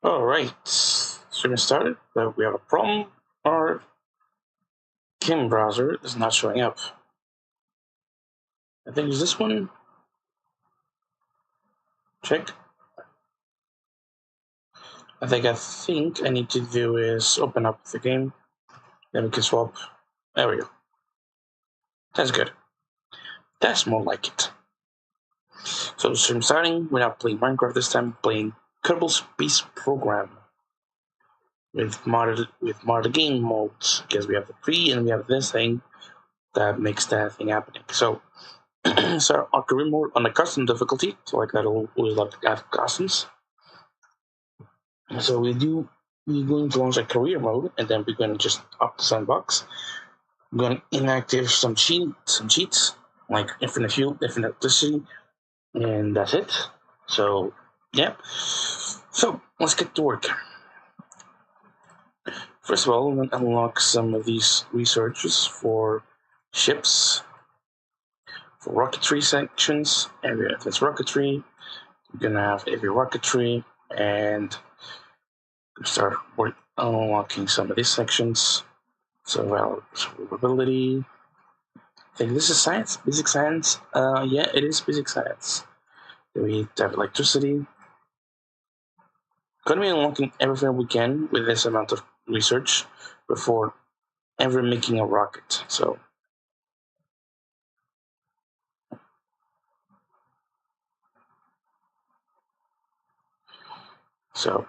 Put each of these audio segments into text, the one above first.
Alright, so we started, but we have a problem. Our game browser is not showing up. I think it's this one. Check. I think I need to do is open up the game. Then we can swap. There we go. That's good. That's more like it. So stream starting, we're not playing Minecraft this time, playing Kerbal Space Program. With modded game modes, because we have the pre and we have this thing that makes that thing happening. So so our career mode on the custom difficulty, so like that'll always like to have customs. So we're going to launch a career mode, and then we're going to just up the sandbox. We're going to inactive some cheats like infinite fuel, infinite electricity, and that's it. So yeah, so let's get to work. First of all, we're going to unlock some of these researches for ships, for rocketry sections, every advanced rocketry. We're gonna have every rocketry, and start unlocking some of these sections. So, survivability. I think this is science, basic science. Yeah, it is basic science. Then we have electricity. Gonna be unlocking everything we can with this amount of research before ever making a rocket. So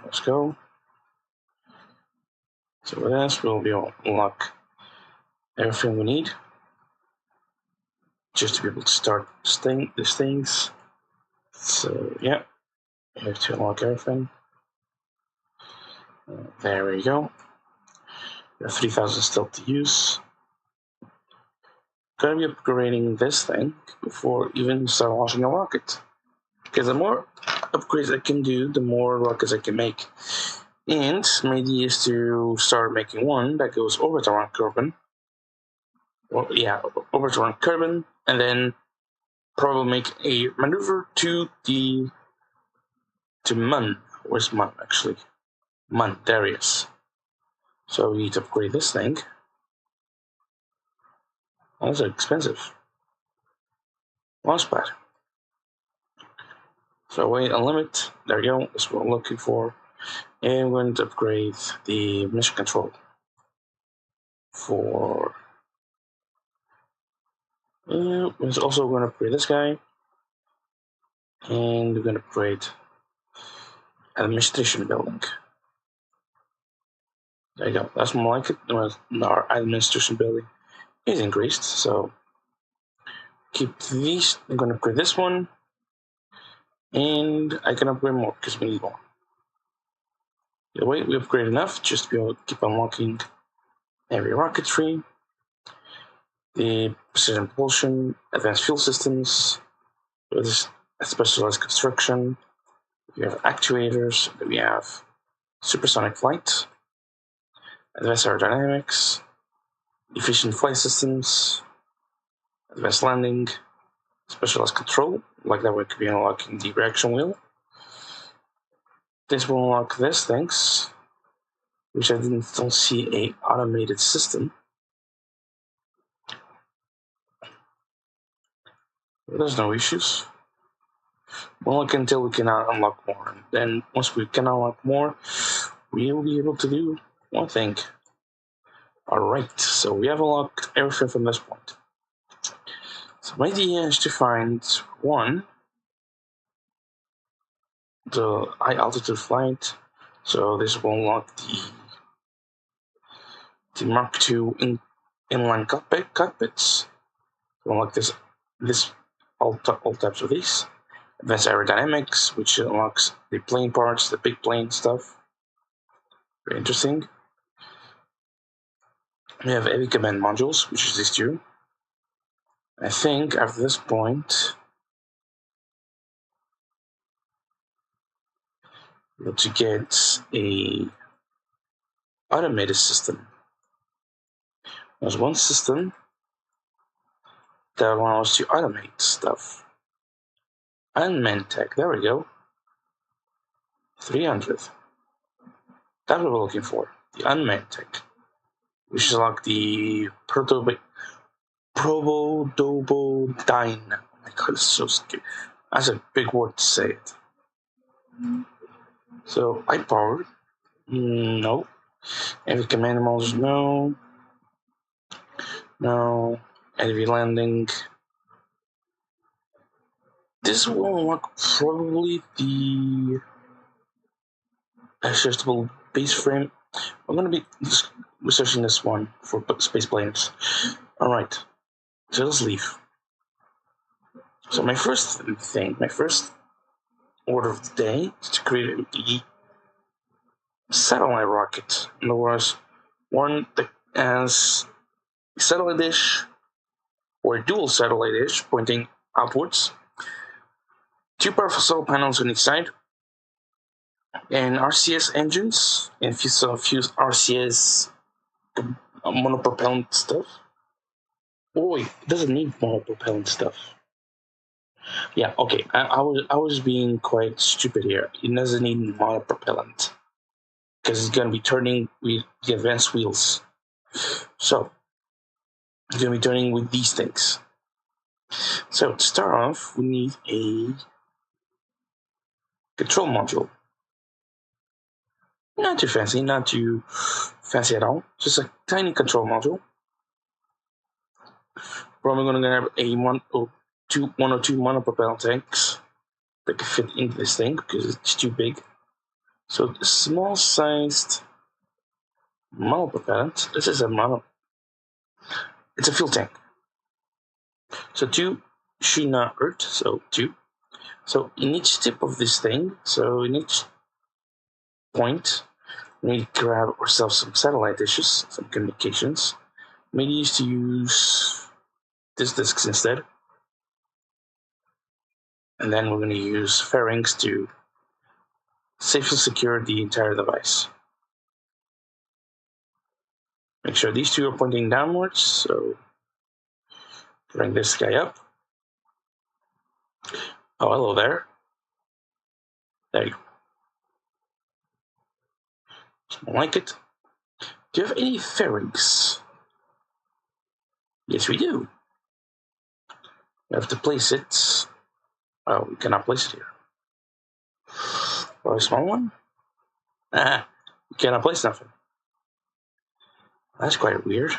let's go. So with this, we'll be able to unlock everything we need just to be able to start these things. So yeah, we have to unlock everything. There we go. We have 3,000 still to use. Gonna be upgrading this thing before even start launching a rocket. Because the more upgrades I can do, the more rockets I can make. And my idea is to start making one that goes orbit around Kerbal. Well, yeah, orbit around Kerbal, and then probably make a maneuver to Mun. Where's Mun actually? Mun, there he is. So we need to upgrade this thing. Those are expensive. Launchpad. So wait a limit. There we go. That's what I'm looking for. And we're going to upgrade the mission control for. We're also going to upgrade this guy. And we're going to upgrade administration building. There you go. That's more like it. Our administration building is increased. So keep these. I'm going to upgrade this one. And I can upgrade more because we need more. Either way, we upgrade enough just to be able to keep unlocking every rocketry, the precision propulsion, advanced fuel systems, with specialized construction. We have actuators, we have supersonic flight, advanced aerodynamics, efficient flight systems, advanced landing, specialized control, like that we could be unlocking the reaction wheel. This will unlock this things, which I don't see a automated system. There's no issues. We'll look until we cannot unlock more. And then once we can unlock more, we will be able to do one thing. Alright, so we have unlocked everything from this point. So my idea is to find one, the high altitude flight. So this will unlock the Mark II inline cockpits. We'll unlock all types of these. Advanced aerodynamics, which unlocks the plane parts, the big plane stuff. Very interesting. We have heavy command modules, which is these two. I think after this point, we're to get a automated system. There's one system that allows us to automate stuff. Unmanned tech, there we go. 300. That's what we're looking for. The unmanned tech. We should select the Probodobodyne. Oh my god, it's so scary. That's a big word to say it. So, high power. No. Heavy command modules, no. No. Heavy landing. This will unlock probably the adjustable base frame. I'm going to be researching this one for space planes. Alright, so let's leave. So my first order of the day is to create a satellite rocket. In other words, one that has a satellite dish or a dual satellite dish pointing outwards, 2 powerful solar panels on each side, and RCS engines, and a few RCS monopropellant stuff. Oh wait, it doesn't need monopropellant stuff. Yeah, okay. I was being quite stupid here. It doesn't need monopropellant because it's gonna be turning with the advanced wheels. So it's gonna be turning with these things. So to start off, we need a control module. Not too fancy at all. Just a tiny control module. Probably gonna have one or two monopropellant tanks that can fit into this thing because it's too big. So the small sized monopropellant. This is it's a fuel tank. So 2 should not hurt. So 2. So in each tip of this thing, so in each point, we need to grab ourselves some satellite dishes, some communications. Maybe used to use this discs instead. And then we're going to use fairings to safely secure the entire device. Make sure these 2 are pointing downwards, so bring this guy up. Oh, hello there. There you go. I like it. Do you have any fairings? Yes, we do. We have to place it. Oh, we cannot place it here. Or a small one? We cannot place nothing. That's quite weird.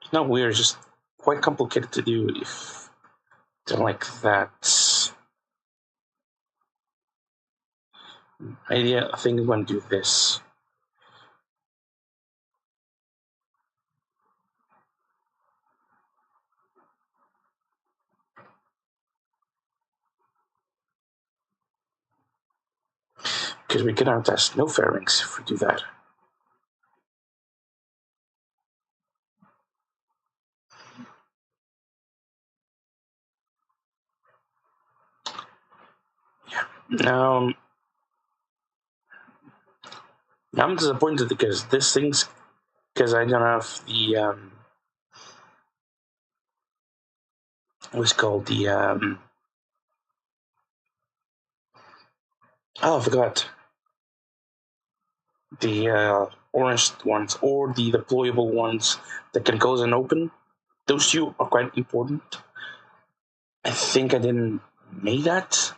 It's not weird, it's just quite complicated to do if they're like that. Idea, I think I'm going to do this. Because we cannot test no fairings if we do that. Yeah. Now I'm disappointed because because I don't have the what's called the oh, I forgot. The orange ones or the deployable ones that can close and open. Those 2 are quite important. I think I didn't make that.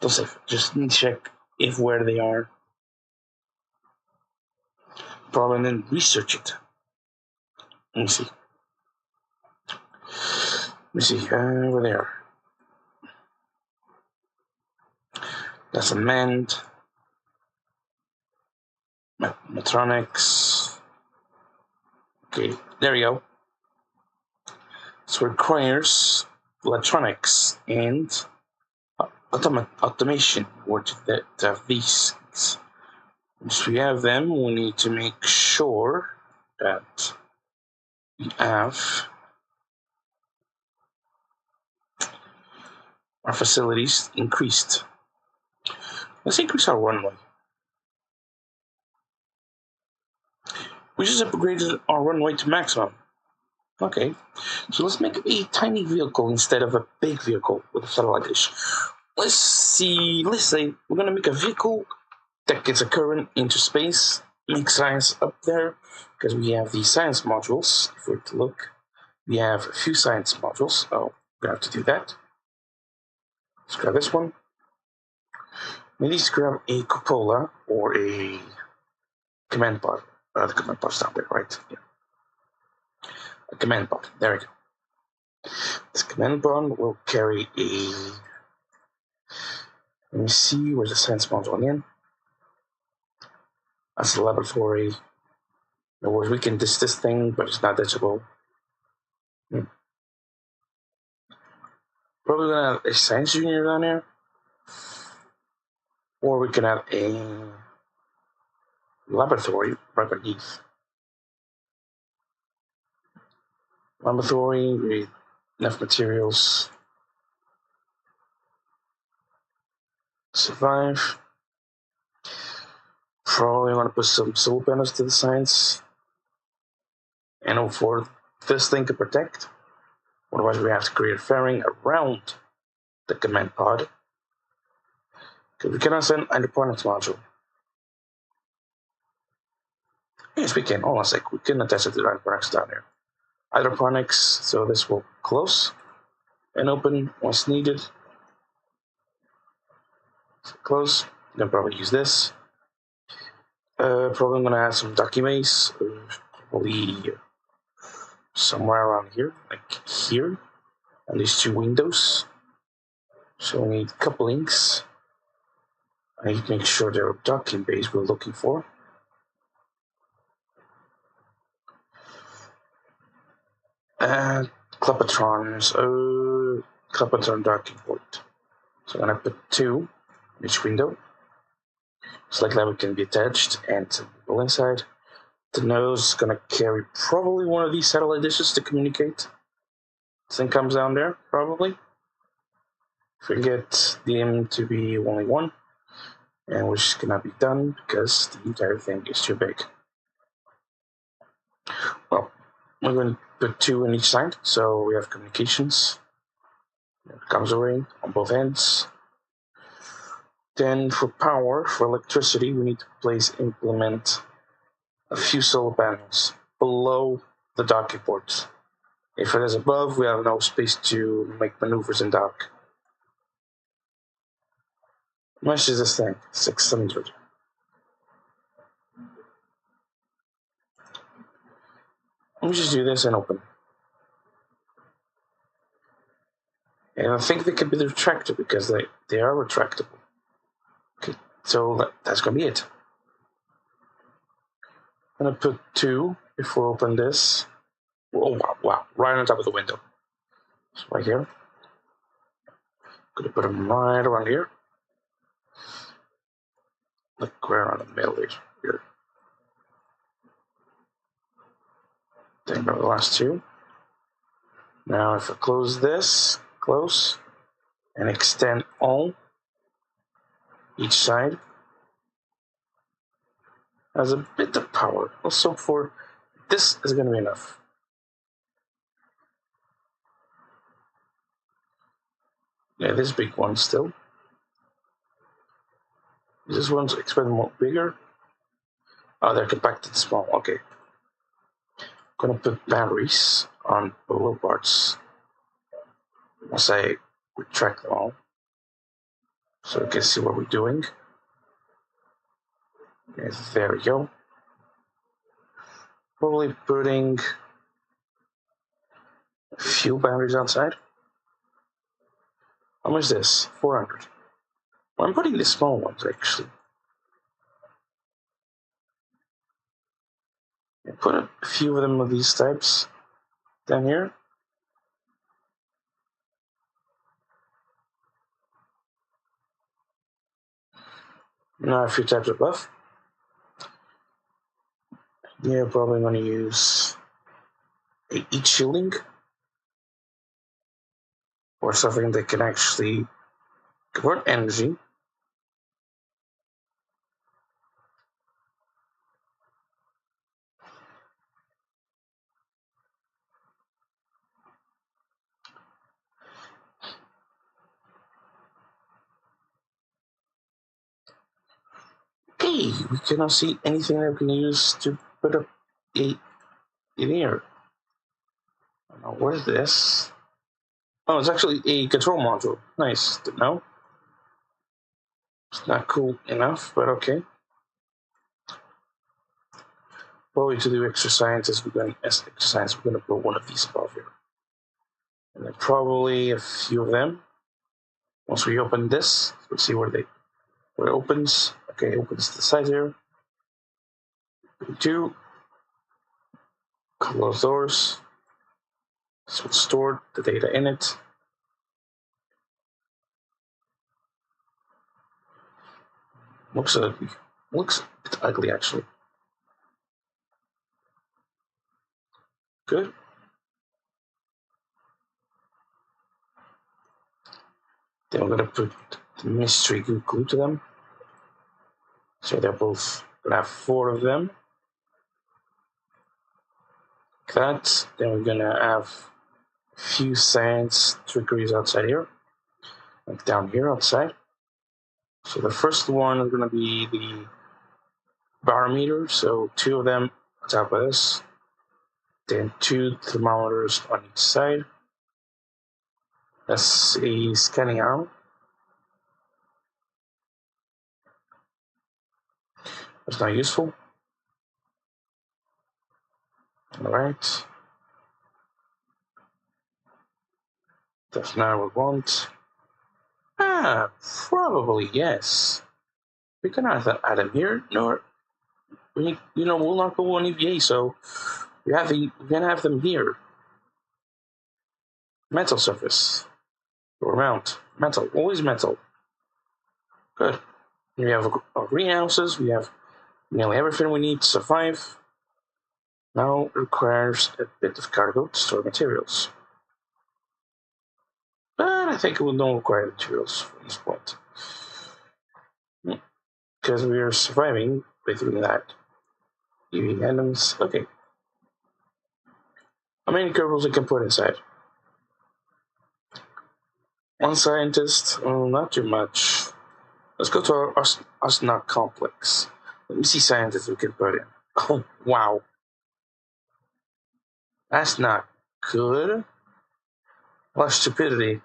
Don't save. Just need to check where they are. Probably then research it. Let me see. Over there. That's a manned. Metronics. Okay, there we go. So it requires electronics and automation or to have these. Once we have them, we need to make sure that we have our facilities increased. Let's increase our runway. We just upgraded our runway to maximum. Okay, so let's make a tiny vehicle instead of a big vehicle with a satellite dish. Let's say we're gonna make a vehicle that gets a current into space, make science up there, because we have the science modules. If we were to look, we have a few science modules. Oh, we have to do that. Let's grab this one. We need to grab a cupola or a command pod. The command pod's down there, right? Yeah. A command pod. There we go. This command pod will carry a. Let me see, where's the science module again? That's the laboratory. In other words, we can disk this thing, but it's not ditchable. Probably gonna have a science junior down here. Or we can have a laboratory right beneath. Laboratory with enough materials. Survive. Probably want to put some solar panels to the sides. And for this thing to protect. Otherwise, we have to create a fairing around the command pod. Because we cannot send hydroponics module. Yes, we can. Hold on a sec. We can attach it to the hydroponics down here. Hydroponics, so this will close and open once needed. So close. Then probably use this. Probably gonna add some documents. Probably somewhere around here, like here, on these two windows. So we need couplings. I need to make sure they're docking base we're looking for. And Clapatrons, Clapatron docking port. So I'm gonna put 2 in each window. So like that we can be attached and go inside. The nose is gonna carry probably one of these satellite dishes to communicate. This thing comes down there, probably. If we get the M to be only 1, and which cannot be done because the entire thing is too big. Well, we're going to put 2 in each side, so we have communications. There comes a ring on both ends. Then for power, for electricity, we need to implement a few solar panels below the docking ports. If it is above, we have no space to make maneuvers in dock. How much is this thing? 600. Let me just do this and open. And I think they can be retracted because they are retractable. Okay, so that's going to be it. I'm going to put 2 if we open this. Oh, wow, right on top of the window. So right here. Going to put them right around here. Like right around the middle here. Then grab the last 2. Now if I close this, close, and extend all each side, has a bit of power. Also for this is going to be enough. Yeah, this big one still. This one's expected more bigger. Oh, they're compacted small. Okay. I'm gonna put batteries on below parts once I retract them all, so we can see what we're doing. Okay, there we go. Probably putting a few batteries outside. How much is this? 400. Well, I'm putting the small ones actually. I put a few of them of these types down here. Now a few types above. Yeah, probably going to use a heat shielding or something that can actually convert energy. Hey, we cannot see anything that we can use to put up in here. Now, what is this? Oh, it's actually a control module. Nice. Didn't know. It's not cool enough, but okay. Probably to do extra science, we're going to put one of these above here. And then probably a few of them. Once we open this, let's see where it opens. Okay, it opens the side here. 2. Close doors. This will store the data in it. Looks ugly. Looks a bit ugly, actually. Good. Then we're going to put the mystery glue to them. So they're both going to have 4 of them. Like that. Then we're going to have a few science trickeries outside here. Like down here outside. So the first one is going to be the barometer. So 2 of them on top of this. Then 2 thermometers on each side. That's a scanning arm. That's not useful. Alright. That's not what we want. Probably yes. We can either add them here, nor we'll not go on EVA, so we're gonna have them here. Metal surface. Or mount. Metal. Always metal. Good. We have our greenhouses, we have nearly everything we need to survive. Now it requires a bit of cargo to store materials. But I think it will not require materials from this point. Because we are surviving by doing that. Eating items. Okay. How many Kerbals we can put inside? 1 scientist? Oh, not too much. Let's go to our Osnok complex. Let me see scientists we can put in. Oh, wow. That's not good. What stupidity.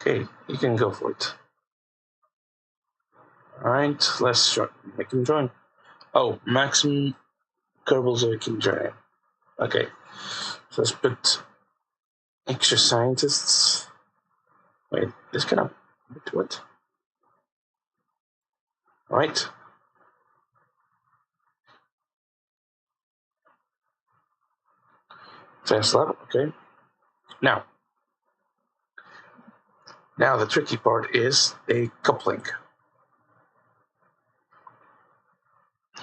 Okay, you can go for it. Alright, let's make him join. Oh, maximum Kerbals we can join. Okay, so let's put extra scientists. Wait, this cannot do it. Alright. Fast level, okay. Now the tricky part is a coupling.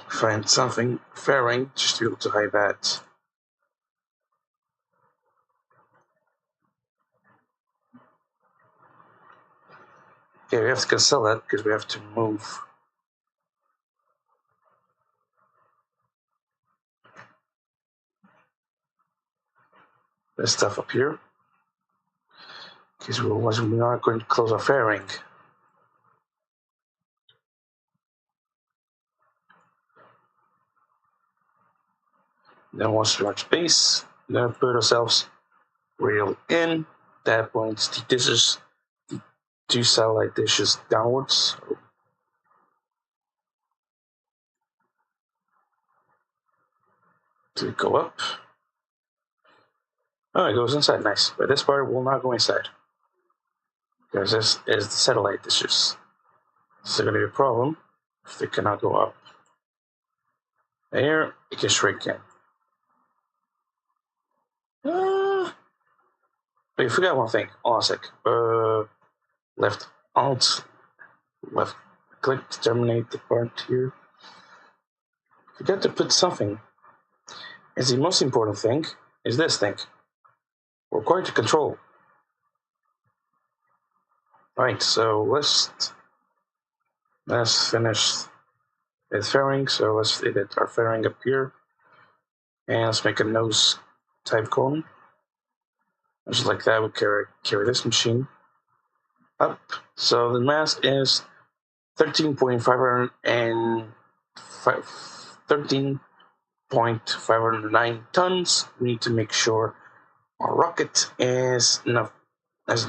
Find something fairing just to be able to hide that. Okay, we have to cancel that because we have to move. This stuff up here. Because we're not going to close our fairing. Then once we're at space, we're going to put ourselves real in. At that point, the dishes, the 2 satellite dishes downwards. To go up. Oh, it goes inside. Nice. But this part will not go inside. Because this is the satellite dishes. So going to be a problem if they cannot go up. There, it can shrink in. But you forgot one thing. Hold on a sec. Left Alt, left click to terminate the part here. Forgot to put something. As the most important thing is this thing. We're required to control. Alright, so let's finish with fairing. So let's edit our fairing up here. And let's make a nose type cone. Just like that, we carry this machine. up. So the mass is 13.509 tons. We need to make sure our rocket has enough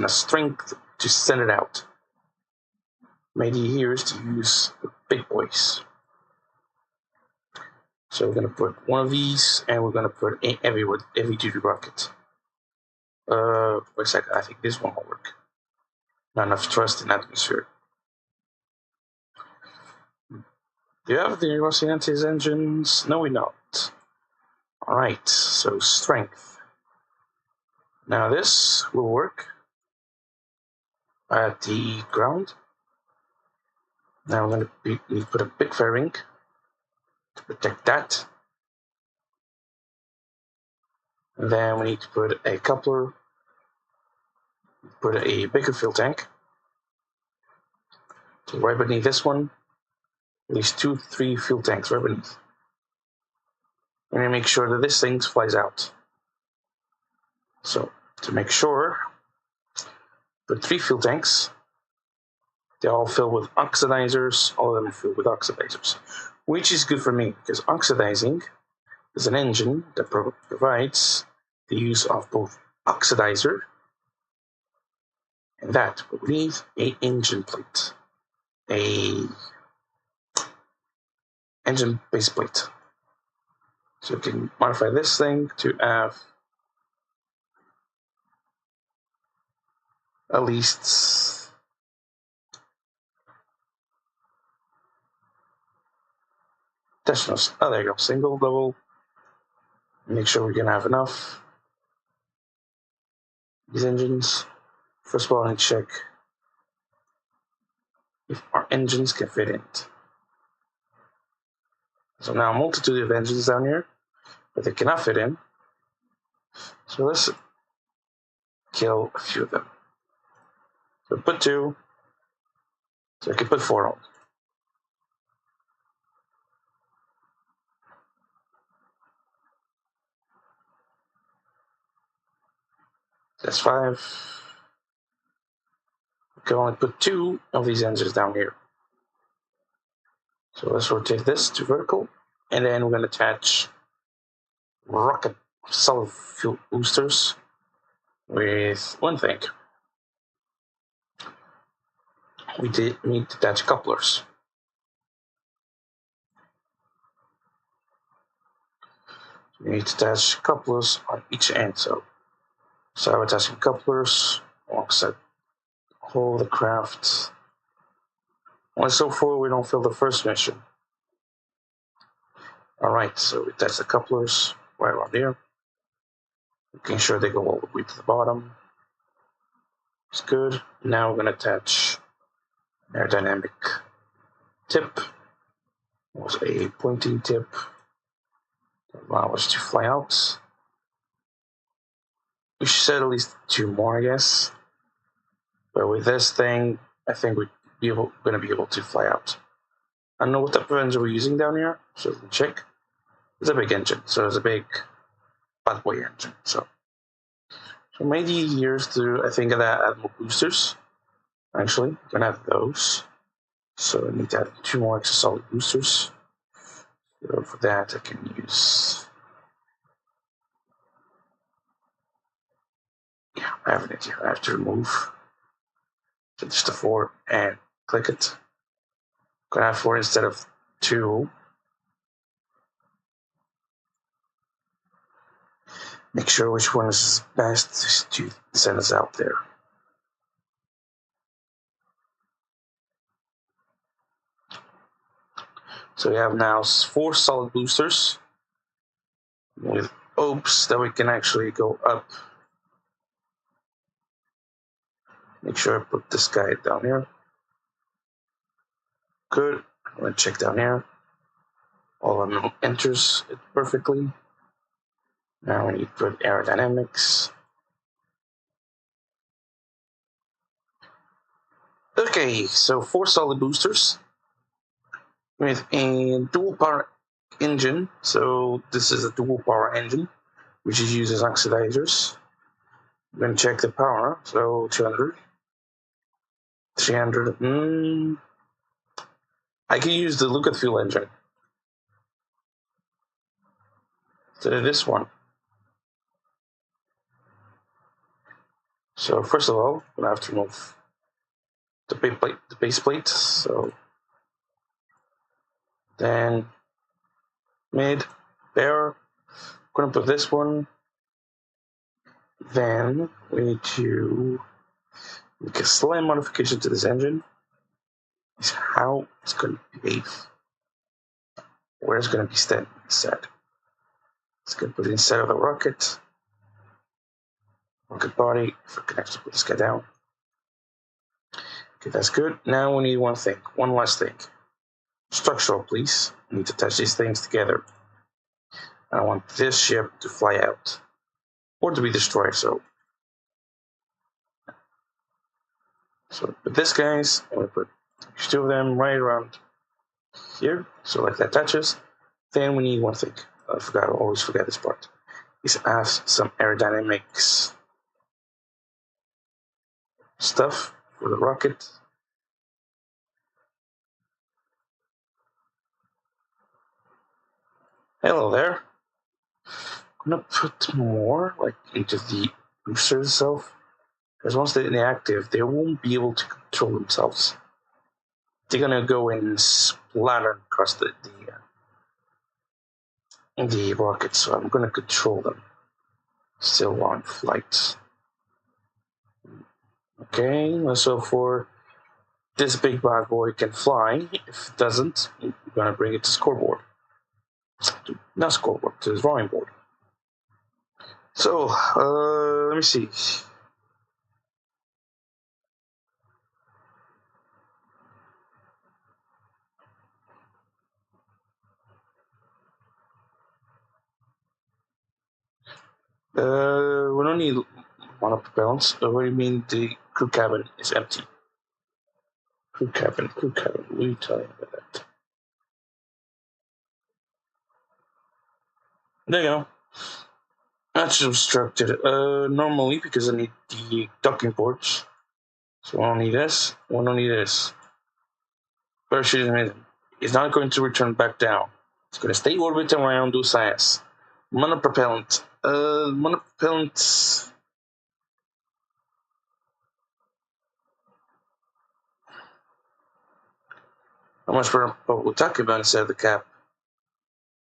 strength to send it out. My idea here is to use the big boys. So we're going to put one of these, and we're going to put a heavy-duty rocket. Wait a second, I think this one will work. Not enough thrust in atmosphere. Do you have the Rocinante's engines? No, we don't. Alright, so strength. Now this will work at the ground. Now I'm going to put a big fairing to protect that. And then we need to put a coupler, put a bigger fuel tank. So right beneath this one, at least 2-3 fuel tanks right beneath. And then make sure that this thing flies out. So to make sure, put 3 fuel tanks. They're all filled with oxidizers. All of them are filled with oxidizers, which is good for me because oxidizing is an engine that provides the use of both oxidizer and that. But we need an engine plate, a engine base plate. So we can modify this thing to have at least oh, there you go, single, double. Make sure we can have enough. These engines. First of all, I need to check if our engines can fit in it. So now a multitude of engines down here, but they cannot fit in. So let's kill a few of them. So put 2. So I can put 4 on. That's 5. We can only put 2 of these engines down here. So let's rotate this to vertical, and then we're going to attach rocket solid fuel boosters with one thing. We need to attach couplers. We need to attach couplers on each end. So I'm attaching couplers alongside all the craft. Only so far we don't fail the first mission. Alright, so we attach the couplers right around here. Making sure they go all the way to the bottom. It's good. Now we're going to attach an aerodynamic tip. Also a pointing tip to allow us to fly out. We should set at least 2 more, I guess. But with this thing, I think we're going to be able to fly out. I don't know what type of engine we're using down here, so we can check. It's a big engine, so it's a big bad boy engine. So my idea here is to, I think, add more boosters. Actually, I'm going to have those. So I need to add 2 more extra solid boosters. So for that, I can use... Yeah, I have an idea. I have to remove just the 4 and click it. I'm going to have 4 instead of 2. Make sure which one is best to send us out there. So we have now 4 solid boosters with hopes that we can actually go up. Make sure I put this guy down here. Good. I'm going to check down here. All of them enters it perfectly. Now we need to put aerodynamics. Okay, so 4 solid boosters with a dual power engine. So this is a dual power engine, which uses oxidizers. I'm going to check the power. So 200. 300. I can use the look at fuel engine instead of this one. So first of all, I'm gonna have to remove the base plate. So then mid there. I'm gonna put this one. Then we need to make a slight modification to this engine. Is how it's gonna behave. Where it's gonna be set. It's gonna put it inside of the rocket body. If I can actually put this guy down. Okay, that's good. Now we need one last thing. Structural, please. We need to touch these things together. I want this ship to fly out. Or to be destroyed, so with this guys, I'm gonna put two of them right around here. So like that touches. Then we need one thing. I always forget this part. Is have some aerodynamics stuff for the rocket. Hello there. I'm gonna put more like into the booster itself. Because once they're inactive, they won't be able to control themselves. They're gonna go and splatter across the rocket, so I'm gonna control them. Still on flight. Okay, so for this big bad boy can fly. If it doesn't, I'm gonna bring it to scoreboard. Not scoreboard, to the drawing board. So, let me see. We don't need monopropellants. What do you mean the crew cabin is empty? Crew cabin. What are you telling me about that? There you go. That's obstructed. Normally, because I need the docking ports. So I don't need this. I don't need this. Parachute is not going to return back down. It's going to stay orbiting around Osiris. Monopropellant. Monopropellant. How much we're talking about inside of the cap?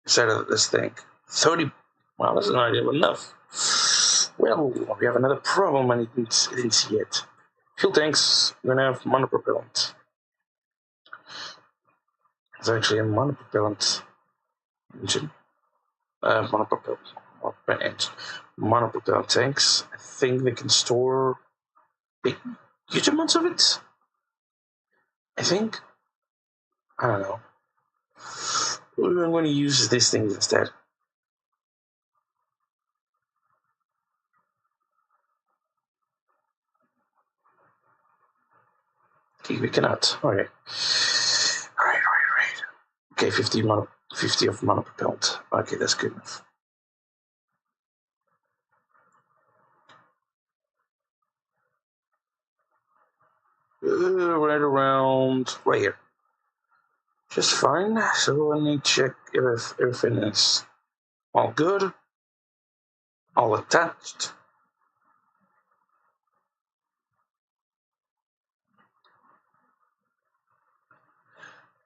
Inside of this thing. 30. Wow, that's not even enough. Well, we have another problem. I didn't see it. Fuel tanks. We're going to have monopropellant. It's actually a monopropellant engine. Monopropellant tanks. I think they can store huge amounts of it. I think. I don't know. I'm going to use this thing instead. Okay, we cannot. Okay. Right. Okay, 50 of monopropellant. Okay, that's good enough. Right around right here. Just fine. So I need to check if everything is all good, all attached.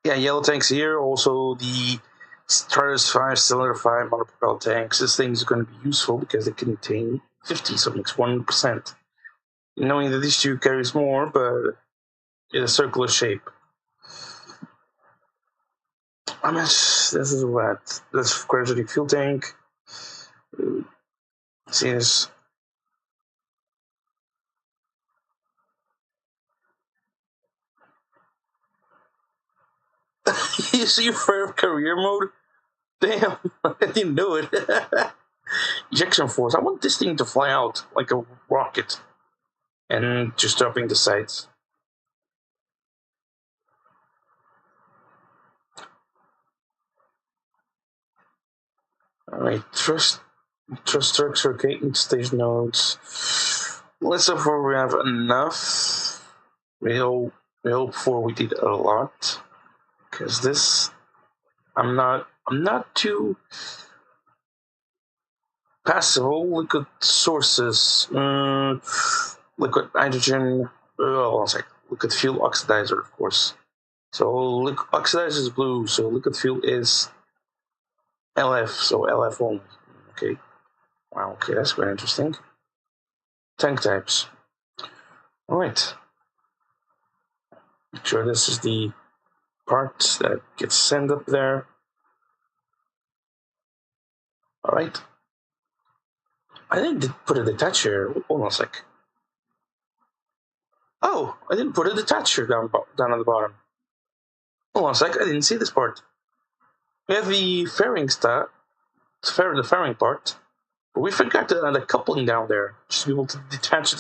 Yeah, yellow tanks here. Also the Stratus 5 Cylinder 5 monopropellant tanks. This thing is going to be useful because it contain 50, so it makes 1%. Knowing that these two carries more, but in a circular shape. How much? This is what? That's cryogenic fuel tank. See this? You see for career mode? Damn, I didn't do it. Ejection force. I want this thing to fly out like a rocket and just dropping the sights. Alright, trust structure, okay, stage nodes. Let's hope we have enough. We hope for we did a lot, because this I'm not too passable. Liquid sources, liquid nitrogen. One sec. Liquid fuel oxidizer, of course. So oxidizer is blue. So liquid fuel is LF. So LF only. Okay. Wow. Okay, that's quite interesting. Tank types. All right. Make sure this is the part that gets sent up there. All right. I didn't put a detacher. Hold on a sec. Oh, I didn't put a detacher down on the bottom. Hold on a sec. I didn't see this part. We have the fairing the fairing part, but we forgot to add a coupling down there, just to be able to detach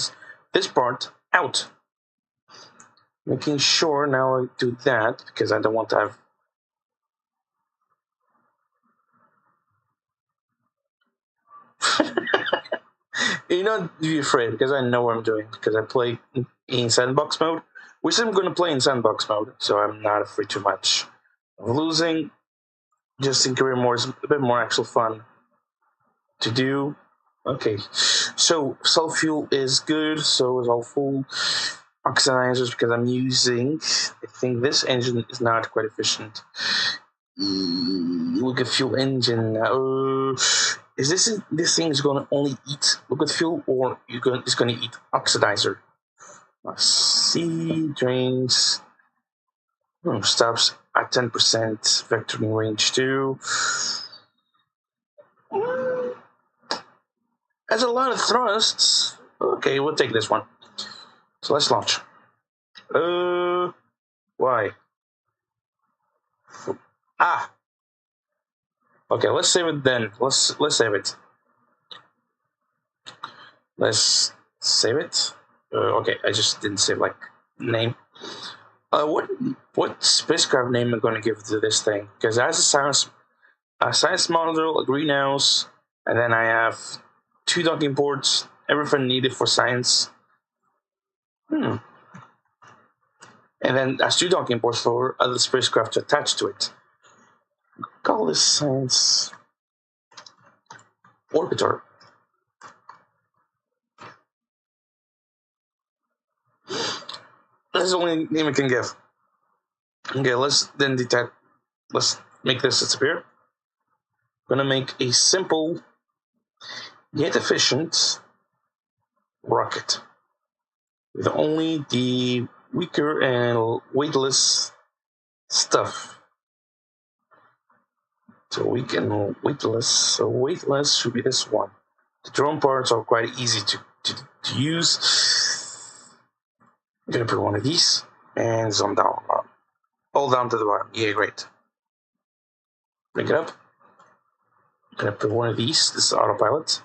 this part out. Making sure now I do that, because I don't want to have... You're not be afraid, because I know what I'm doing, because I play in Sandbox mode, which I'm going to play in Sandbox mode, so I'm not afraid too much of losing. Just in career mode is a bit more actual fun to do. Okay, so self fuel is good, so is all full oxidizers, because I'm using, I think this engine is not quite efficient. Liquid fuel engine. Is this thing is going to only eat liquid fuel, or it's going to eat oxidizer? Let's see, drains. Stops at 10%, vectoring range 2. Has a lot of thrusts. Okay, we'll take this one. So let's launch. Why? Ah. Okay, let's save it then. Let's save it. Let's save it. Okay, I just didn't save like name. What spacecraft name am I going to give to this thing? Because it has a science module, a greenhouse, and then I have 2 docking ports, everything needed for science. And then there's 2 docking ports for other spacecraft to attach to it. Call this science orbiter. That's the only name I can give. Okay, let's make this disappear. I'm gonna make a simple yet efficient rocket with only the weaker and weightless stuff. So weak and weightless. So weightless should be this one. The drone parts are quite easy to use. I'm gonna put one of these and zoom down. All down to the bottom. Yeah, great. Bring it up. I'm gonna put one of these. This is autopilot.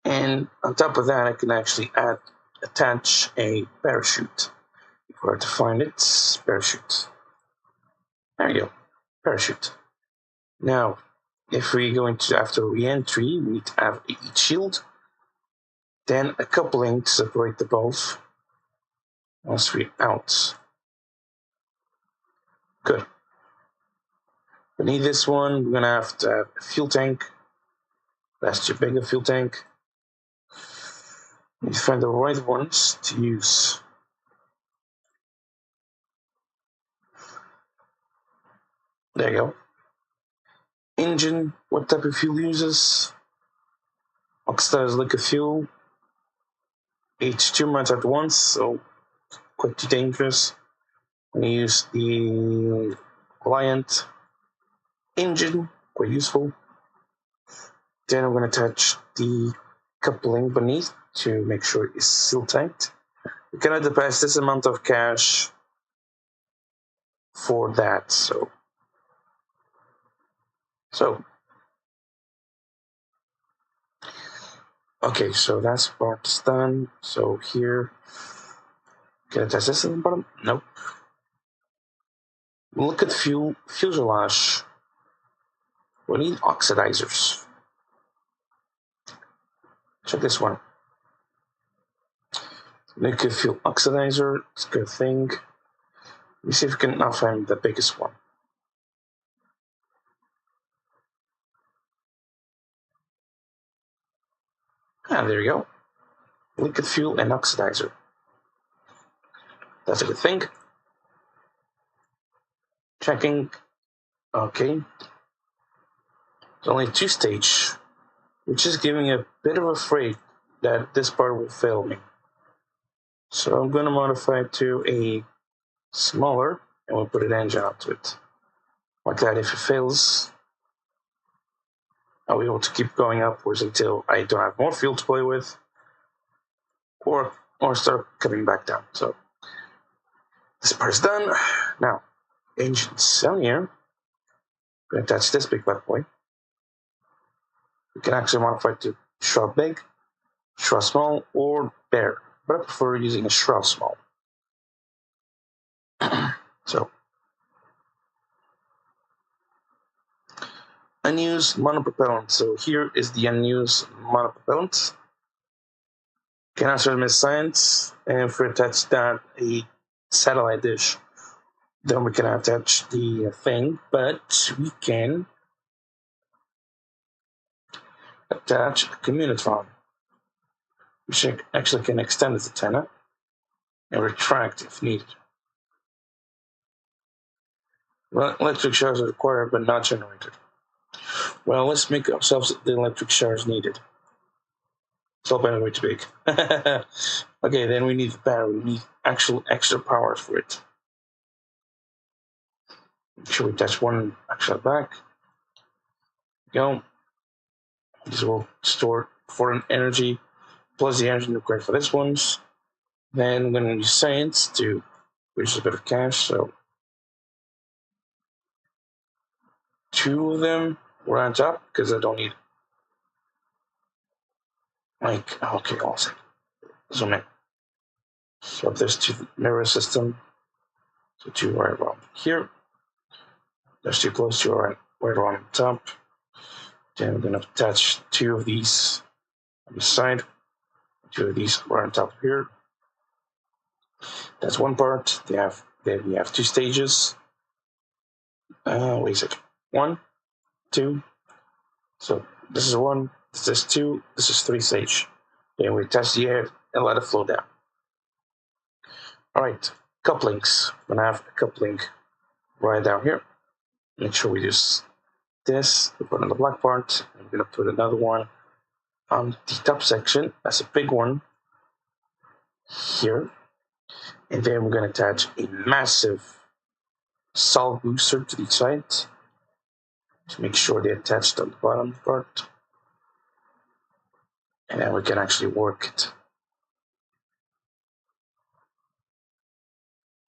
And on top of that, I can actually attach a parachute. Where to find it? Parachute. There you go. Parachute. Now, if we go into after re-entry, we need to have a heat shield. Then a coupling to separate the both. Once we're out. Good. We need this one. We're gonna have to have a fuel tank. That's too big a fuel tank. We need to find the right ones to use. There you go. Engine, what type of fuel uses? Oxidized liquid fuel. H2 runs at once, so quite too dangerous. I'm going to use the Reliant engine, quite useful. Then I'm going to attach the coupling beneath to make sure it's still tight. We cannot deposit this amount of cash for that, so okay, so that's part's done. So here, can I attach this in the bottom? Nope. Look at fuselage. We need oxidizers. Check this one. Liquid fuel oxidizer, it's a good thing. Let me see if we can now find the biggest one. Ah, there we go. Liquid fuel and oxidizer. That's a good thing. Checking. Okay. It's only 2-stage, which is giving a bit of a afraid that this part will fail me. So I'm going to modify it to a smaller, and we'll put an engine onto it. Like that, if it fails, I'll be able to keep going upwards until I don't have more fuel to play with, or start coming back down. So this part is done. Now, engines down here. I'm going to attach this big bad boy. We can actually modify it to Shroud Big, Shroud Small, or Bear, but I prefer using a Shroud Small. So, unused monopropellant. So here is the unused monopropellant. Can answer Miss Science, and if we attach that a satellite dish, then we can attach the thing, but we can attach a communitron, which actually can extend its antenna and retract if needed. Well, electric showers are required but not generated. Well, let's make ourselves the electric showers needed. Cell panel way too big. Okay, then we need the battery. We need actual extra powers for it. Make sure we attach one extra back. Go. This will store foreign energy plus the energy required for this one's. Then I'm going to use science to produce a bit of cash. So 2 of them were on top because I don't need okay, I'll say zoom in. Swap this to the mirror system. So 2 right around here. There's 2 close to right around the top. Then I'm going to attach 2 of these on the side. 2 of these right on top here. That's one part. Then we have 2 stages. Wait a second. 1, 2. So this is 1, this is 2, this is 3 stage. Then we attach the air and let it flow down. Alright, couplings. We're gonna have a coupling right down here. Make sure we use this, we put on the black part, and we're gonna put another one on the top section. That's a big one here. And then we're gonna attach a massive solid booster to the side to make sure they're attached on the bottom part. And then we can actually work it.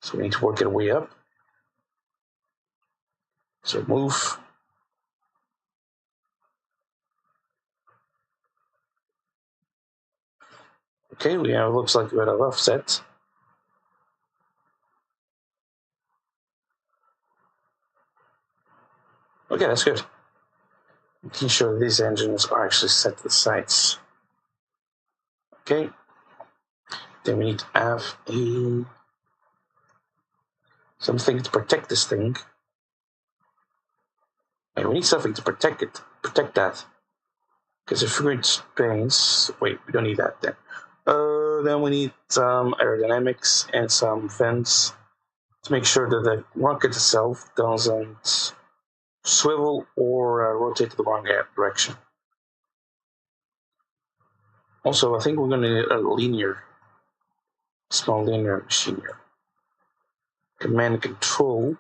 So we need to work it way up. So move. Okay, we have, looks like we have offset. Okay, that's good. Making sure these engines are actually set to the sides. Okay. Then we need to have something to protect this thing. And we need something to protect that. Because if we're in space, wait, we don't need that then. Then we need some aerodynamics and some vents to make sure that the rocket itself doesn't swivel or rotate to the wrong direction. Also, I think we're going to need a small linear machine here. Command and control.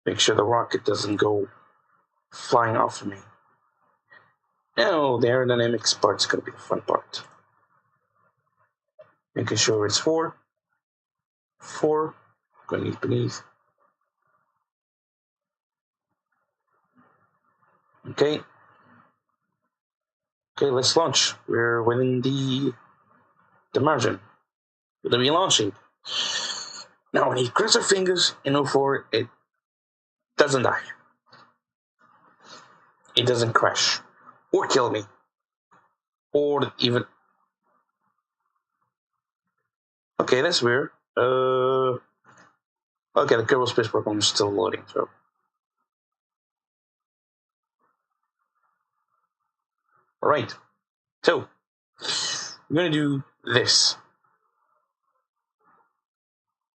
Make sure the rocket doesn't go flying off of me. Now, the aerodynamics part's going to be the fun part. Making sure it's 4. Going to need beneath. Okay. Okay, let's launch. We're within the margin. We're going to be launching. Now we need to cross our fingers and hope for it doesn't die. It doesn't crash. Or kill me. Or even... Okay, that's weird. Okay, the Kerbal Space Program is still loading, so. Alright, so we're gonna do this.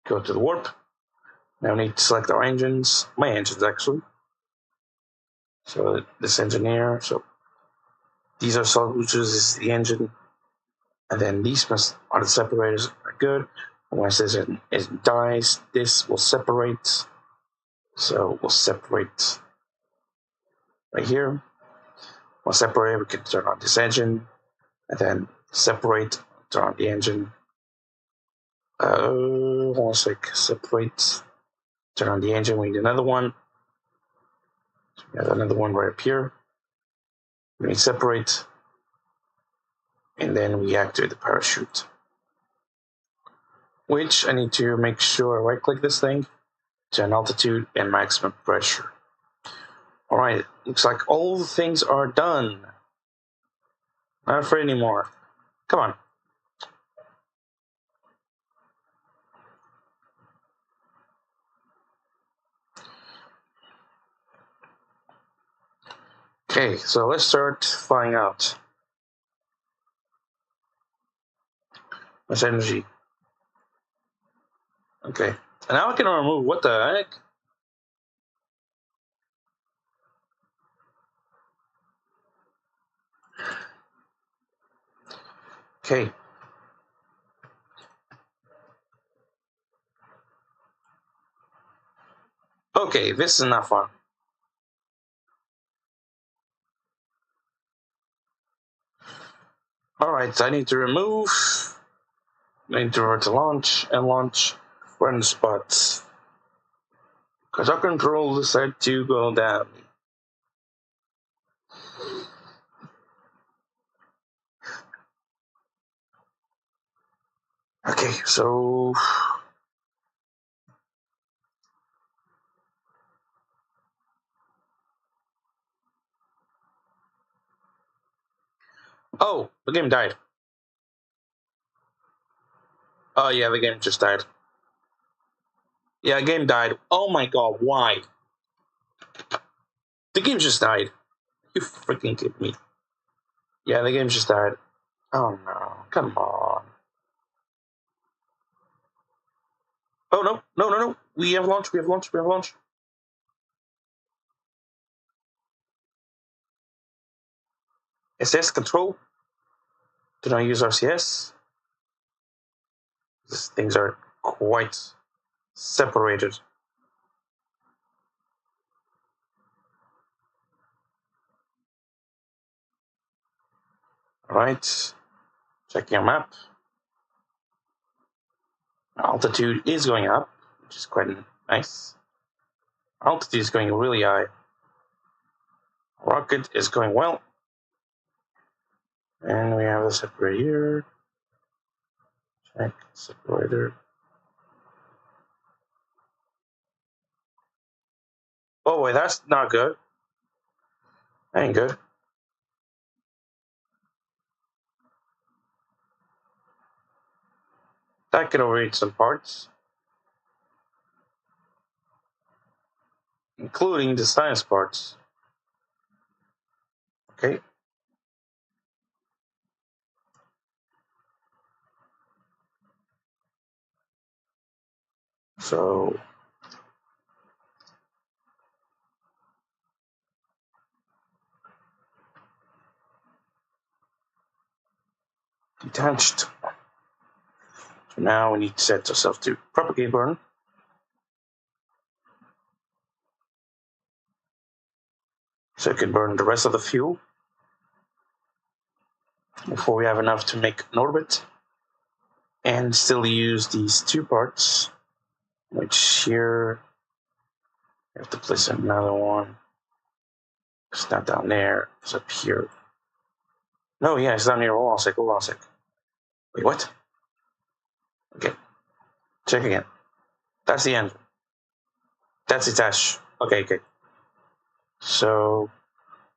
Go to the warp. Now we need to select our engines. My engines, actually. So this engineer. So these are solid boosters. This is the engine. And then these are the separators. Are good. And when it says it dies, this will separate. So we'll separate right here. We'll separate. We can turn on this engine. And then separate. Turn on the engine. One sec. Separate. Turn on the engine. We need another one. We have another one right up here. We need separate. And then we activate the parachute. Which I need to make sure I right click this thing, turn altitude and maximum pressure. Alright, looks like all the things are done. Not afraid anymore. Come on. Okay, so let's start flying out. Much energy. Okay. And now I can remove what the heck? Okay. Okay, this is not fun. Alright, I need to remove. I need to revert to launch and launch random spots. Because our control decided to go down. Okay, so oh, the game died. Oh yeah, the game just died. Yeah, the game died. Oh my god, why? The game just died. You freaking kidding me? Yeah, the game just died. Oh no, come on. Oh no, no, no, no. We have launch, we have launch, we have launch. SS control. Do not use RCS. These things are quite separated. Alright. Checking our map. Altitude is going up, which is quite nice. Altitude is going really high. Rocket is going well. And we have a separator here. Check separator. Oh wait, that's not good. That ain't good. That can overeat some parts, including the science parts. Okay. So detached. So now we need to set ourselves to propagate burn. So it can burn the rest of the fuel before we have enough to make an orbit. And still use these two parts, which here we have to place another one. It's not down there, it's up here. No, yeah, it's down here. Hold on a sec, hold on a sec. Wait, what? Okay. Check again. That's the engine. That's detached. Okay, okay. So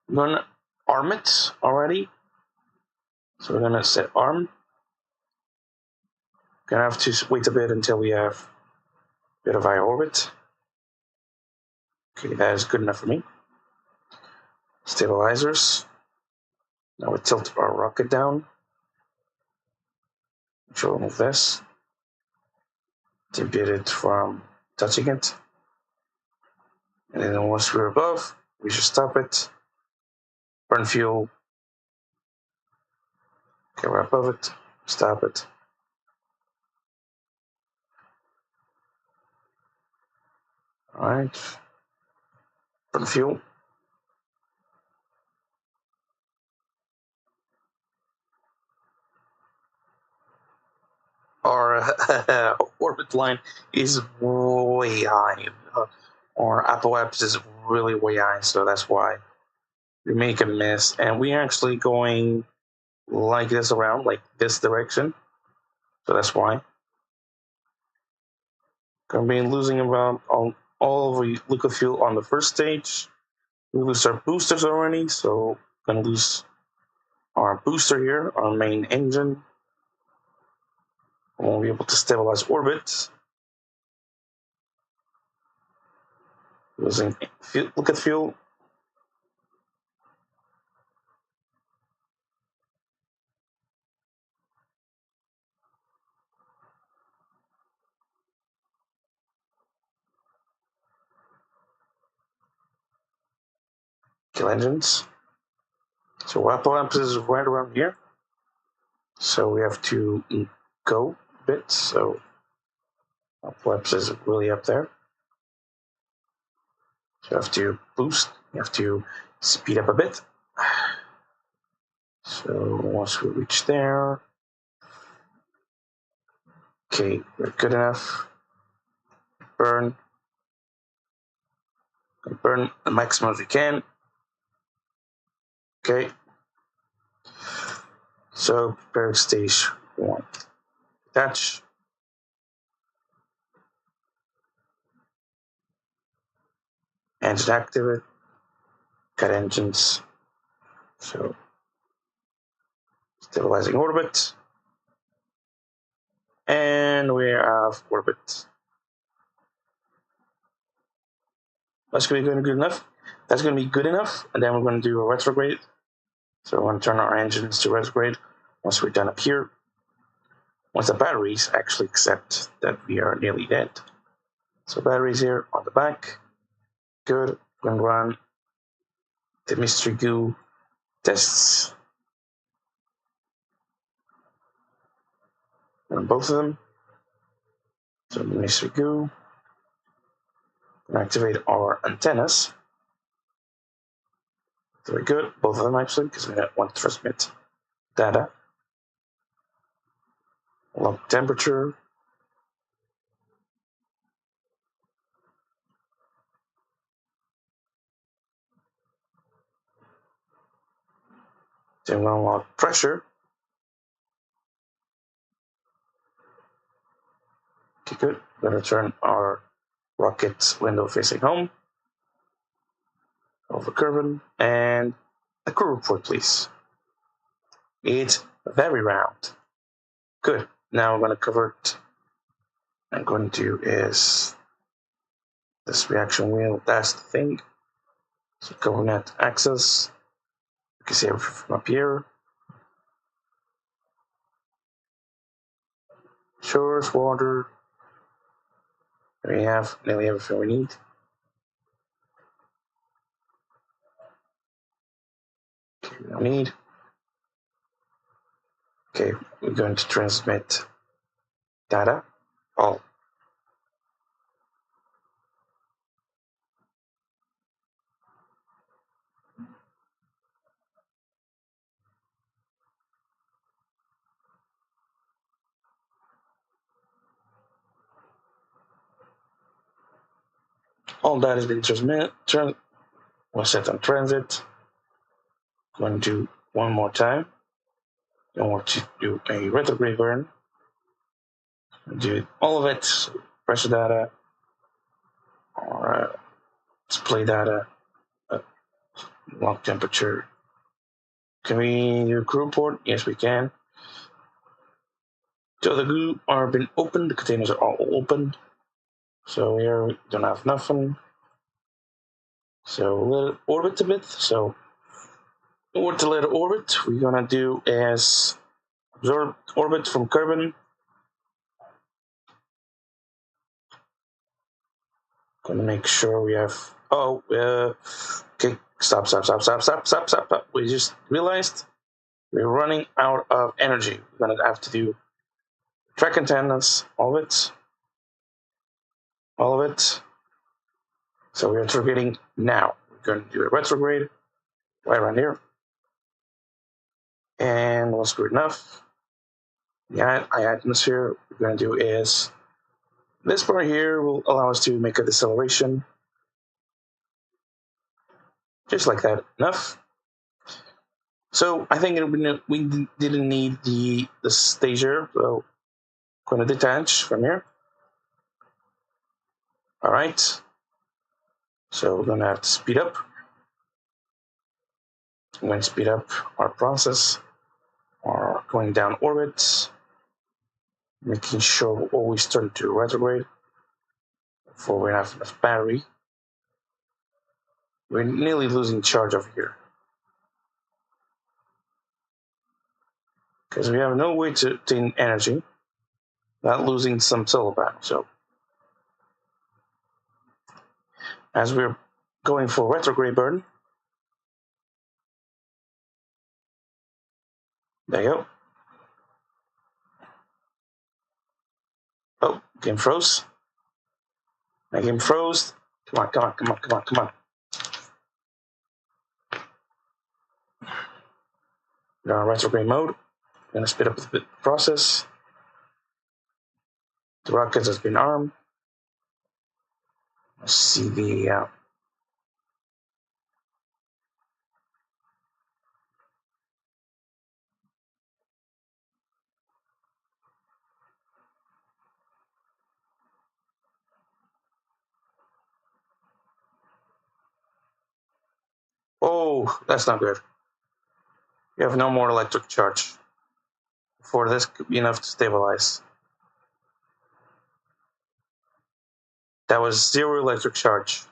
I'm gonna arm it already. So we're gonna set arm. Gonna have to wait a bit until we have a bit of higher orbit. Okay, that is good enough for me. Stabilizers. Now we tilt our rocket down. We'll remove this to impede it from touching it. And then once we're above, we should stop it. Burn fuel. Okay, we're above it. Stop it. Alright. Burn fuel. Our orbit line is way high. Our apoapsis is really way high, so that's why we make a miss. And we're actually going like this around, like this direction. So that's why. Gonna be losing about all of the liquid fuel on the first stage. We lose our boosters already, so gonna lose our booster here, our main engine. We won't be able to stabilize orbit. Losing fuel, liquid fuel. Kill engines. So apoapsis is right around here. So we have to go a bit. So apoapsis is really up there. So you have to boost. You have to speed up a bit. So once we reach there, okay, we're good enough. Burn the maximum as we can. Okay. So prepare stage 1. Attach. Engine activate. Cut engines. So stabilizing orbit. And we're off orbit. That's going to be good enough. That's going to be good enough. And then we're going to do a retrograde. So we're going to turn our engines to retrograde once we're done up here. Once the batteries actually accept that we are nearly dead. So batteries here on the back. Good. We're going to run the mystery goo tests. On both of them. So mystery goo. Activate our antennas. Very good, both of them actually, because we want to transmit data. Lock temperature. Then we're going to lock pressure. Okay, good. We're going to turn our rocket window facing home. Over Kerbal. And a crew report, please. It's very round. Good. Now we're going to convert. I'm going to do is this reaction wheel. That's the thing. So coordinate axis. You can see everything from up here. Shores, water. There we have nearly everything we need. Okay, we don't need. Okay, we're going to transmit data. All that has been transmitted. We're set on transit. Going to do one more time. Then we're to do a retrograde burn. Do all of it. Pressure data or display data. Lock temperature. Can we do crew report? Yes, we can. So the glue are been opened, the containers are all open. So here we don't have nothing. So let it orbit a bit. So in order to let it orbit, we're gonna do is absorb orbit from Kerbal. Gonna make sure we have. Oh, okay. Stop. We just realized we're running out of energy. We're gonna have to do track attendance, all of it. So we're retrograding now. We're going to do a retrograde right around here. And once we're enough, the atmosphere we're going to do is this part here will allow us to make a deceleration. Just like that, enough. So I think we didn't need the stager, so I'm going to detach from here. All right. So we're going to have to speed up. I'm going to speed up our process, or going down orbit, making sure we always turn to retrograde before we have enough battery. We're nearly losing charge over here, because we have no way to obtain energy without losing some solar panel. So as we're going for retrograde burn, there you go. Oh, game froze. My game froze. Come on. We're on retrograde mode. I'm going to speed up the process. The rocket has been armed. Let's see the oh, that's not good. You have no more electric charge. Before this could be enough to stabilize. That was 0 electric charge.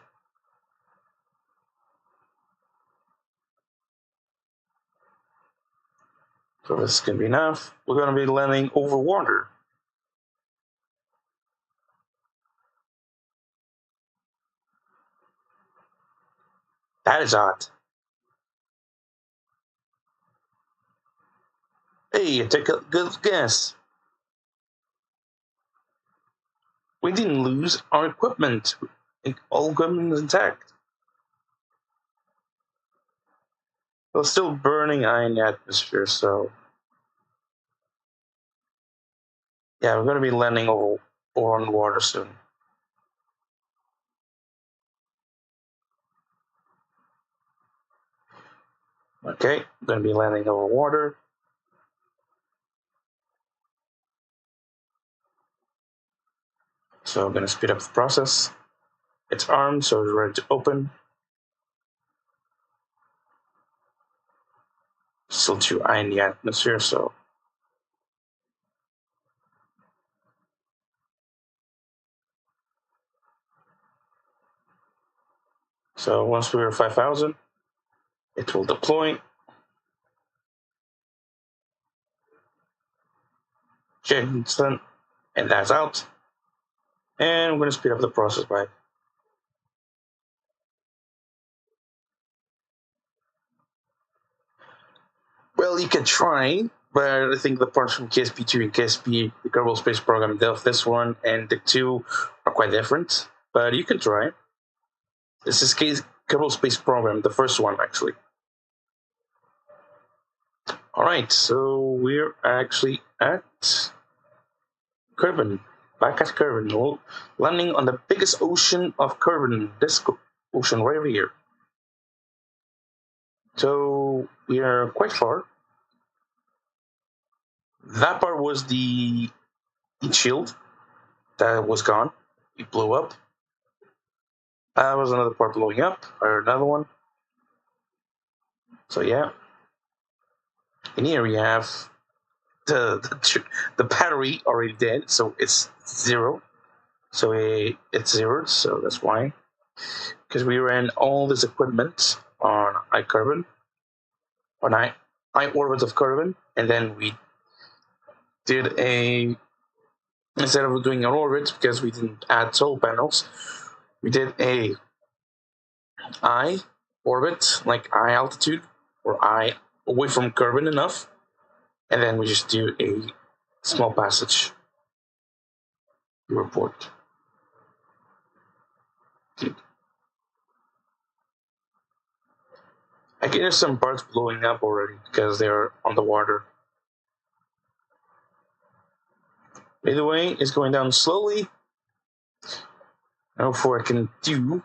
So this can be enough. We're going to be landing over water. That is odd. Hey, take a good guess. We didn't lose our equipment. All equipment is intact. We're still burning iron in the atmosphere, so yeah, we're going to be landing over or on water soon. Okay, we're going to be landing over water. So I'm going to speed up the process. It's armed, so it's ready to open. Still too high in the atmosphere, so once we're 5,000, it will deploy. Jensen, and that's out. And we're going to speed up the process by. Well, you can try, but I think the parts from KSP2 and KSP, the Kerbal Space Program, this one and the two are quite different. But you can try. This is Kerbal Space Program, the first one, actually. Alright, so we're actually at Kerbal. Back at Kerbal. Landing on the biggest ocean of Kerbal, this ocean right over here. So we are quite far. That part was the heat shield that was gone. It blew up. That was another part blowing up, or another one. So yeah. In here we have the battery already dead, so it's 0. So it's zeroed, so that's why. Because we ran all this equipment on iCarbon, on iOrbit of Carbon, and then we did instead of doing an orbit, because we didn't add solar panels, we did a I orbit, like I altitude, or I away from Carbon enough, and then we just do a small passage report. I can hear some parts blowing up already because they're on the water. Either way, it's going down slowly. Now before I can do.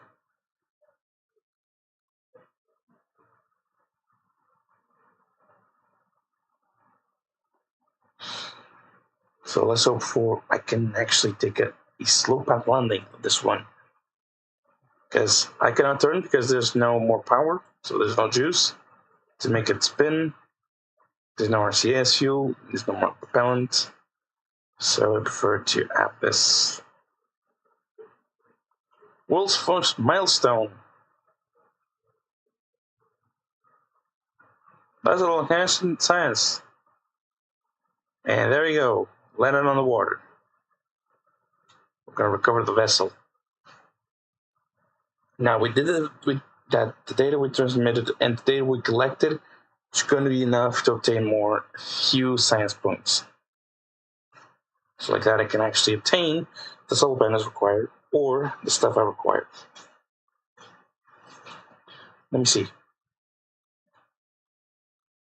So let's hope for I can actually take a slow path landing of this one. Because I cannot turn because there's no more power, so there's no juice to make it spin. There's no RCS fuel, there's no more propellant. So I prefer to add this. World's first milestone. That's a little nasty science. And there you go, landed on the water. We're gonna recover the vessel. Now we did it with that the data we transmitted and the data we collected is going to be enough to obtain more few science points. So like that I can actually obtain the solar panels required or the stuff I require. Let me see.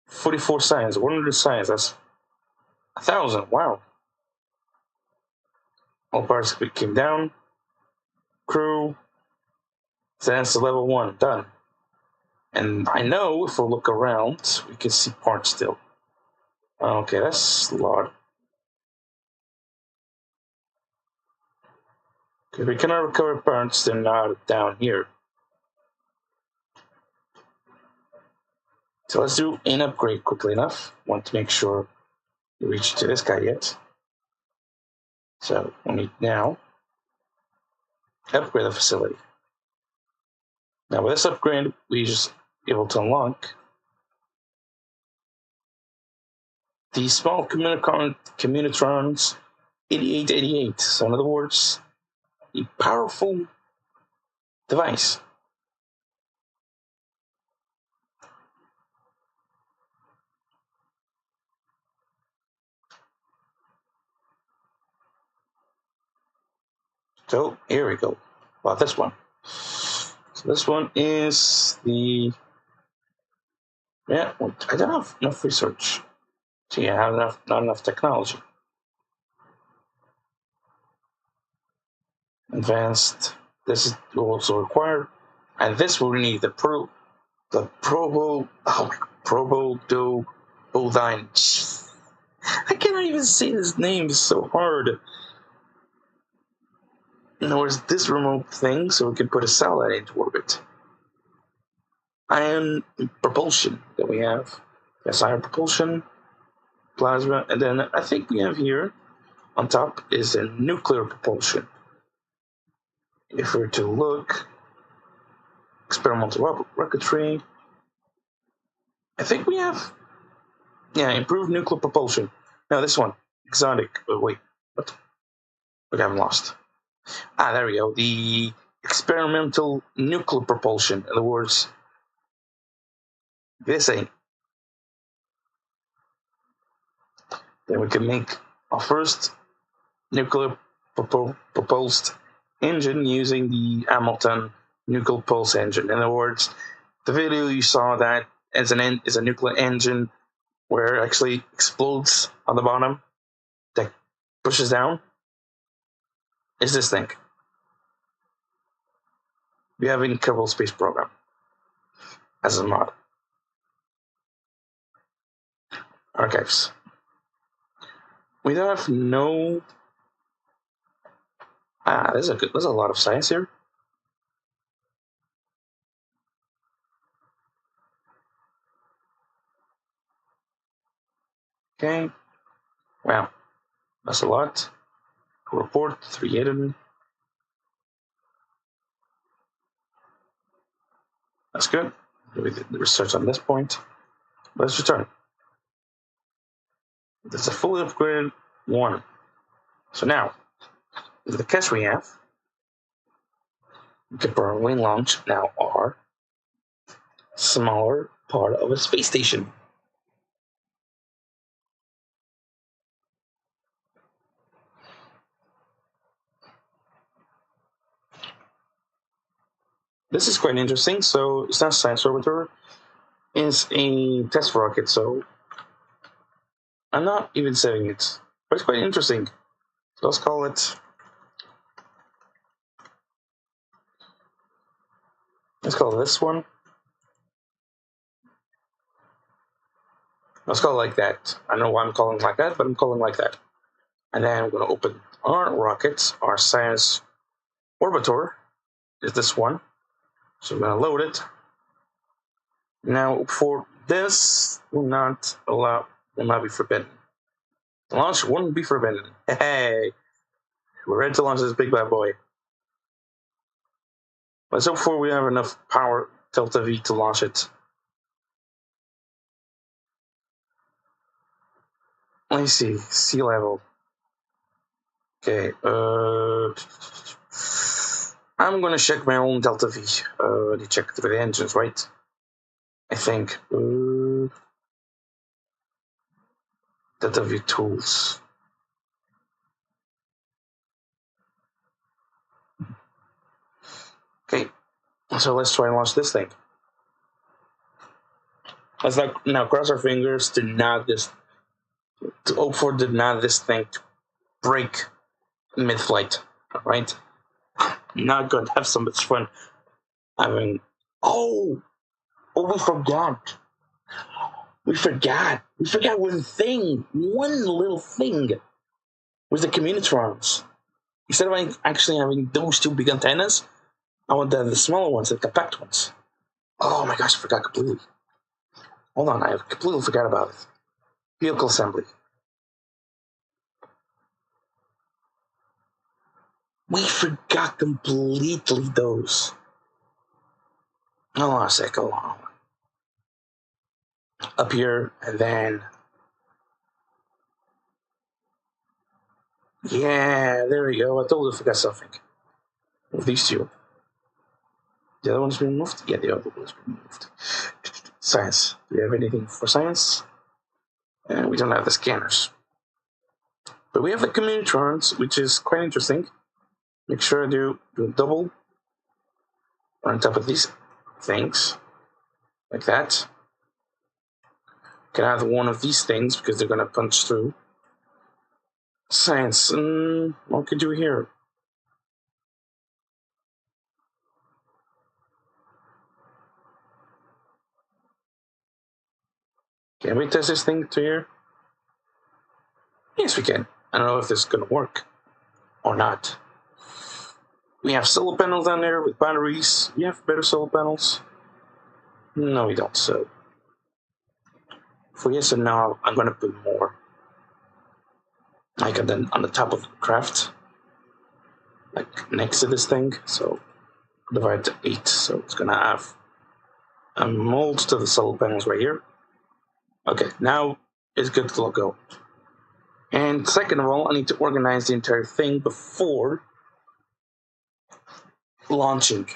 44 science, 100 science, that's 1,000, wow. All parts came down. Crew. So that's the level 1, done. And I know if we look around, we can see parts still. Okay, that's a lot. Because we cannot recover parts, they're not down here. So let's do an upgrade quickly enough. Want to make sure we reach to this guy yet. So we need now upgrade the facility. Now with this upgrade, we just able to unlock the small communitrons 8888. So in other words, a powerful device. So here we go. Well, this one. So this one is the I don't have enough research. So yeah, I have not enough technology. Advanced. This is also required, and this will need the probo bovine. I cannot even say this name. It's so hard. There's this remote thing, so we can put a satellite into orbit. Ion propulsion that we have. Yes, ion propulsion, plasma, and then I think we have here on top is a nuclear propulsion. If we were to look, experimental rocketry, I think we have, improved nuclear propulsion. Now this one, exotic. Oh, wait, what? Okay, I'm lost. There we go. The experimental nuclear propulsion. In other words, this ain't. Then we can make our first nuclear propulsed engine using the Hamilton nuclear pulse engine. In other words, the video you saw that is a nuclear engine where it actually explodes on the bottom that pushes down is this thing. We have in Kerbal Space Program as a mod. Archives. We don't have no. There's a lot of science here. Okay. Wow, that's a lot. Report 3 hidden. That's good. We did the research on this point. Let's return. That's a fully upgraded one. So now, with the cash we have, we can probably launch now our smaller part of a space station. This is quite interesting. So it's not science orbiter, it's a test rocket. So I'm not even saving it, but it's quite interesting. So let's call it. Let's call this one. Let's call it like that. I don't know why I'm calling it like that, but I'm calling it like that. And then I'm going to open our rocket, our science orbiter is this one. So I'm going to load it. Now, for this, will not be forbidden. The launch wouldn't be forbidden. Hey, we're ready to launch this big bad boy. Let's hope for we have enough power Delta V to launch it. Let me see, sea level. Okay, I'm gonna check my own Delta V. To check through the engines, right? I think. Delta V tools. Okay, so let's try and launch this thing. Let's now cross our fingers to hope for this thing to break mid-flight. All right, not going to have so much fun having. Oh, we forgot. We forgot one thing. One little thing was the communitrons. Instead of actually having those two big antennas, I want the smaller ones, the compact ones. Oh my gosh, I forgot completely. Hold on, I completely forgot about it. Vehicle assembly. We forgot completely those. Hold on a sec, hold on. Up here, and then... Yeah, there we go. I totally forgot something. With these two. The other one's been moved? Yeah, the other one's been moved. Science. Do you have anything for science? We don't have the scanners. But we have the communitrons, which is quite interesting. Make sure I do a double on top of these things. Like that. Can I have one of these things because they're going to punch through. Science. What could you do here? Can we test this thing to here? Yes, we can. I don't know if this is going to work or not. We have solar panels down there with batteries. We have better solar panels. No, we don't. So, for yes and no, I'm going to put more. Like on the top of the craft. Like next to this thing. So, divide to 8. So, it's going to have a mold to the solar panels right here. Okay, now it's good to go. And second of all, I need to organize the entire thing before launching.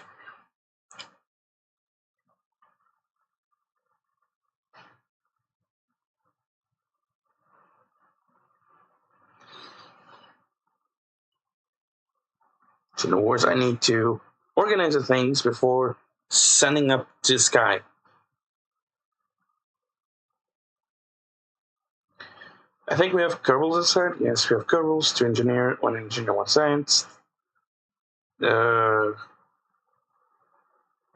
So in other words, I need to organize the things before sending up to the sky. I think we have Kerbals inside. Yes, we have Kerbals, 2 engineer, 1 engineer, 1 science.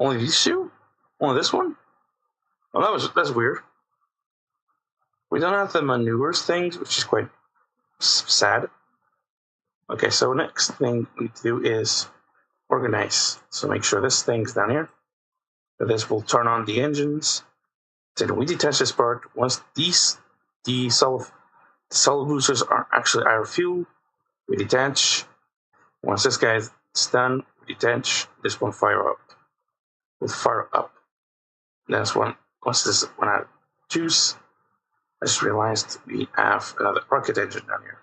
Only these 2? Only this one? Oh, that's weird. We don't have the maneuvers things, which is quite sad. Okay, so next thing we need to do is organize. So make sure this thing's down here. So this will turn on the engines. Then we detach this part. Once the The solid boosters are actually our fuel. We detach. Once this guy is done, we detach. This one fire up. We'll fire up. That's one. Once this one I choose, I just realized we have another rocket engine down here.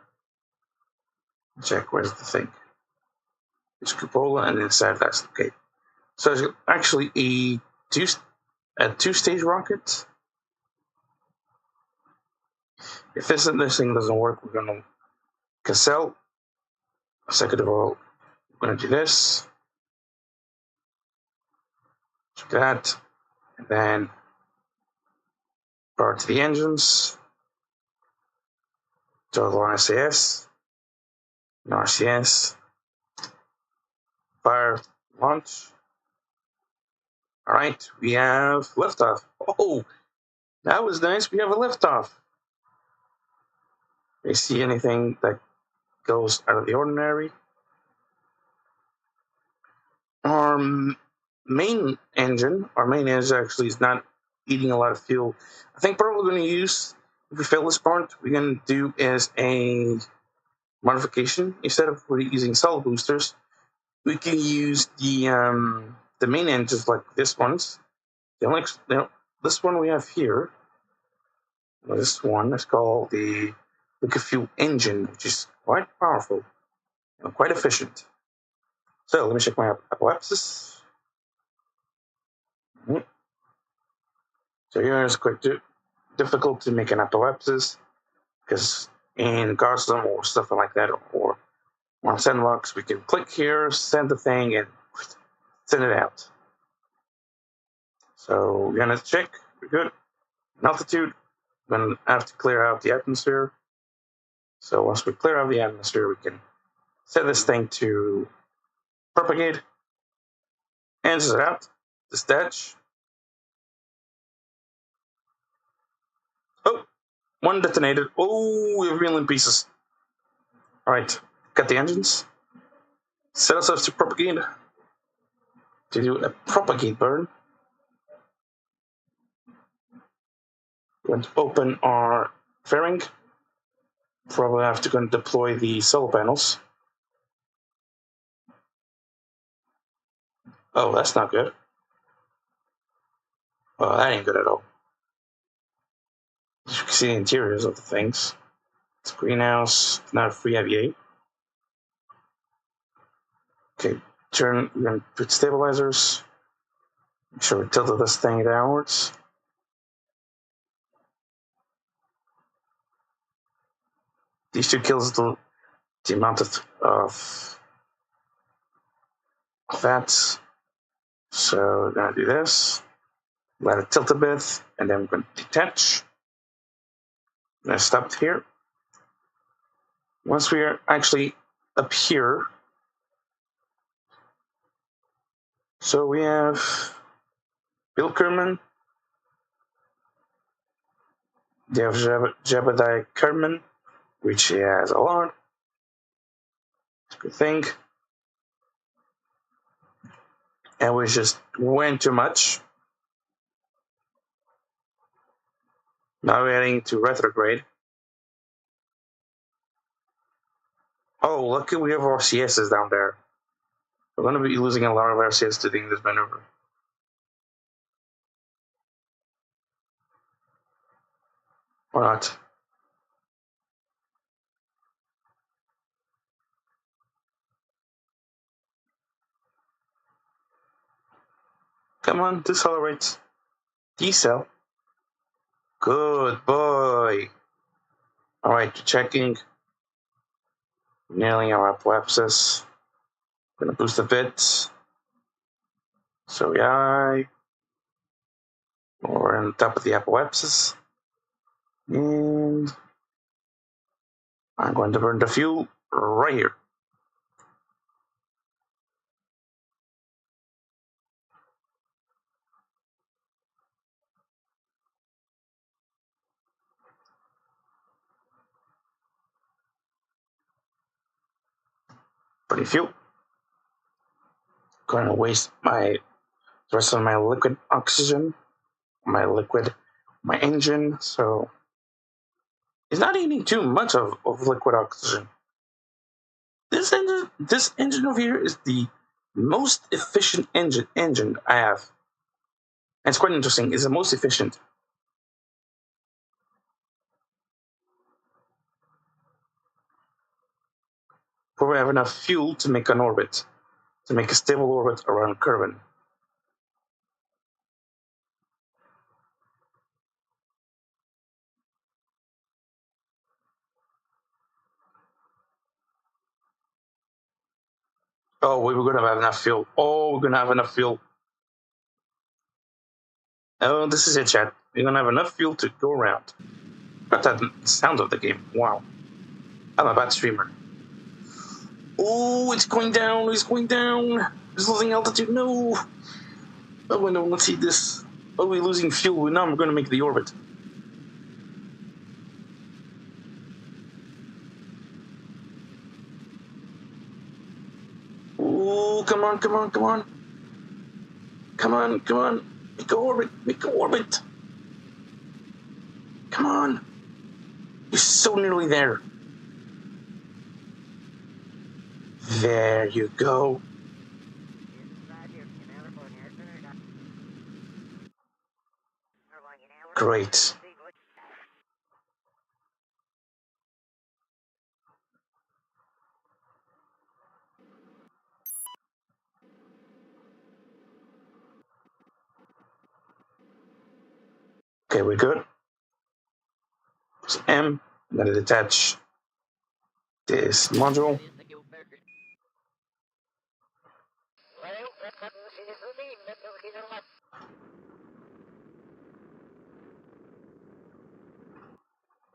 Check where's the thing. It's cupola, and inside that's okay. So it's actually a two-stage rocket. If this thing doesn't work, we're gonna cancel. Second of all, we're gonna do this. Check that, and then power to the engines. Total on SAS, and RCS. Fire, launch. All right, we have liftoff. Oh, that was nice. We have a liftoff. Do you see anything that goes out of the ordinary? Our main engine actually is not eating a lot of fuel. I think probably we're going to use, if we fail this part, we're going to do is a modification. Instead of using solid boosters, we can use the main engines like this one's. This one we have here. This one is called the liquid fuel engine, which is quite powerful and quite efficient. So let me check my apoapsis. So here it's quite difficult to make an apoapsis because in Gotham or stuff like that, or on Sandbox, we can click here, send the thing, and send it out. So we're gonna check. We're good. In altitude, we're gonna have to clear out the atmosphere. So once we clear out the atmosphere, we can set this thing to propagate and set it out. Dispatch. Oh, one detonated. Oh, we're reeling pieces. All right, cut the engines. Set ourselves to propagate. To do a propagate burn. We're going to open our fairing. Probably have to go and deploy the solar panels. Oh, that's not good. Oh, that ain't good at all. You can see the interiors of the things. It's greenhouse, not a free aviate. Okay, we're going to put stabilizers. Make sure we tilted this thing downwards. These two kills the amount of that. So we're going to do this. Let it tilt a bit, and then we're going to detach. I'm going to stop here. Once we are actually up here, so we have Bill Kerman, they have Jebediah Kerman, which he has a lot. It's a good thing. And we just went too much. Now we're heading to retrograde. Oh, lucky we have our CSs down there. We're going to be losing a lot of our CS to doing this maneuver. Or not. Come on, decelerate. Decel. Good boy. Alright, checking. Nailing our apoapsis. Gonna boost a bit. So we're on top of the apoapsis. And I'm going to burn the fuel right here. Burning fuel. Going to waste the rest of my liquid oxygen, my engine. So It's not eating too much of liquid oxygen. This engine over here is the most efficient engine I have. And it's quite interesting. It's the most efficient. Probably have enough fuel to make an orbit, to make a stable orbit around Kerbal. Oh, we were gonna have enough fuel. Oh, we're gonna have enough fuel. Oh, this is it, chat. We're gonna have enough fuel to go around. Got that sound of the game. Wow. I'm a bad streamer. Oh, it's going down. It's going down. It's losing altitude. No. Oh, no. Let's see this. Oh, we're losing fuel. Now we're going to make the orbit. Oh, come on, come on, come on. Come on, come on. Make an orbit. Make an orbit. Come on. You're so nearly there. There you go. Great. Okay, we're good. Press M. I'm going to detach this module.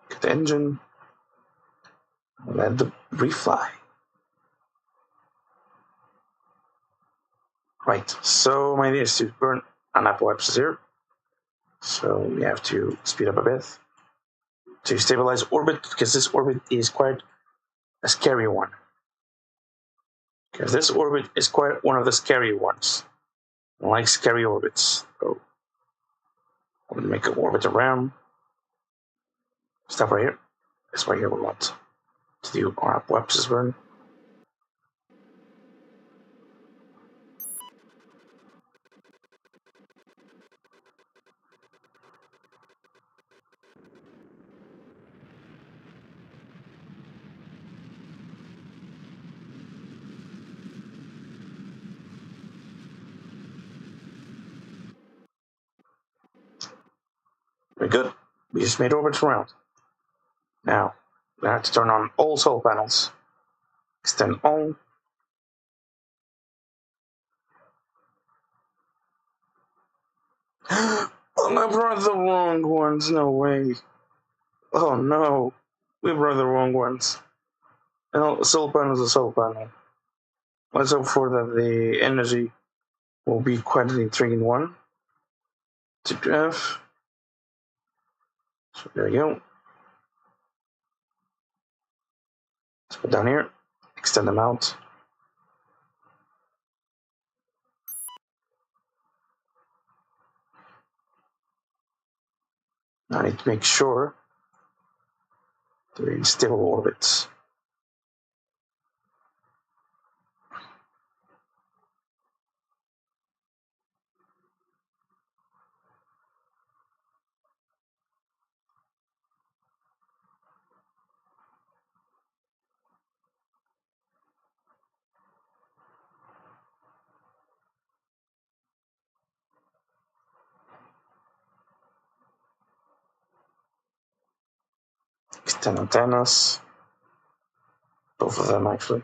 Get the engine. Let the refly. Right, so my idea is to burn an apoapsis here. So we have to speed up a bit to stabilize orbit, because this orbit is quite a scary one. Because this orbit is quite one of the scary ones. I like scary orbits. So I'm going to make an orbit around. Stop right here. That's right here we want to do our apoapsis burn. Very good. We just made orbits around. Now, we have to turn on all solar panels. Extend all. Oh, I brought the wrong ones. No way. Oh no. We brought the wrong ones. No, solar panel is a solar panel. Let's hope for that the energy will be quite an intriguing one to have. So there you go. Let's put down here. Extend them out. Now I need to make sure they're in stable orbits. Extend antennas. Both of them actually.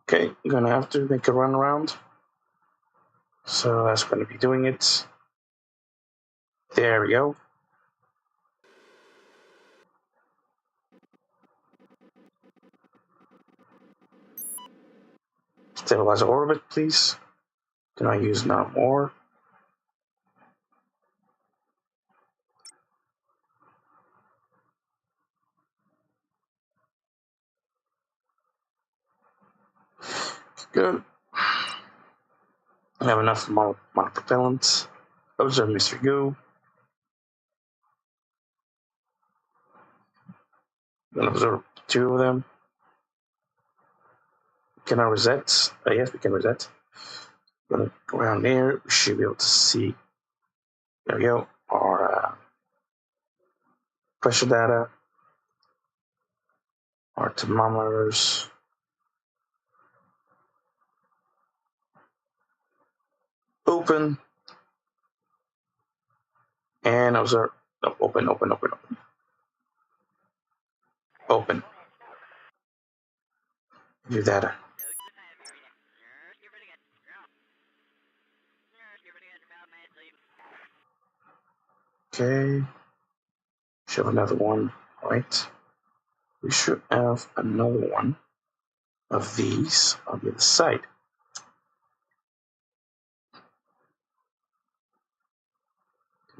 Okay, I'm gonna have to make a run around. So that's gonna be doing it. There we go. Stabilize orbit, please. Can I use now more? Good. I have enough monopropellant. Observe Mr. Go. I'm gonna observe 2 of them. Can I reset? Yes, we can reset. I'm gonna go around there. We should be able to see. There we go. Our pressure data, our thermometers. Open. And observe. Oh, open. Open. View data. Okay. Should have another one, right? We should have another one of these on the other side.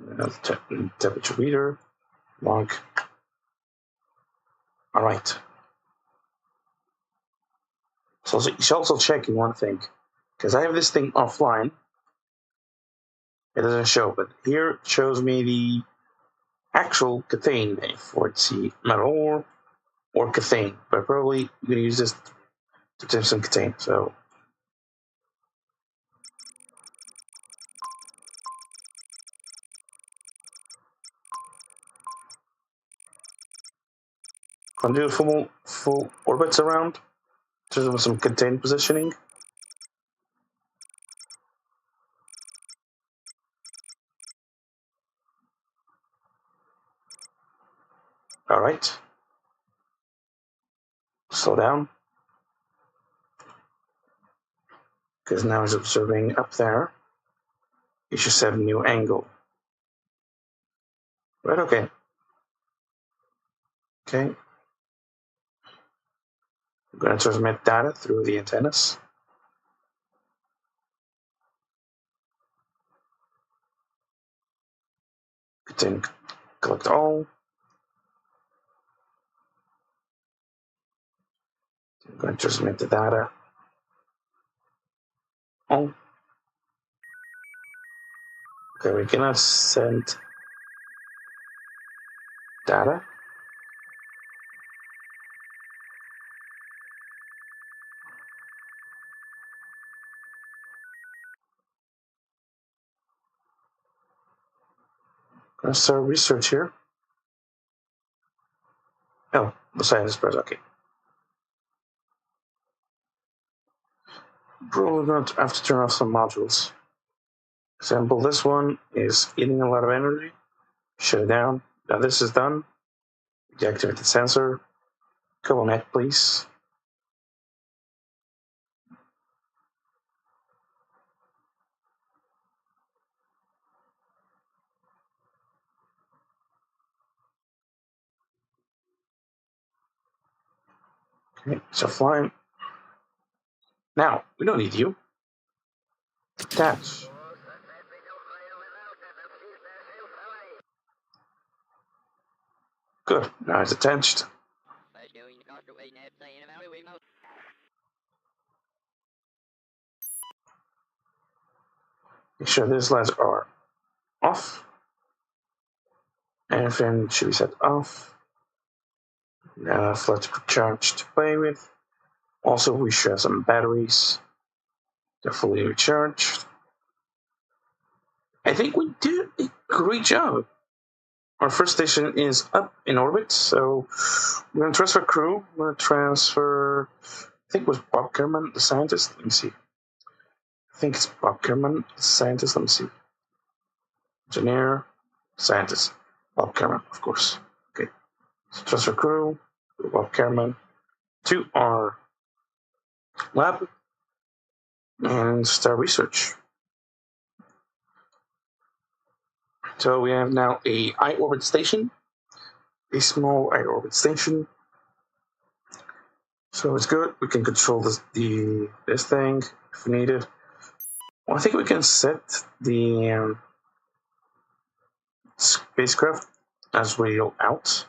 Another temperature reader, log. All right. So you should also check in one thing, because I have this thing offline. It doesn't show, but here it shows me the actual cathane name for it. See, metal ore or cathane, but probably I'm going to use this to tip some cathane. So I'm doing full orbits around, just with some cathane positioning. All right. Slow down, because now he's observing up there. You should set a new angle. Right, okay. Okay. I'm going to transmit data through the antennas. Continue, collect all. I'm going to transmit the data. All. Okay, we cannot send data. I'm going to start research here. Oh, the science press, okay. Probably going to have to turn off some modules. For example, this one is eating a lot of energy. Shut it down. Now this is done. Deactivate the sensor. Kerbal net, please. Okay, so flying. Now, we don't need you. Attach. Good, now it's attached. Make sure these lights are off. Everything should be set off. Now flat charge to play with. Also, we should have some batteries. They're fully recharged. I think we did a great job. Our first station is up in orbit, so we're going to transfer crew. We're going to transfer, I think it was Bob Kerman, the scientist. Let me see. I think it's Bob Kerman, the scientist. Let me see. Engineer, scientist. Bob Kerman, of course. Okay. So transfer crew, Bob Kerman, to our lab and start research. So we have now a I-orbit station, a small I-orbit station. So it's good. We can control this thing if we need it. Well, I think we can set the spacecraft as radio out.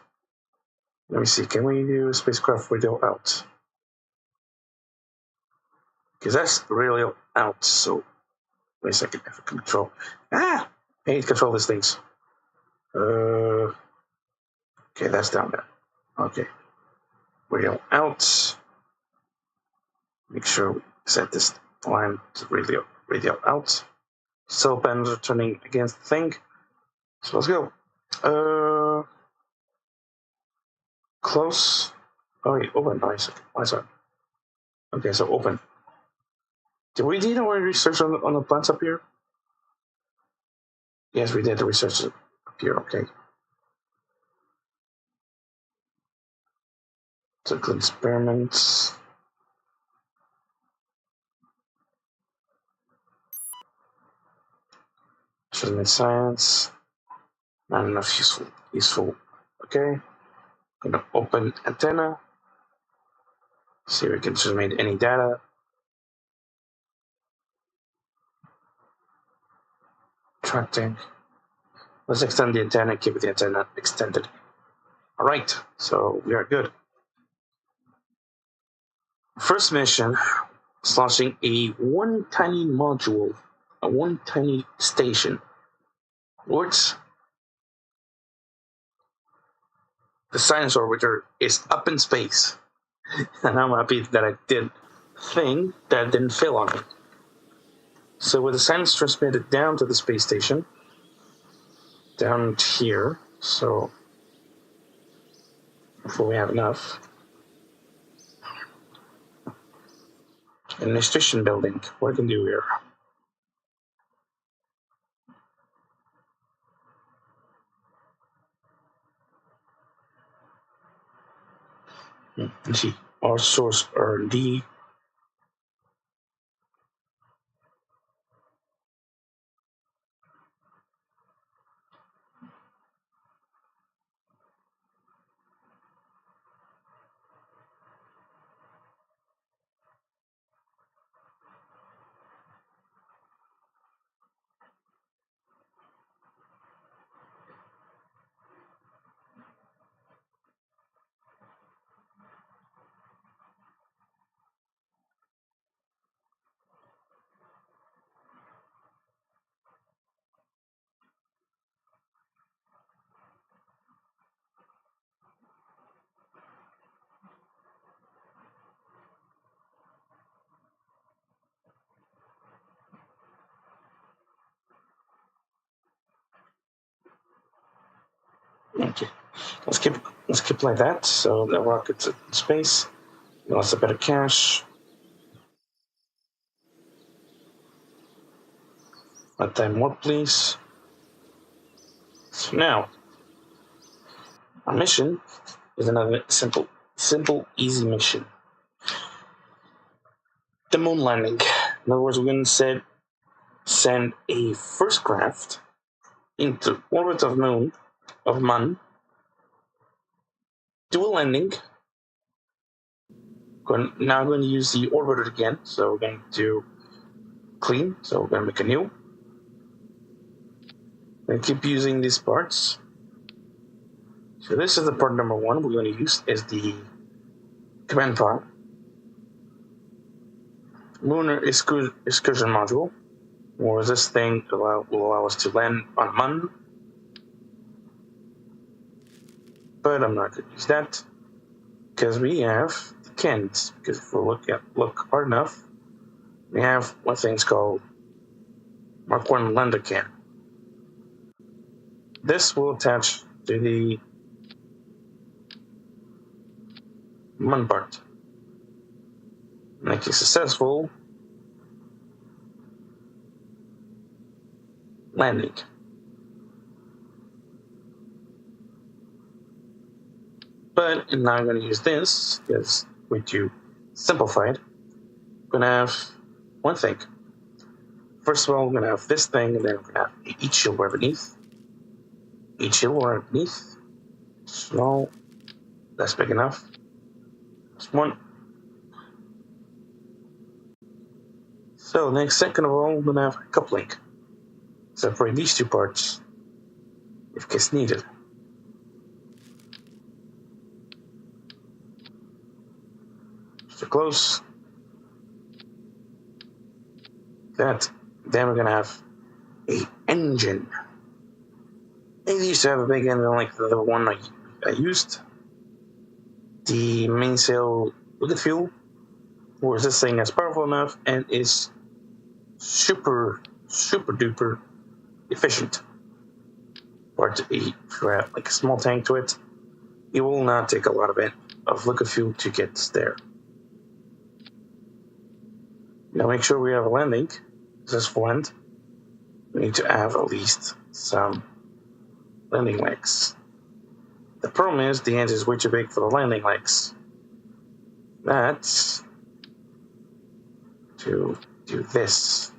Let me see. Can we do spacecraft radio out? Because that's radio out. So wait a second. F control. Ah, I need to control these things. Okay, that's down there. Okay. Radio out. Make sure we set this line to radio out. Cell panels are turning against the thing. So let's go. Close. Oh wait, open. Nice. Okay, so open. Did we do our research on the plants up here? Yes, we did the research up here. Okay. So good experiments. Measurement science. Not enough useful. Okay. Gonna open antenna. See if we can transmit any data. Tracking. Let's extend the antenna, keep the antenna extended. Alright, so we are good. First mission is launching one tiny module, one tiny station. Works. The science orbiter is up in space. And I'm happy that I did thing that didn't fail on me. So with the science transmitted down to the space station, down here, so before we have enough. Administration building, what can we do here? Let's see, our source R&D. Okay, let's keep like that. So the rocket's in space. Lots a bit of cash. Let time more, please. So now, our mission is another simple, easy mission. The moon landing. In other words, we're going to send a first craft into orbit of moon, of Man. Do a landing. Now I'm going to use the orbiter again. So we're going to do clean. So we're going to make a new. We're going to keep using these parts. So this is the part number one we're going to use is the command pod. Lunar excursion module, or this thing will allow us to land on Man. But I'm not going to use that because we have the cans. Because if we look hard enough, we have one thing's called Mark 1 lander can. This will attach to the Man part. Make a successful landing. But now I'm going to use this because way too simplified. I'm going to have one thing. First of all, we're going to have this thing, and then we're going to have each shield right beneath. Each shield right beneath. Small. That's big enough. That's one. So next, second of all, we're going to have a coupling. Separate these two parts if case needed. So close. That. Then we're going to have a engine. It used to have a big engine like the one I used. The mainsail liquid fuel was this thing is powerful enough and is super duper efficient. But if you add like a small tank to it, it will not take a lot of liquid fuel to get there. Now make sure we have a landing. Successful land. We need to have at least some landing legs. The problem is the engine is way too big for the landing legs. That's to do this.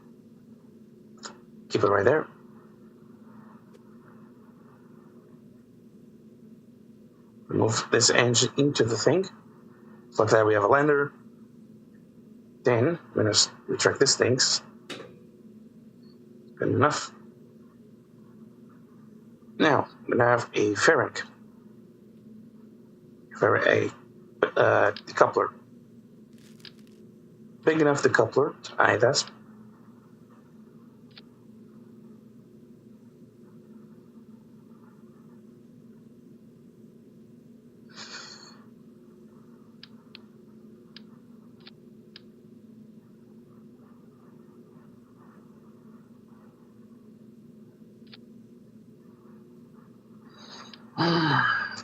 Keep it right there. Move this engine into the thing. So like that we have a lander. Then we're going to retract these things. Good enough. Now we're going to have a fairing. A decoupler. Big enough decoupler to eye this.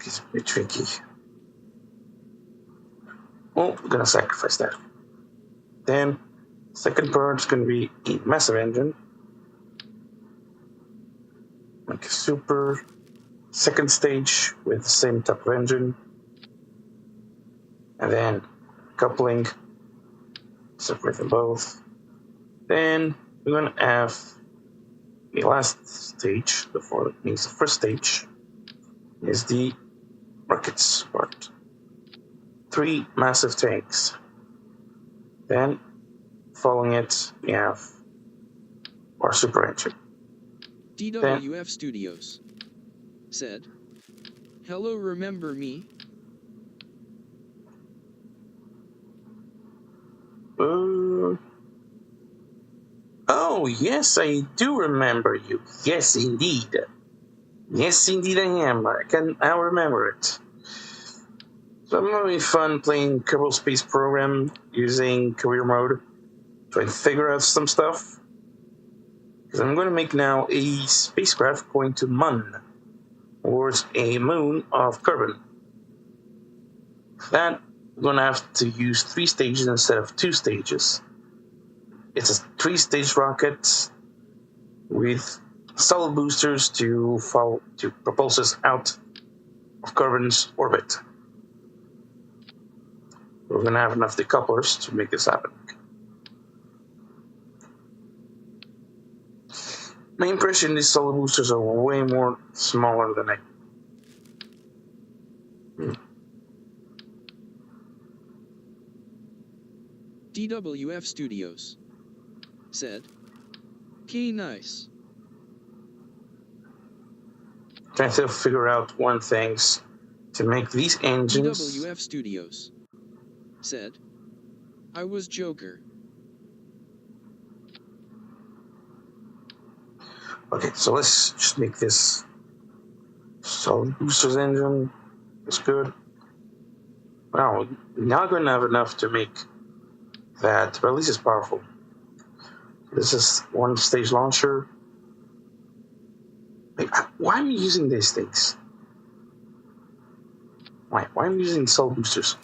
It's a bit tricky. Well, we're gonna sacrifice that. Then, second part is gonna be a massive engine, like a super second stage with the same type of engine, and then coupling, separate them both. Then we're gonna have the last stage before it means the first stage is the rockets part. 3 massive tanks. Then, following it, we have our super engine. DWF Studios said, "Hello, remember me?" Oh, yes, I do remember you. Yes, indeed. Yes, indeed I am. I'll remember it. So I'm having fun playing Kerbal Space Program using career mode, trying to figure out some stuff. Because I'm going to make now a spacecraft going to Mun, or a moon of Kerbal. That I'm going to have to use 3 stages instead of 2 stages. It's a 3-stage rocket with solid boosters to propulse us out of Kerbal's orbit. We're going to have enough decouplers to make this happen. My impression is solid boosters are way more smaller than DWF Studios said, "Key nice." Trying to figure out one things to make these engines. DWF Studios said, "I was Joker." Okay, so let's just make this solid boosters engine. It's good. Wow, not going to have enough to make that, but at least it's powerful. This is 1-stage launcher. Why am I using these things? Why am I using solid boosters?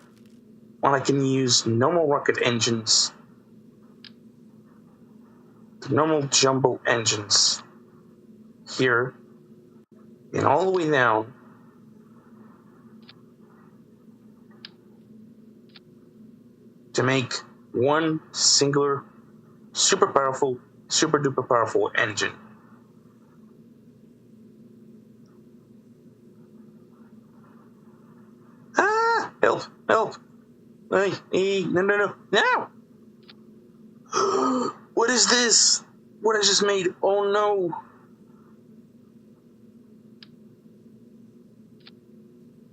Well, I can use normal rocket engines, the normal jumbo engines here, and all the way down to make one singular, super powerful, super duper powerful engine. Ah! Help! Help! Hey, no! What is this? What I just made? Oh no!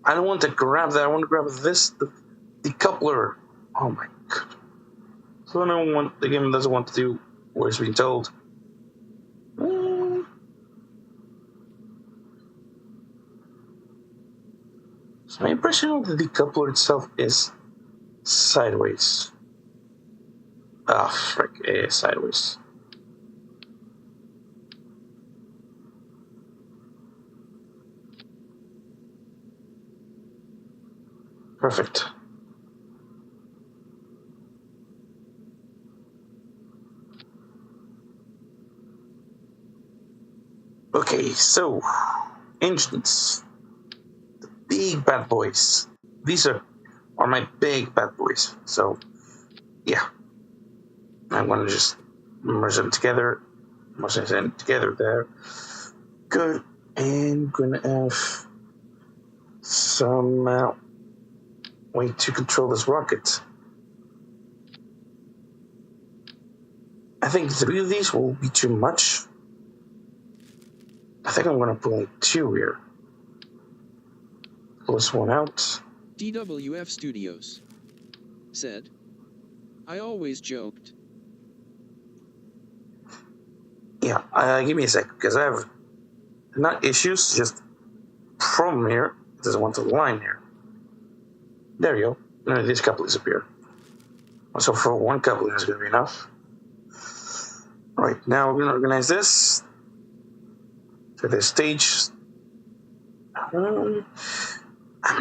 I don't want to grab that. I want to grab this, the decoupler. Oh my god. So I don't want, the game doesn't want to do what it's being told. So my impression of the decoupler itself is sideways. Ah, frick, it is sideways. Perfect. Okay, so engines, the big bad boys. These are my big bad boys. So yeah, I'm gonna just merge them together. Merge them together there. Good, and gonna have some way to control this rocket. I think 3 of these will be too much. I think I'm gonna put only 2 here. Pull this one out. DWF Studios said, I always joked. Yeah, give me a sec, because I have not issues, just problem here. It doesn't want to line here. There you go. None of these couplings appear. So for one coupling is going to be enough. Right, now we're going to organize this to this stage. I'm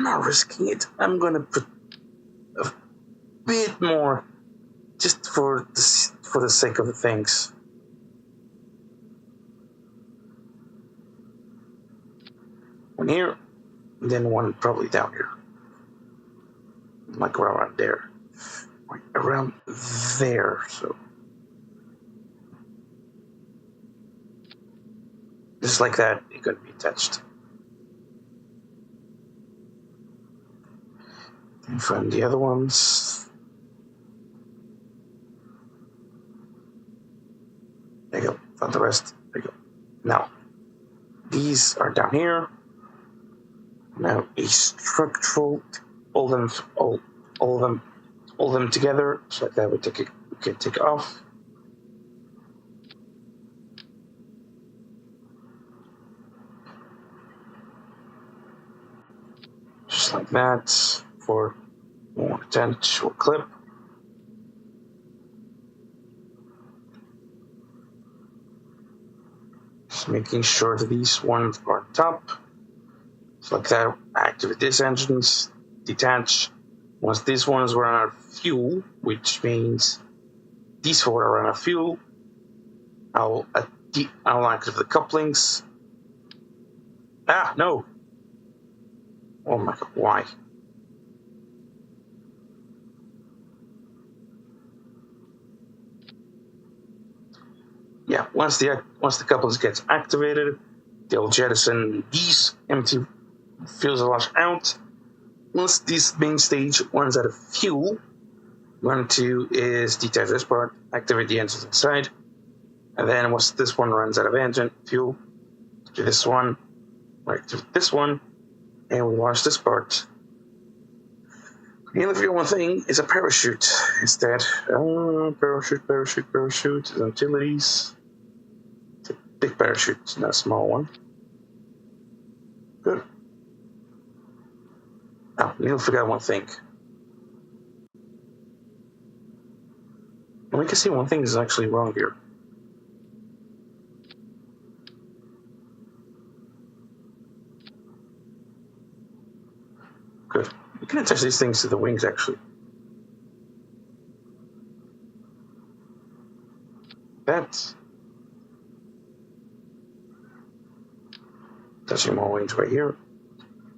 not risking it. I'm going to put a bit more just for the sake of the things. One here, and then one probably down here. Like around there. Right around there, so. Just like that, it could be attached. And from the other ones. There you go. Found the rest. There you go. Now, these are down here. Now a structural, all them together, so like that we can take it off. Just like that for more potential clip. Just making sure that these ones are on top. So like that, activate these engines, detach. Once these ones run out of fuel, which means these 4 are out of fuel, I'll activate the couplings. Ah, no! Oh my god, why? Yeah, once the couplings gets activated, they'll jettison these empty fuselage out. Once this main stage runs out of fuel, run to is detach this part, activate the engines inside, and then once this one runs out of engine fuel, do this one, activate this one, and we launch this part. The only one thing is a parachute instead. Parachute, utilities. It's a big parachute, not a small one. Good. Oh, you forgot one thing. We can see one thing is actually wrong here. Good. We can attach these things to the wings, actually. That's touching more wings right here.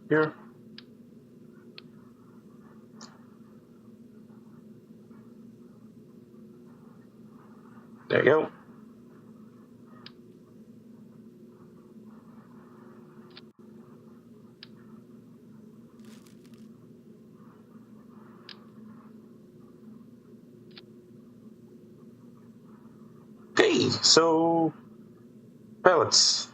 Here. There you go. Okay, so pellets.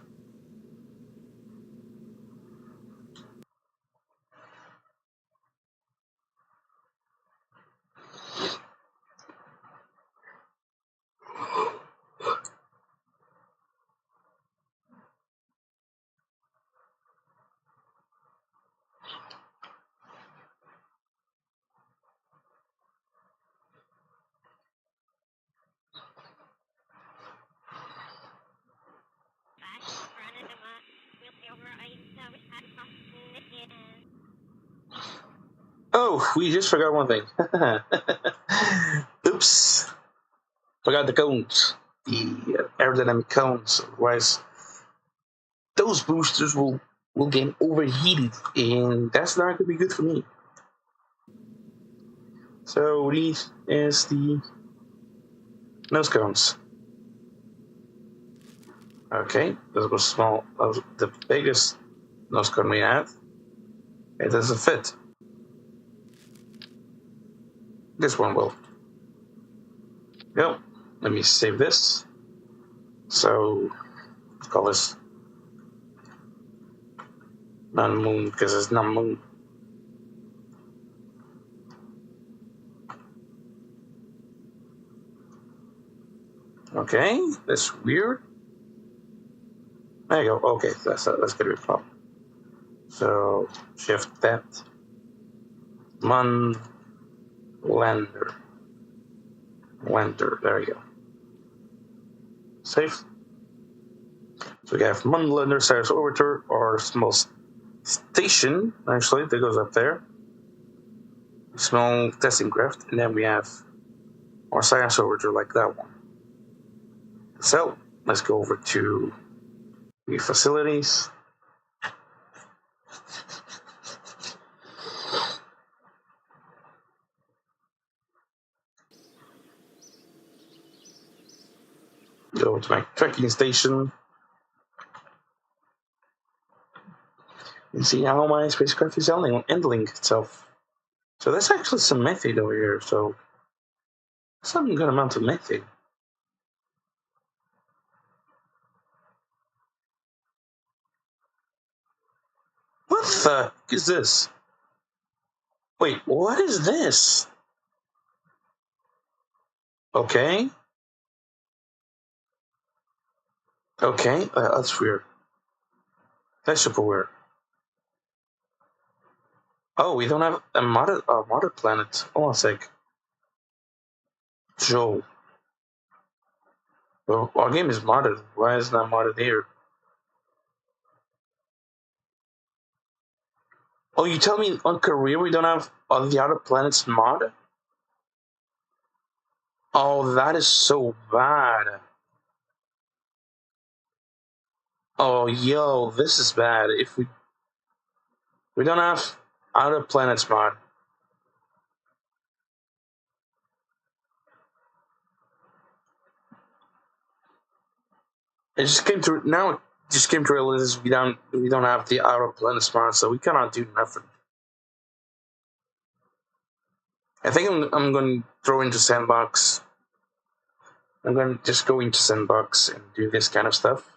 Oh, we just forgot one thing. Oops. Forgot the cones. The aerodynamic cones. Otherwise, those boosters will get overheated, and that's not going to be good for me. So these is the nose cones. Okay, this was small. That was the biggest nose cone we had. It doesn't fit. This one will. Yep. Let me save this. So let's call this non-moon because it's non-moon. Okay, that's weird. There you go. Okay, that's gonna be a problem. So shift that. Mun Lander. There you go. Save. So we have Mun Lander, Cyrus Orbiter, our small station, actually, that goes up there. Small testing craft, and then we have our Cyrus Orbiter like that one. So let's go over to the facilities. Go to my tracking station. And see how my spacecraft is handling itself. So there's actually some methane over here, so some good amount of methane. What the heck is this? Wait, what is this? Okay. Okay, that's weird. That's super weird. Oh, we don't have a modded planet. Hold on a sec. Joe. Well, our game is modded. Why is it not modded here? Oh, you tell me on career we don't have all the other planets mod? Oh, that is so bad. Oh, yo, this is bad. If we don't have other planets mod. It just came to now. It just came to realize we don't have the outer planets mod, so we cannot do nothing. I think I'm going to throw into Sandbox. I'm going to just go into Sandbox and do this kind of stuff.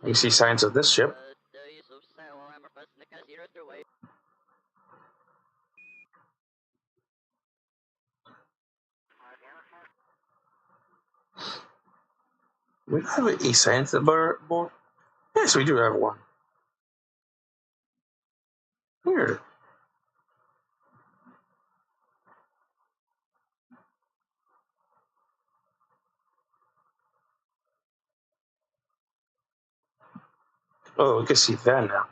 You see signs of this ship. We have a science board. Yes, we do have one. Weird. Oh, we can see that now.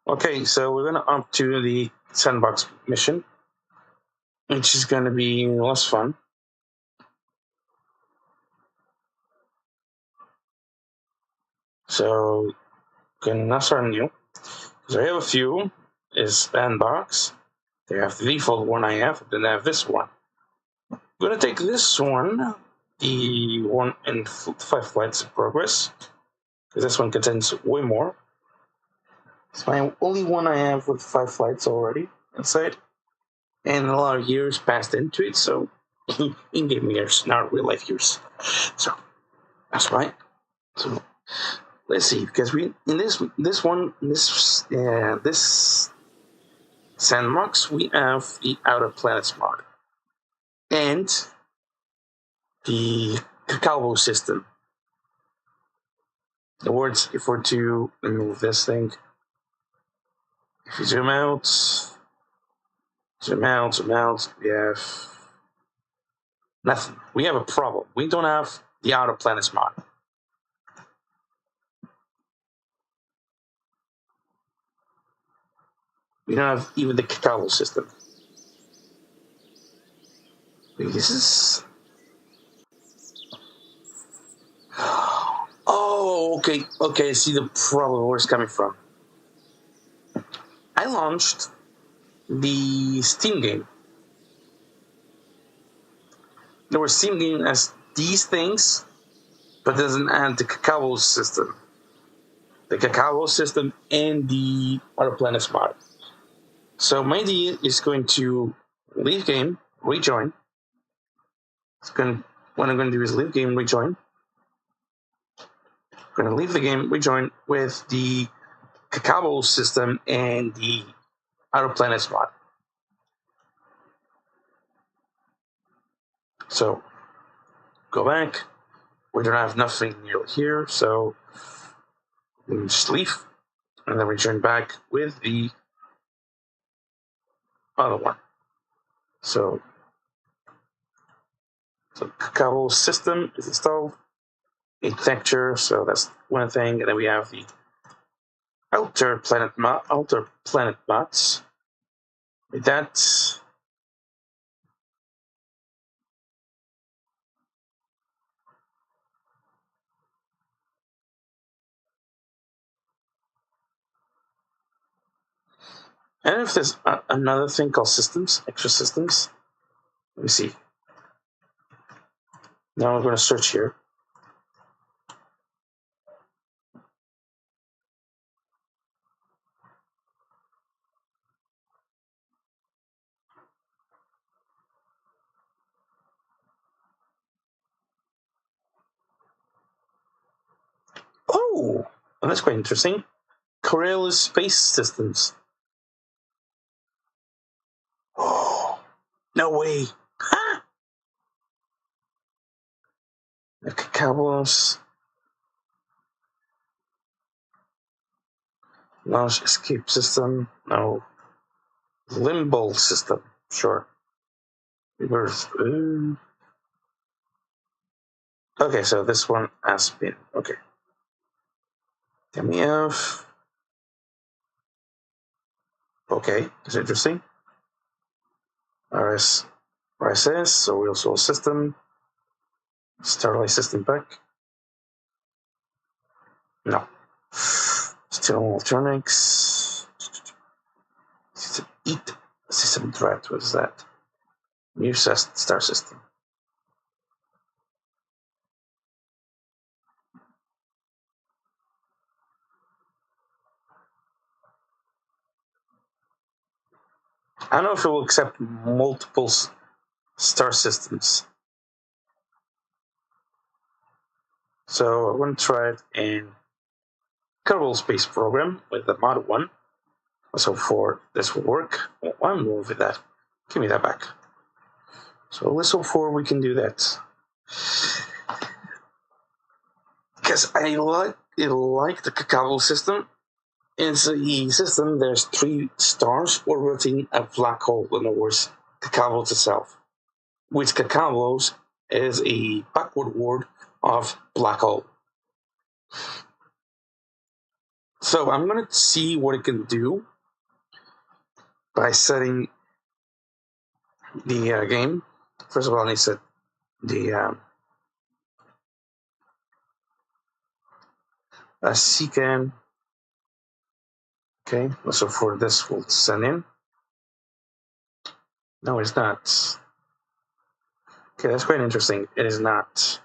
Okay, so we're gonna up to the Sandbox mission, which is gonna be less fun. So, gonna start new. So I have a few. Is Sandbox. They have the default one I have, then I have this one. I'm gonna take this one, the one in 5 flights in progress, because this one contains way more. It's my only one I have with 5 flights already inside, and a lot of years passed into it, so in-game years, not real life years. So that's right. So let's see, because we in this Sandbox we have the Outer Planets mod and the Kerbal system. In other words, if we're to remove this thing, if you zoom out, we have nothing. We have a problem. We don't have the Outer Planets mod. We don't have even the Kerbal system. Wait, this is... Oh, okay. Okay, I see the problem where it's coming from. I launched the Steam game. There was Steam game as these things, but doesn't add the Kerbal system. The Kerbal system and the Other Planets mod. So my idea is going to leave game, rejoin. What I'm going to do is leave game, rejoin. I'm going to leave the game, rejoin with the Kerbal system and the Outer Planets mod. So go back. We don't have nothing near here, so we can just leave and then return back with the other one. So Kerbal system is installed. A texture, so that's one thing, and then we have the Outer Planet mods. With that, and if there's another thing called systems, extra systems. Let me see. Now we're going to search here. Oh, well, that's quite interesting. Kerbal space systems. Oh, no way. Ha! The Kerbal launch escape system. No. Limbo system. Sure. Reverse. Okay, so this one has been. Okay. Then we have. Okay, that's interesting. RSS, so real source system. Starlight system pack. No. Still electronics. System EAT. System threat. What is that? New star system. I don't know if it will accept multiple star systems. So I'm going to try it in Kerbal Space Program with the mod 1. So for this will work. I'm more with that. Give me that back. So let's hope for we can do that. Because I like the Kerbal system. It's a system, there's 3 stars orbiting a black hole, in other words, Kerbal itself. Which Kerbal is a backward word of black hole. So I'm going to see what it can do by setting the game. First of all, I need to set the CCAN. Okay, so for this, we'll send in. No, it's not. Okay, that's quite interesting. It is not.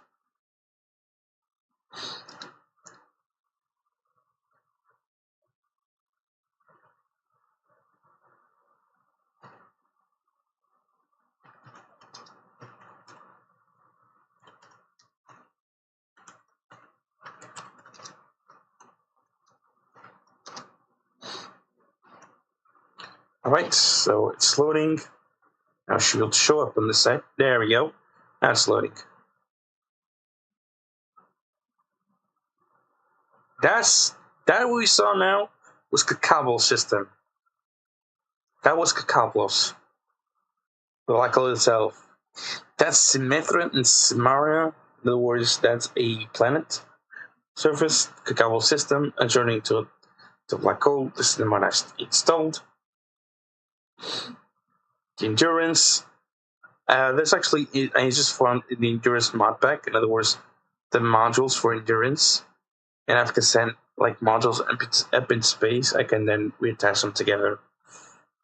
Alright, so it's loading. Now she will show up on the site. There we go. Now it's loading. That we saw now was Kerbal system. That was Kerbal. The black hole itself. That's Symmetra and Samaria. In other words, that's a planet surface, Kerbal system, adjoining to black hole. This is the one I installed. The endurance. There's actually, I just found the endurance mod pack. In other words, the modules for endurance, and I can send like modules up in space. I can then reattach them together.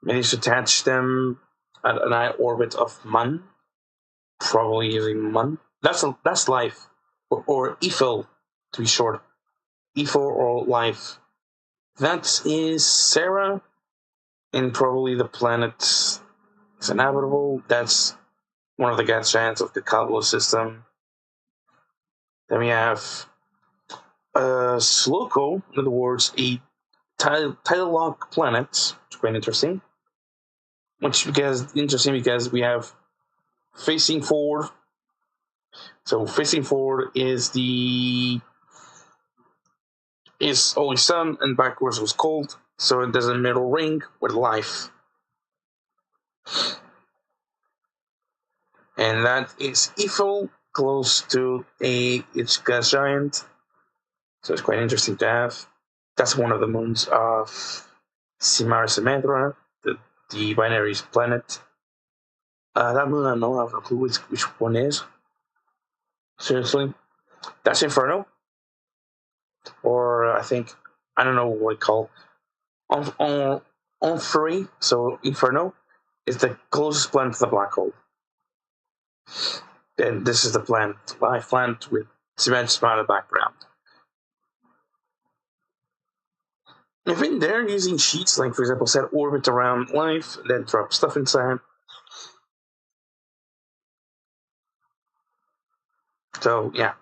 Manage to attach them at an orbit of Mun, probably using Mun. That's life, or EFIL to be short. EFIL or life. That is Sarah, and probably the planet is inhabitable. That's one of the gas giants of the Kerbal system. Then we have Sloko, in other words, a tidal lock planet. It's quite interesting. Which because we have facing forward. So facing forward is always sun and backwards was cold. So there's a middle ring with life. And that is Eiffel, close to its gas giant. So it's quite interesting to have. That's one of the moons of Simara Samandra, the binary planet. That moon I know, I have no clue which one is. Seriously. That's Inferno. Or I think, I don't know what it's called. On 3, so Inferno, is the closest planet to the black hole. Then this is the planet, life planet with cement spotted background. I've been there using sheets, like for example, set orbit around life, then drop stuff inside. So yeah.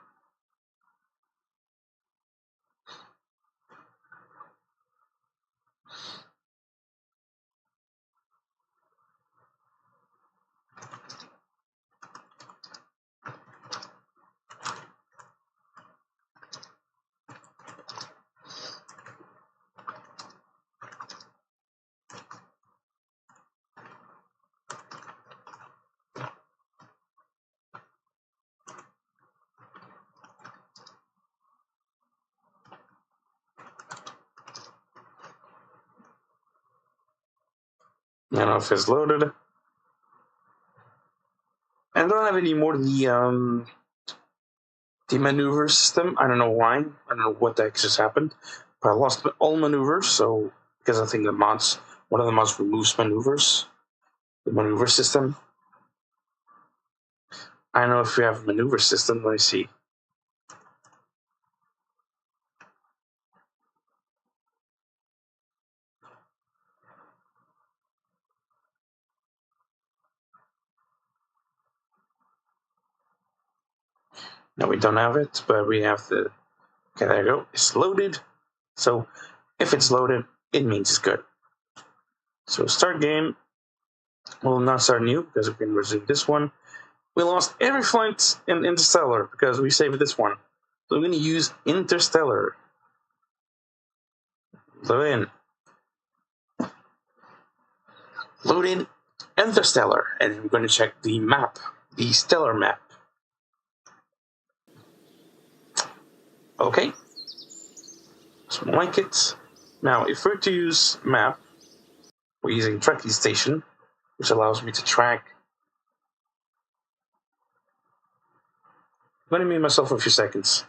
I don't know if it's loaded. I don't have any more the maneuver system. I don't know why. I don't know what the heck just happened. But I lost all maneuvers, so because I think one of the mods removes maneuvers. The maneuver system. I don't know if we have a maneuver system. Let me see. No, we don't have it, but we have the. Okay, there you go. It's loaded. So if it's loaded, it means it's good. So start game. We'll not start new because we can resume this one. We lost every flight in Interstellar because we saved this one. So we're going to use Interstellar. Load in. Load in Interstellar. And we're going to check the map, the stellar map. Okay. So I like it. Now, if we're to use map, we're using tracking station, which allows me to track. I'm going to mute myself for a few seconds.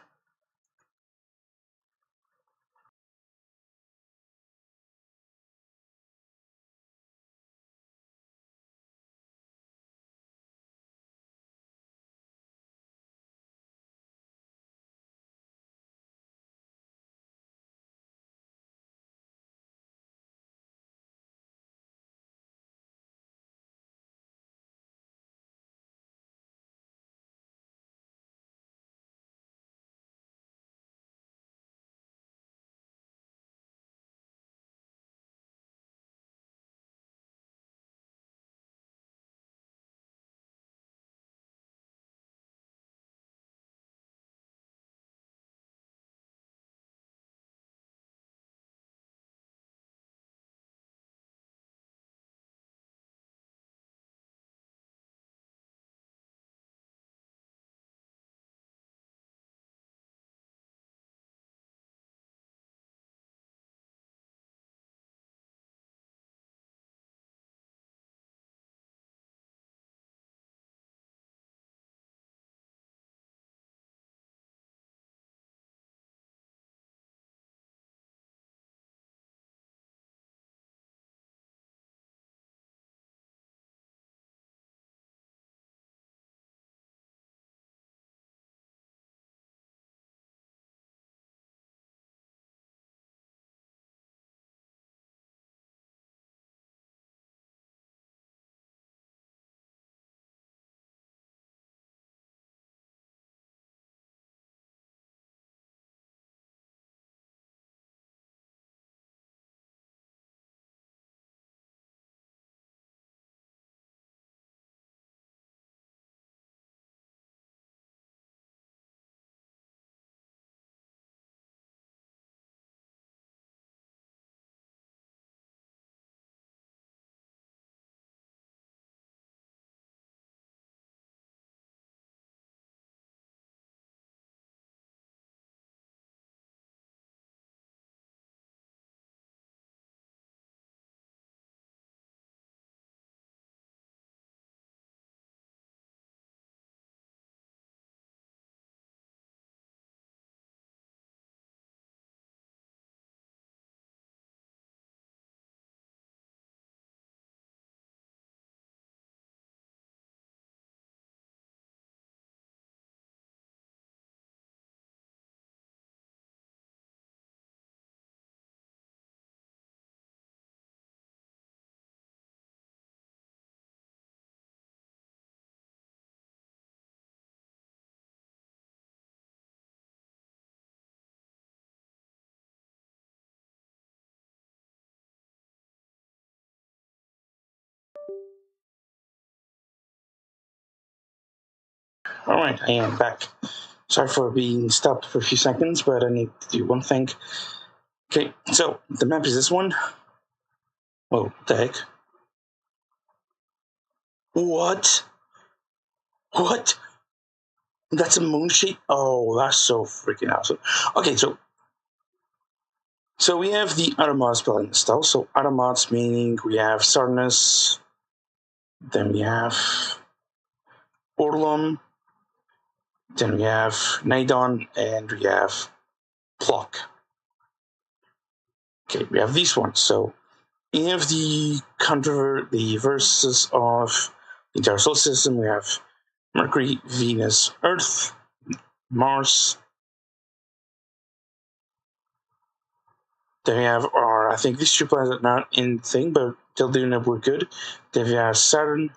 Alright, I am back. Sorry for being stopped for a few seconds, but I need to do one thing. Okay, so the map is this one. Oh, what the heck? What? What? That's a moon shape? Oh, that's so freaking awesome. Okay, so we have the other mods spell installed. So other mods meaning we have Sarnus, then we have Orlum, then we have Naidon, and we have Plock. Okay, we have these ones. So we have the verses of the entire solar system. We have Mercury, Venus, Earth, Mars. Then we have I think these 2 planets are not in thing, but they'll do that we're good. Then we have Saturn.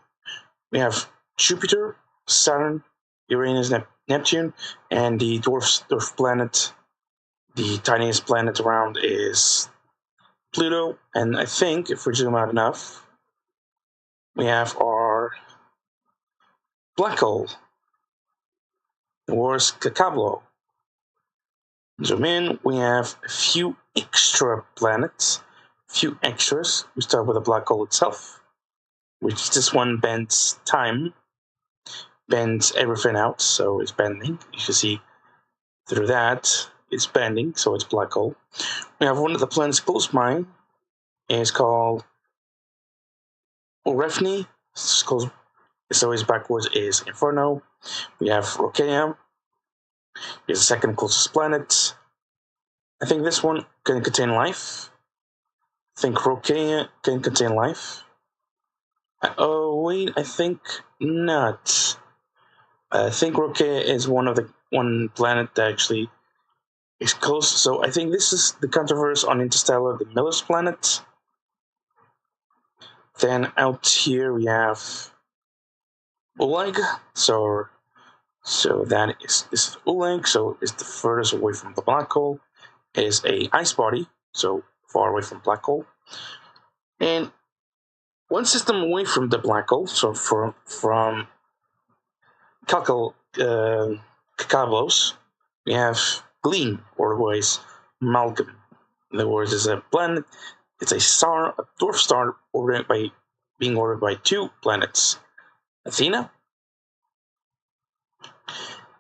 We have Jupiter, Saturn, Uranus, Neptune, and the dwarf planet. The tiniest planet around is Pluto. And I think if we zoom out enough, we have our black hole. Where's Kerbal? Zoom in, we have a few extra planets, few extras. We start with the black hole itself, which this one bends time, bends everything out, so it's bending. You can see through that, it's bending, so it's black hole. We have one of the planets close by, it's called Orefni, it's always backwards, is Inferno. We have Rokea, is the second closest planet. I think this one can contain life. I think Rokea can contain life. Oh wait, I think not. I think Rokea is one planet that actually is close. So I think this is the controversy on Interstellar, the Miller's planet. Then out here we have Oleg. So that is Oleg. So it's the furthest away from the black hole. It is a ice body, so far away from black hole. And one system away from the black hole, so from Calcalos, we have Gleam, or otherwise Amalgam. In other words, it's a planet, it's a star, a dwarf star, being orbited by 2 planets. Athena,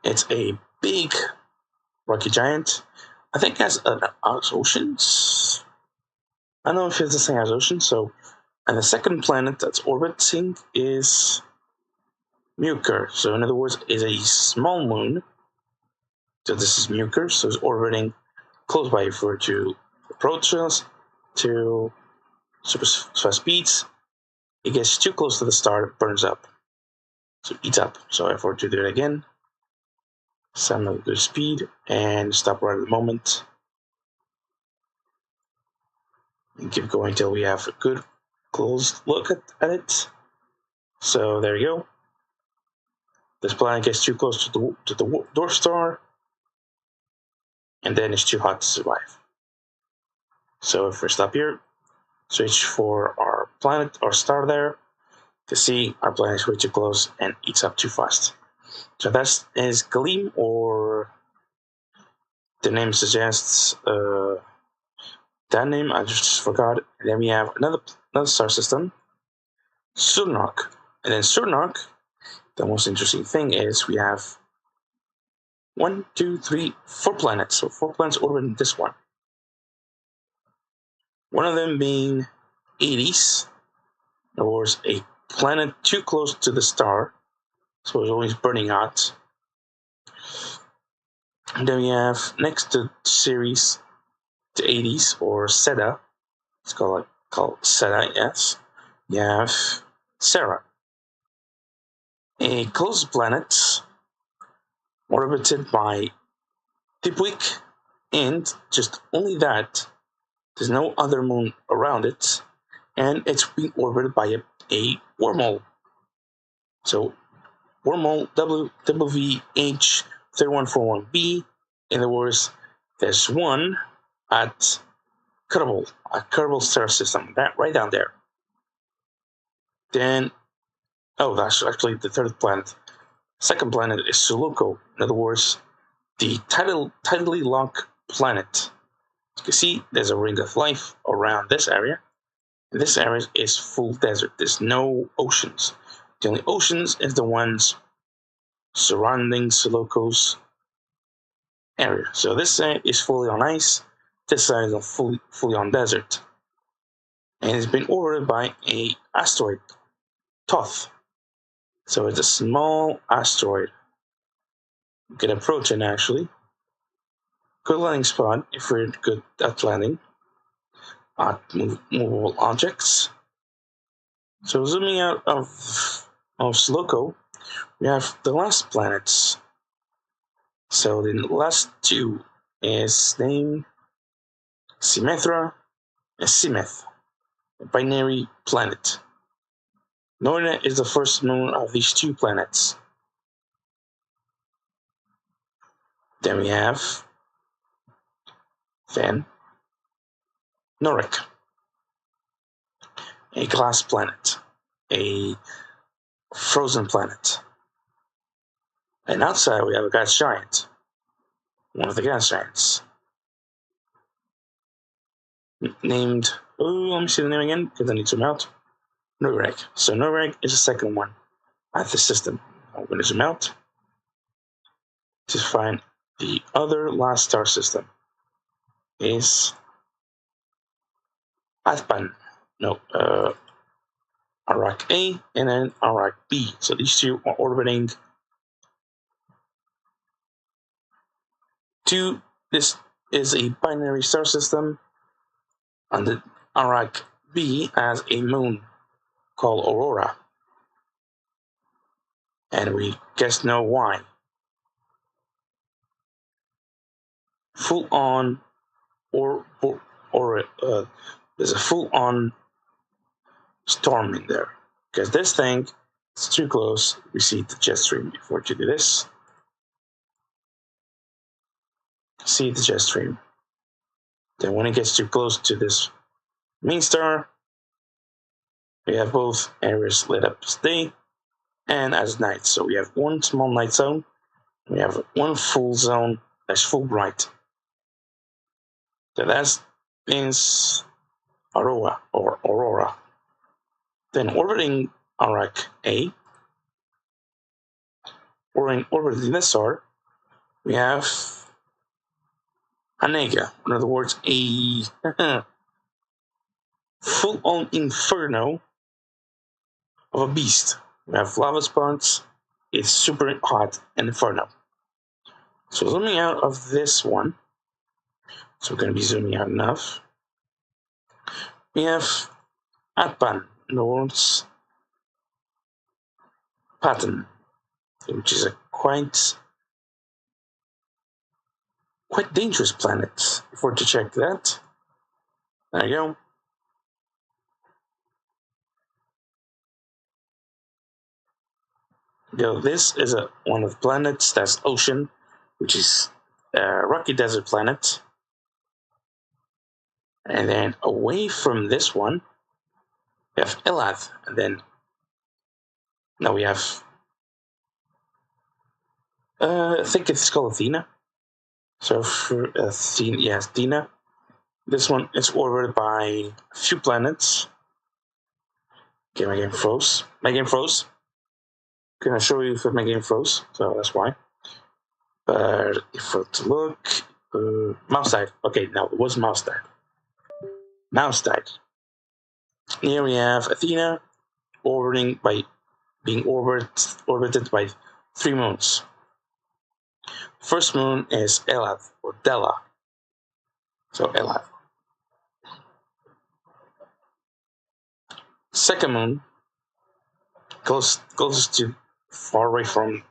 it's a big rocky giant. I think it has oceans. I don't know if it's the same as oceans. So, and the second planet that's orbiting is Muker. So, in other words, is a small moon. So this is Muker. So it's orbiting close by for to approach us to super fast speeds. It gets too close to the star, it burns up. So it eats up. So I have to do it again. Send a good speed and stop right at the moment. And keep going until we have a good close look at it. So there you go. This planet gets too close to the dwarf star, and then it's too hot to survive. So if we stop here, switch for our planet or star there, to see our planet is way too close and eats up too fast. So that is Gleam, or the name suggests that name, I just forgot. And then we have another star system, Surnok. And then Surnok, the most interesting thing is we have 1, 2, 3, 4 planets. So 4 planets orbiting this one. One of them being 80s, in other words, a planet too close to the star, so it's always burning hot. And then we have next to series to 80s, or SETA, it's called SETA, yes. We have Sarah, a close planet orbited by Tipwick, and just only that, there's no other moon around it, and it's being orbited by a wormhole. So wormhole WVH3141b. In other words, there's one at Kerbal star system, that right down there. Then, oh, that's actually the 3rd planet. Second planet is Suluco. In other words, the tidally locked planet. As you can see, there's a ring of life around this area. And this area is full desert. There's no oceans. The only oceans is the ones surrounding Suluco's area. So this side is fully on ice. This side is fully on desert. And it's been orbited by a asteroid, Thoth. So it's a small asteroid. You can approach it actually. Good landing spot if we're good at landing at movable objects. So zooming out of Suluco, we have the last planets. So the last two is named Symmetra and Simeth, a binary planet. Norna is the first moon of these two planets. Then we have Norik, a glass planet, a frozen planet. And outside we have a gas giant, one of the gas giants, named, let me see the name again because I need to zoom out. Noreg. So Noreg is the second one at the system. I'm going to zoom out to find the other last star system. Is Athpan. No, Arak A and then Arak B. So these two are orbiting two. This is a binary star system, and the Arak B has a moon called Aurora. And we guess know why. Full on there's a full on storm in there. Because this thing is too close. We see the jet stream before you do this. See the jet stream. Then when it gets too close to this main star, we have both areas lit up as day and as night. So we have one small night zone. We have one full zone that's full bright. So that means Aurora or Aurora. Then orbiting Arak A, orbiting this star, we have Anega. In other words, a full-on inferno of a beast. We have lava spots. It's super hot and inferno. So zooming out of this one, so we're going to be zooming out enough. We have Atpan, in other words, Patton, which is a quite dangerous planet. If we're to check that, there you go. This is one of the planets that's ocean, which is a rocky desert planet. And then away from this one, we have Elath, and then now we have I think it's called Athena. So for Athena, yes, Athena. This one is orbited by a few planets. Okay, my game froze. Can I show you if my game froze? So that's why. But if we're to look, mouse died. Okay, now it was mouse died. Mouse died. Here we have Athena being orbited by 3 moons. First moon is Elath or Della. So Elath. Second moon closest to far away from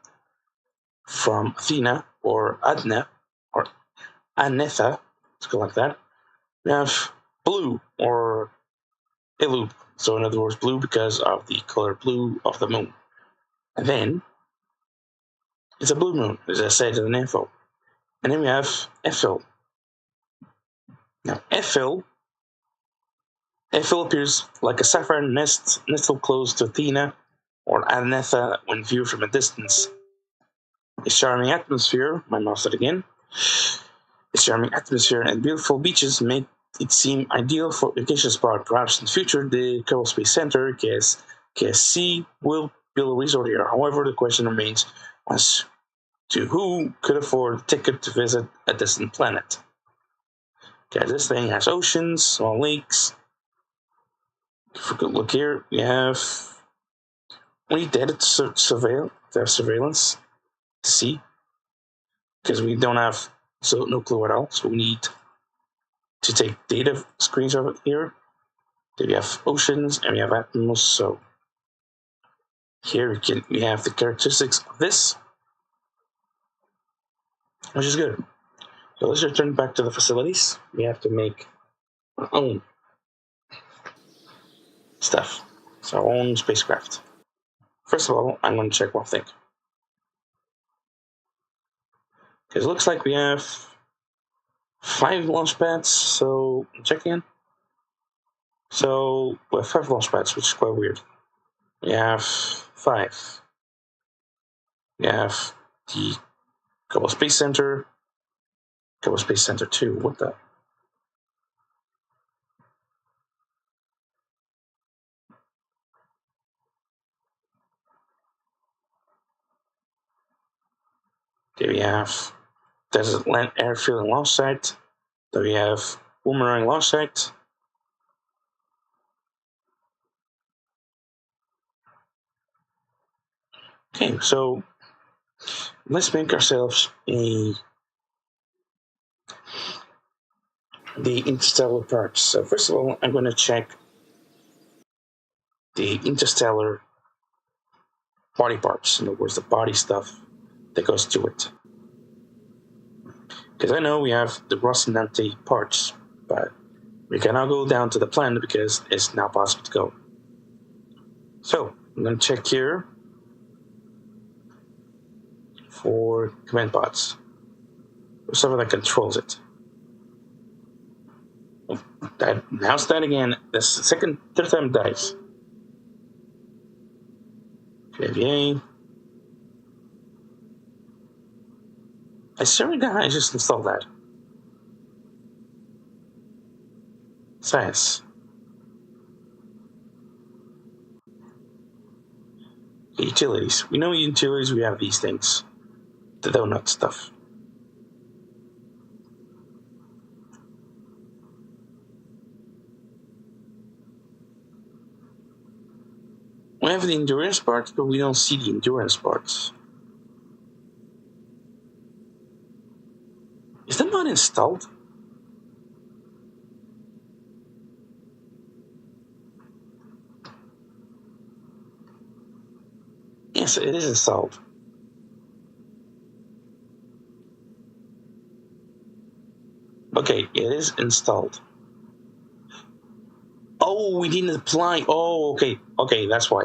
Athena or Adna or Anetha, let's go like that. We have blue or Ilu. So in other words, blue because of the color blue of the moon. And then it's a blue moon, as I said in the info. And then we have Ephil. Now Ephil appears like a sapphire nestled close to Athena or Anetha when viewed from a distance. A charming atmosphere, my mouse said again. A charming atmosphere and beautiful beaches make it seem ideal for vacation spot. Perhaps in the future, the Kerbal Space Center, KSC, will build a resort here. However, the question remains as to who could afford a ticket to visit a distant planet. Okay, this thing has oceans, small lakes. If we could look here, we have only data to have surveillance to see, because we don't have no clue at all. So we need to take data screens over here. Then we have oceans and we have animals. So here we have the characteristics of this, which is good. So let's return back to the facilities. We have to make our own stuff. It's our own spacecraft. First of all, I'm going to check one thing. Because it looks like we have 5 launch pads, so check in. So we have 5 launch pads, which is quite weird. We have 5. We have the Kerbal Space Center, Kerbal Space Center 2. What the? Okay, we have Desert Land Airfield and Launch Site. Then we have Boomerang Launch Site. Okay, so let's make ourselves the interstellar parts. So first of all, I'm going to check the interstellar body parts. In other words, the body stuff that goes to it. Because I know we have the Rocinante parts, but we cannot go down to the planet because it's not possible to go. So I'm going to check here for command pods. Or something that controls it. How's that again? That's the third time it dies. Clavier. I certainly got I just installed that. Science. Utilities. We know utilities, we have these things. The donut stuff. We have the endurance parts, but we don't see the endurance parts. Is that not installed? Yes, it is installed. Okay, it is installed. Oh, we didn't apply. Oh, okay, that's why.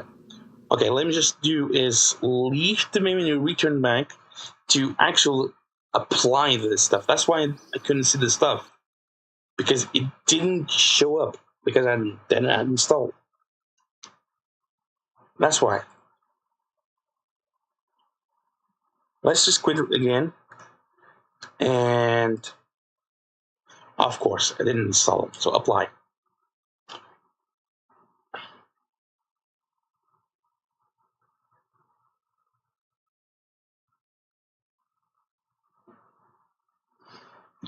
Okay, let me just do is leave the menu, return back to actually apply this stuff. That's why I couldn't see the stuff, because it didn't show up because I didn't install. That's why. Let's just quit it again, and of course I didn't install it. So apply.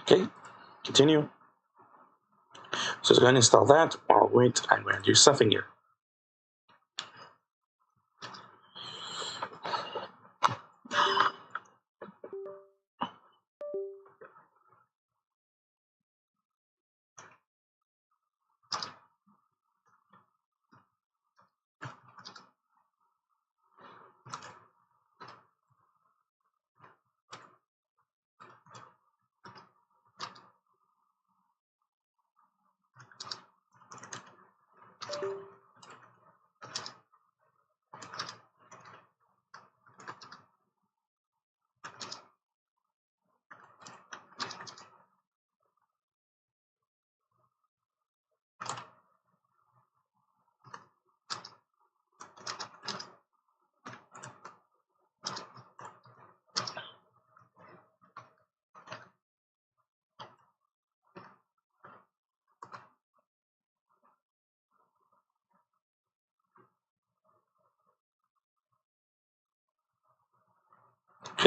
Okay, continue. So it's going to install that. I'll wait. I'm going to do something here.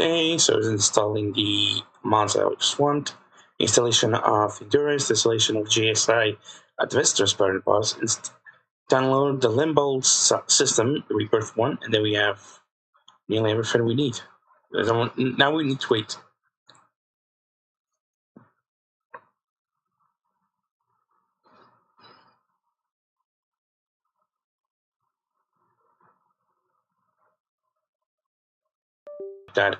Okay, so it's installing the mods I just want. Installation of Endurance, installation of GSI at Vestor's Parent Boss, download the Limbo system, the Rebirth one, and then we have nearly everything we need. Now we need to wait. That.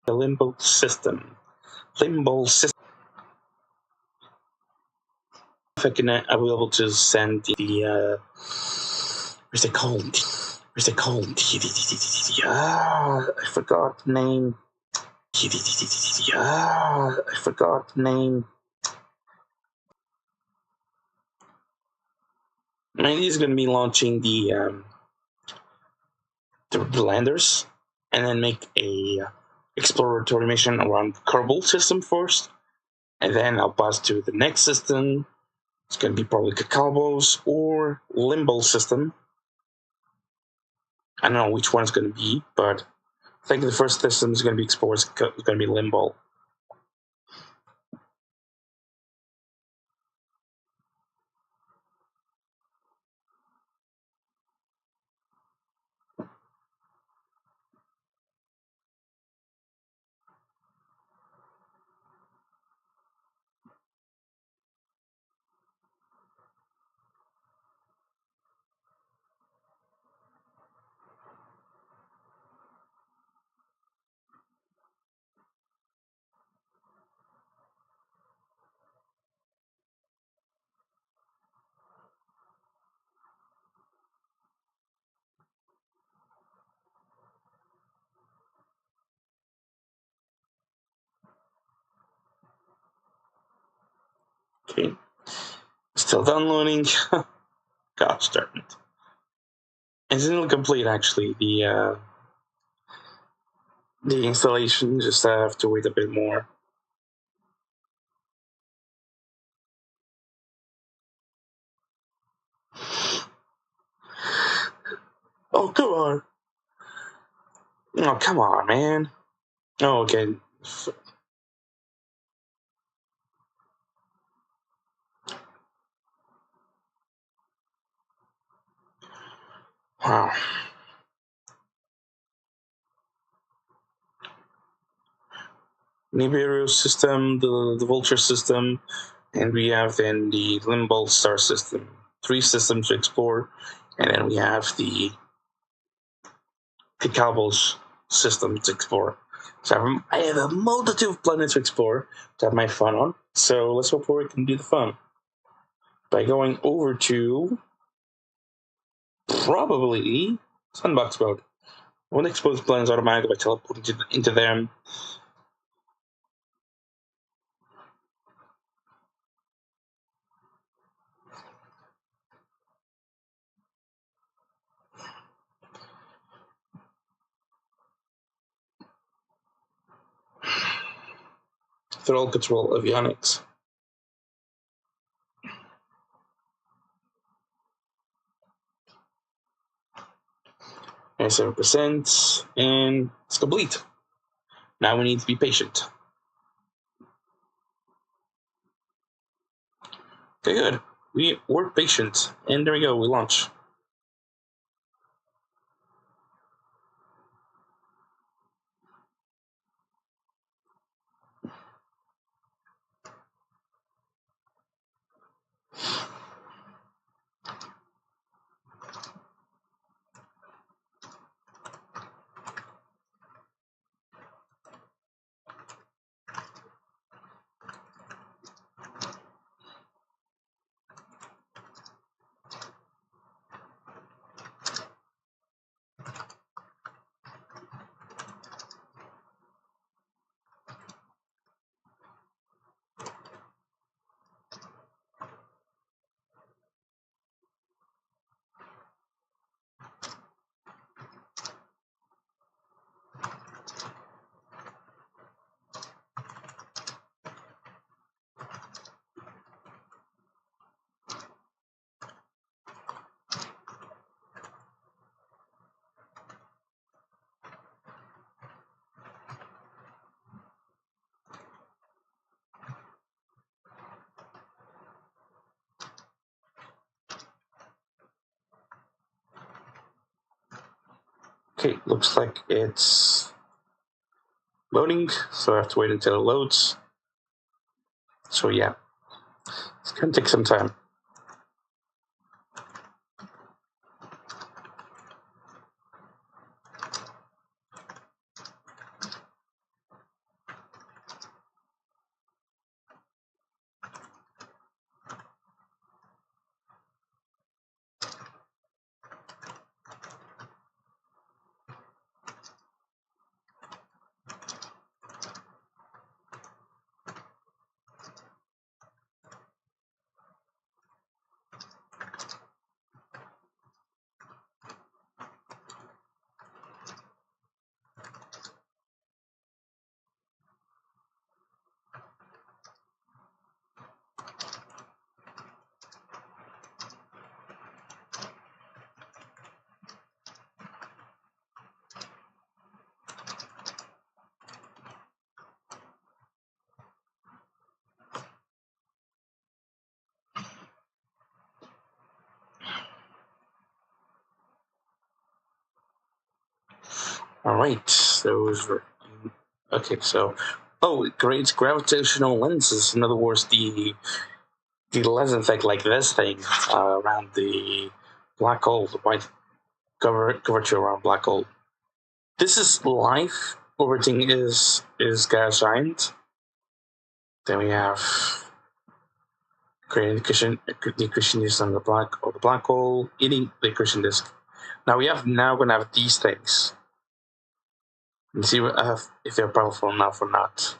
The Limbo system. If I will be able to send the where's it called? I forgot the name. I forgot the name. I mean, he's going to be launching the landers, and then make a exploratory mission around Kerbal system first, and then I'll pass to the next system. It's going to be probably Cacalbos or Limbo system. I don't know which one it's going to be, but I think the first system is going to be explored. It's going to be Limbo. Okay, still downloading. Gosh darn it! It's nearly complete actually. The installation. Just have to wait a bit more. Oh come on! Oh come on, man! Oh okay. Wow. Nibiru system, the Vulture system, and we have then the Limbo Star system. 3 systems to explore, and then we have the Cacalbos system to explore. So I have a multitude of planets to explore to have my fun on. So let's hope we can do the fun by going over to probably Sandbox mode. I won't expose planets automatically by teleporting into them. Thrall control avionics. 97%, and it's complete. Now we need to be patient. Okay, good. We're patient, and there we go. We launch. Okay, looks like it's loading, so I have to wait until it loads. So yeah, it's gonna take some time. Alright, those were... Okay, so... Oh, it creates gravitational lenses. In other words, the lens effect like this thing around the black hole, the white curvature around black hole. This is life. Everything is gas giant. Then we have creating the accretion disk on the black hole, eating the accretion disk. Now gonna have these things. And see if they're powerful enough or not.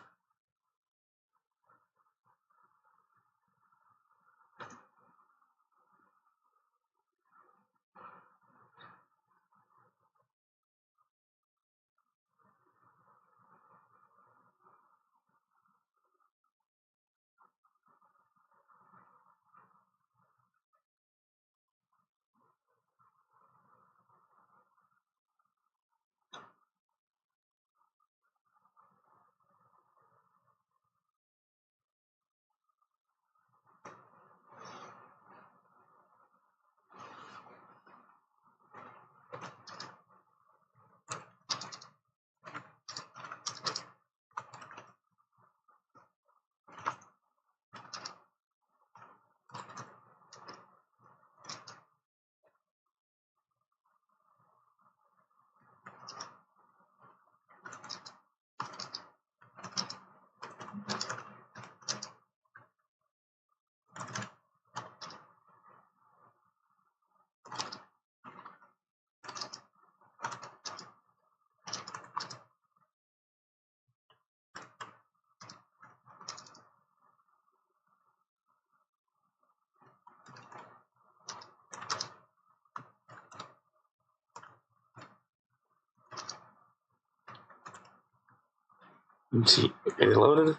Let's see, is it loaded?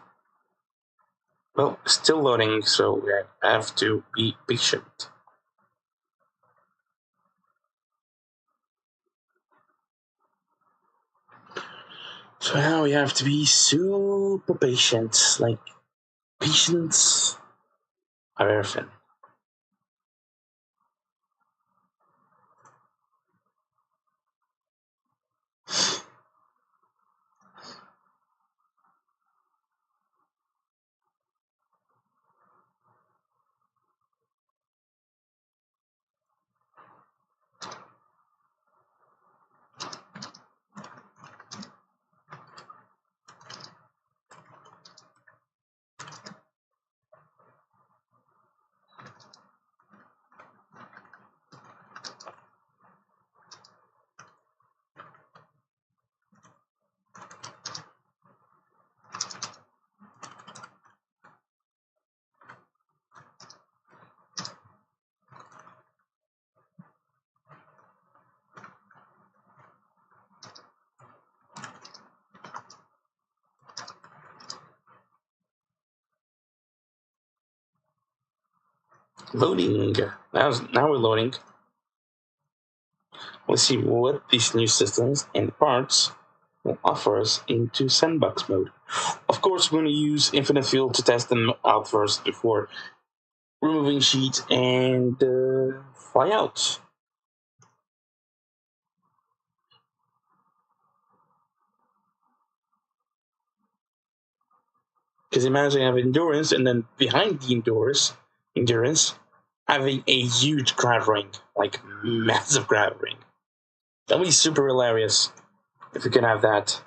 Well, still loading, so we have to be patient. So now we have to be super patient, like patience of everything. Loading. Now we're loading. Let's see what these new systems and parts will offer us into Sandbox mode. Of course, we're going to use Infinite Field to test them out first before removing sheets and fly out. Because imagine having endurance, and then behind the endurance, having a huge grab ring, like massive grab ring. That'd be super hilarious if we can have that.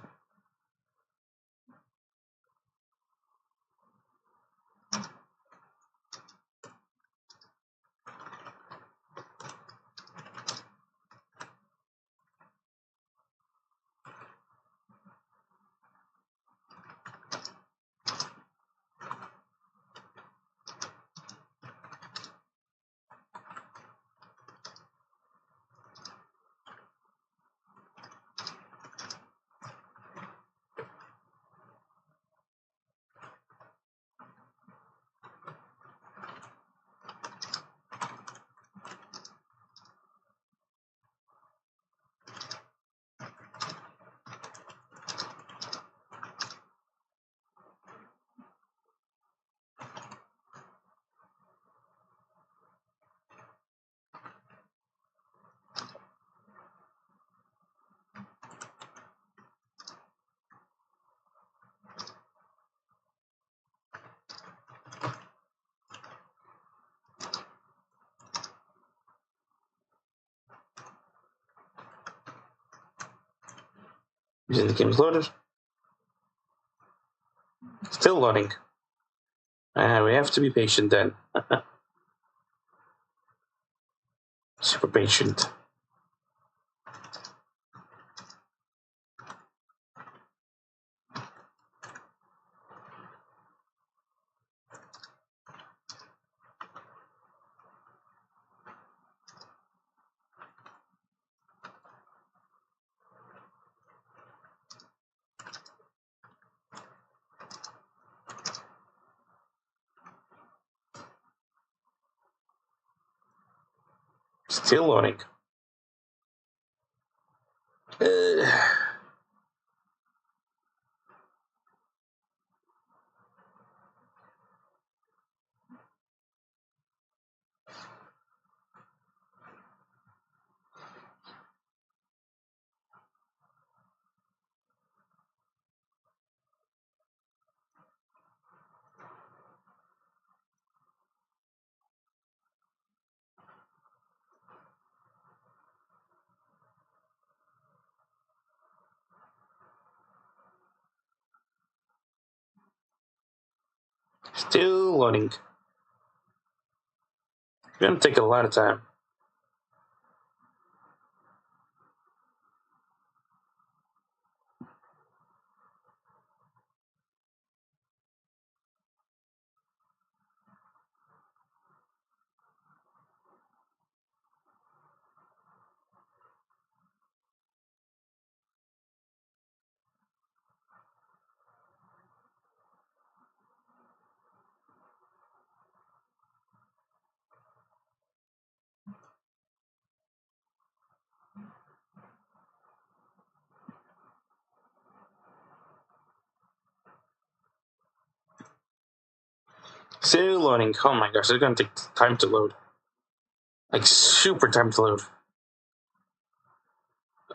Using the game is loaded. Still loading. We have to be patient then. Super patient. Still loading. Still loading. It's gonna take a lot of time. Still loading. Oh my gosh, it's gonna take time to load. Like super time to load.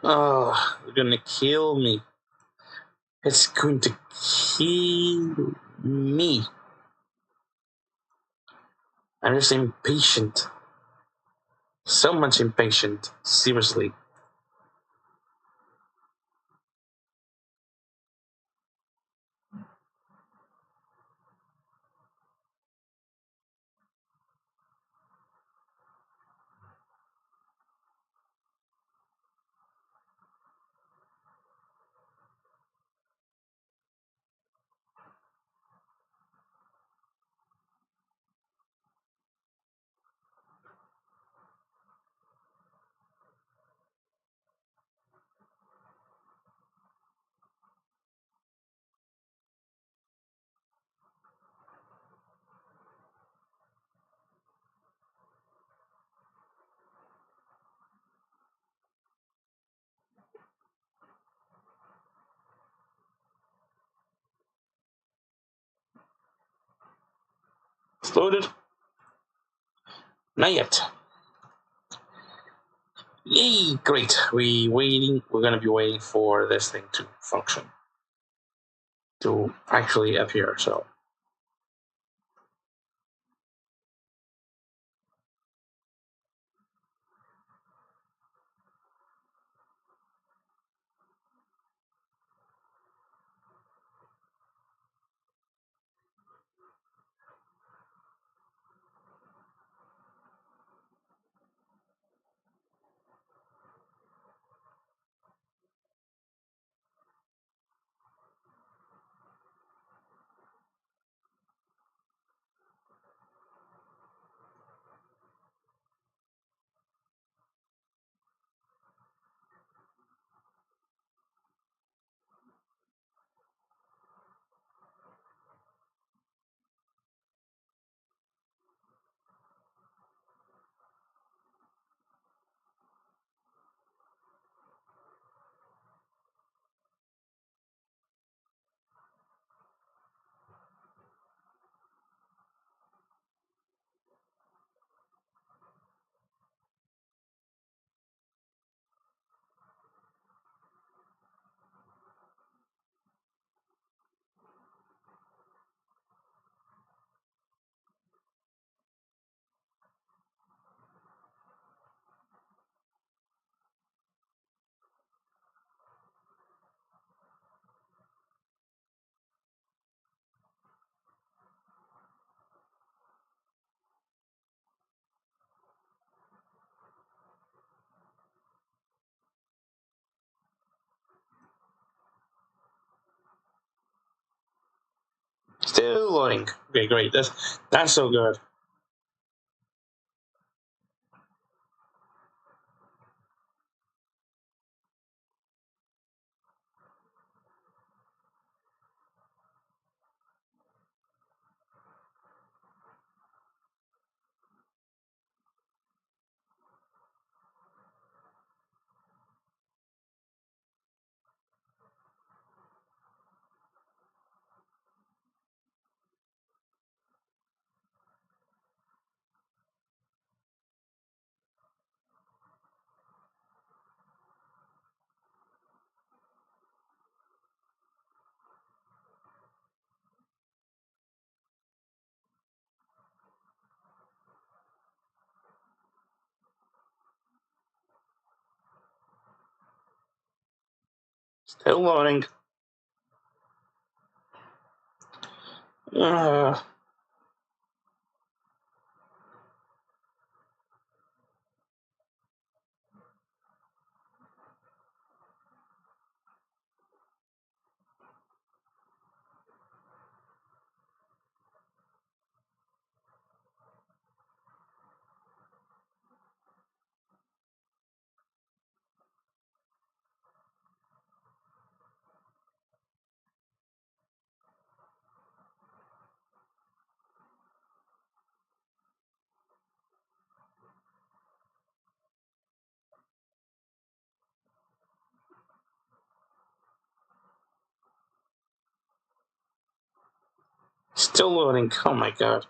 Oh, they're gonna kill me. It's going to kill me. I'm just impatient. So much impatient. Seriously. It's loaded. Not yet. Yay, great. We're gonna be waiting for this thing to function. To actually appear, so Still loading. Okay, great. That's so good. Still loading. Uh, Still loading. Oh my god.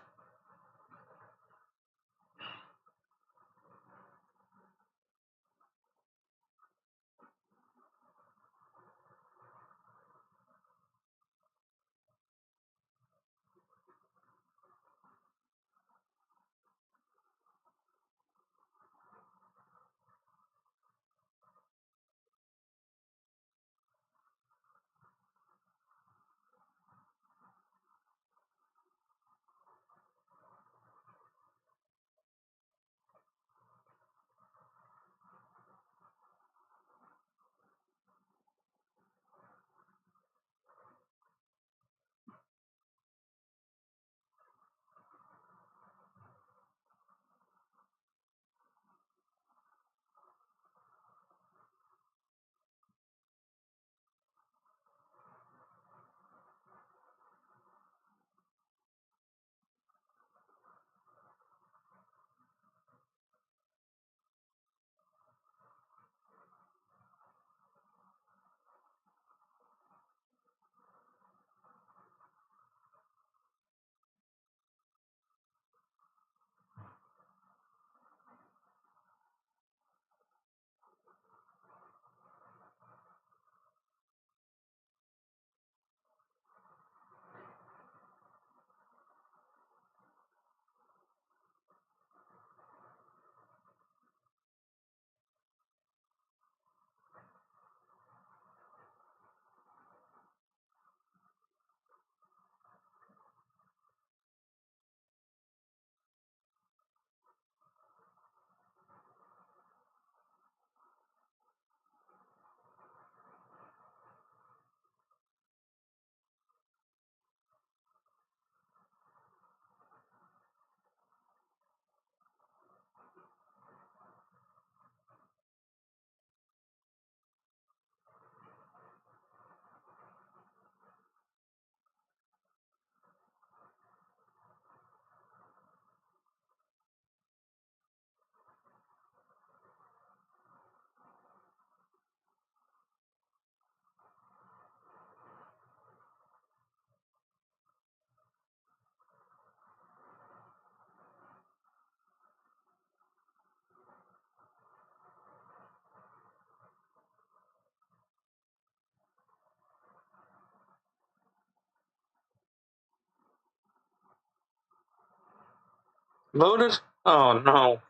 Loaded? Oh no.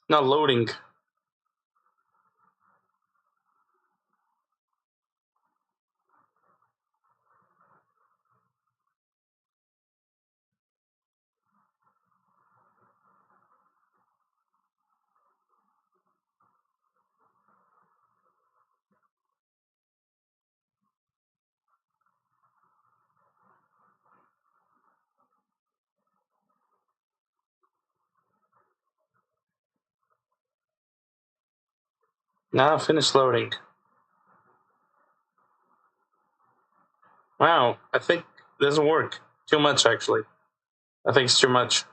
Not loading. Now finish loading. Wow, I think it doesn't work. Too much, actually. I think it's too much.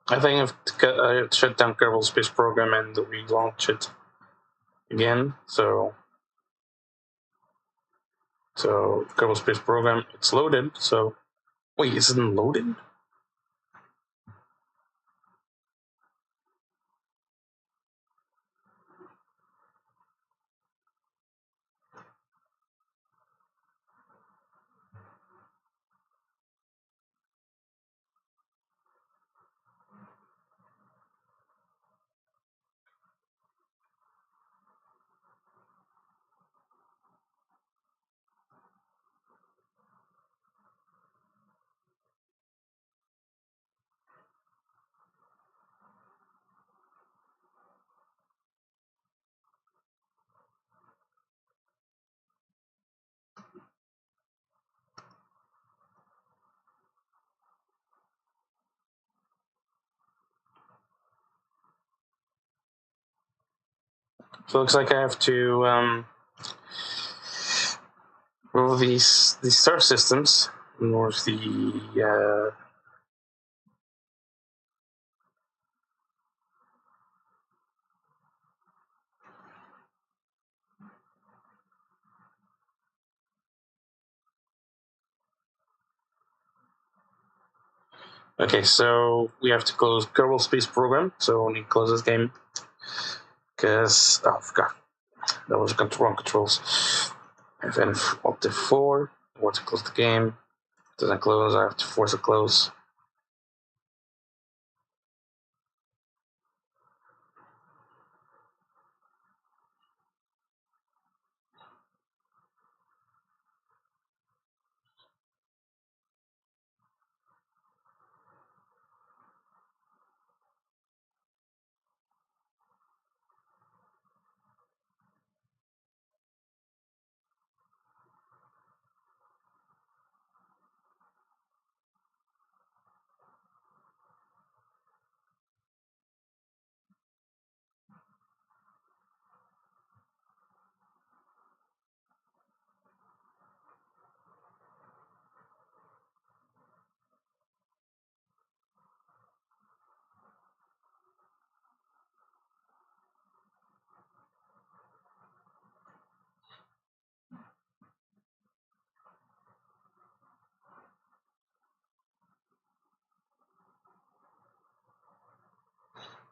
I think I have to shut down Kerbal Space Program and relaunch it again. So Kerbal Space Program, it's loaded. So wait, is it loaded? So it looks like I have to remove these star systems. Remove the Okay, so we have to close Kerbal Space Program. So we need to close this game because I forgot that was wrong controls. And then up to 4. I want to close the game. Doesn't close. I have to force it close.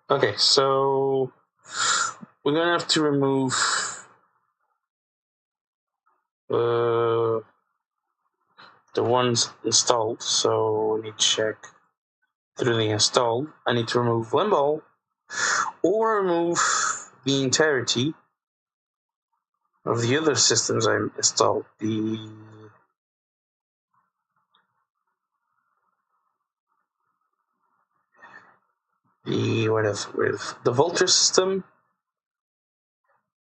Okay, so we're gonna have to remove the ones installed. So we need to check through the installed. I need to remove Limbo or remove the entirety of the other systems I installed. With the Vulture system,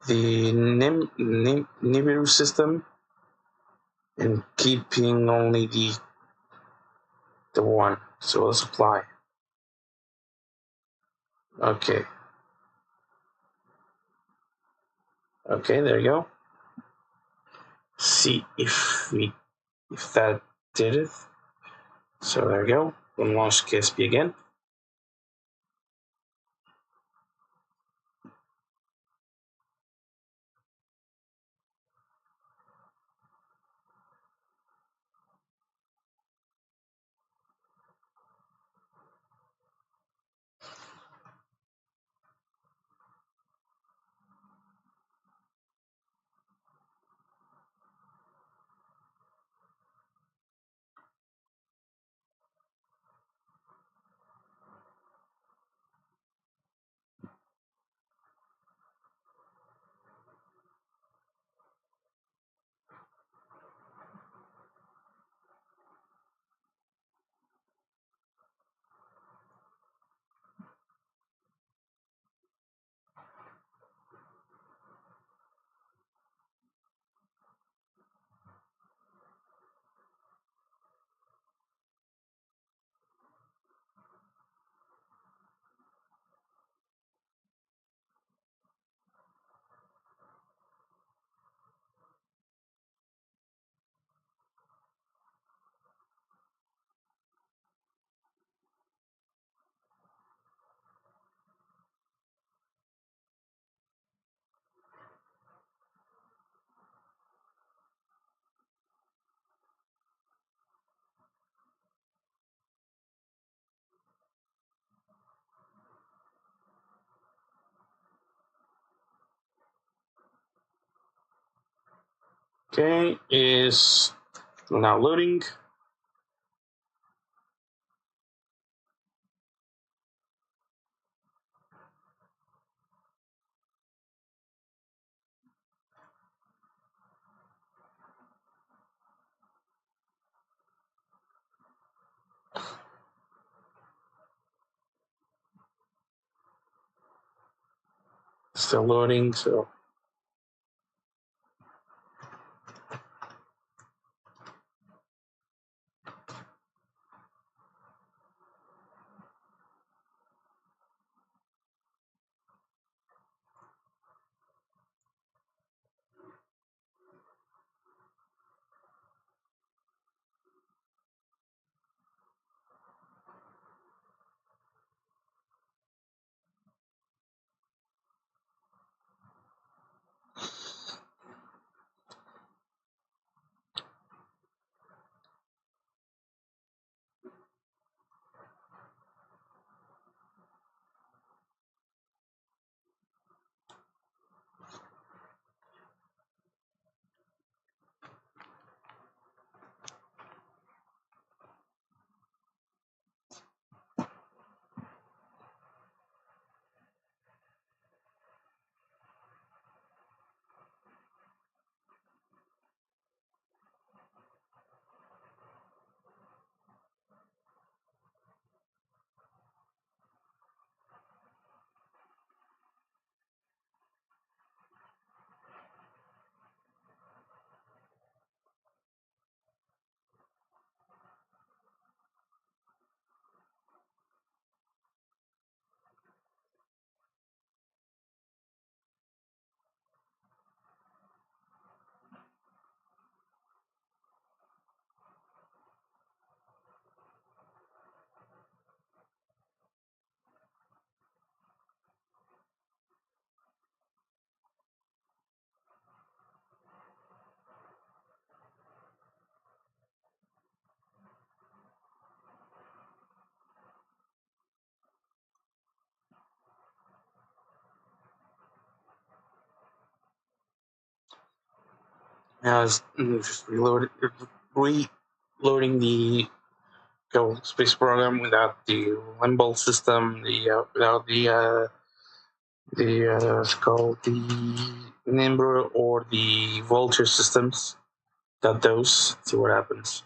the Nibiru system, and keeping only the one. So let's apply. Okay. Okay, there you go. See if that did it. So there you go. We'll launch KSP again. Okay, is now loading. Still loading, so now it's just reloading the Kerbal space program without the Limbo system, without what's called the Nimber or the Vulture systems. Got those. See what happens.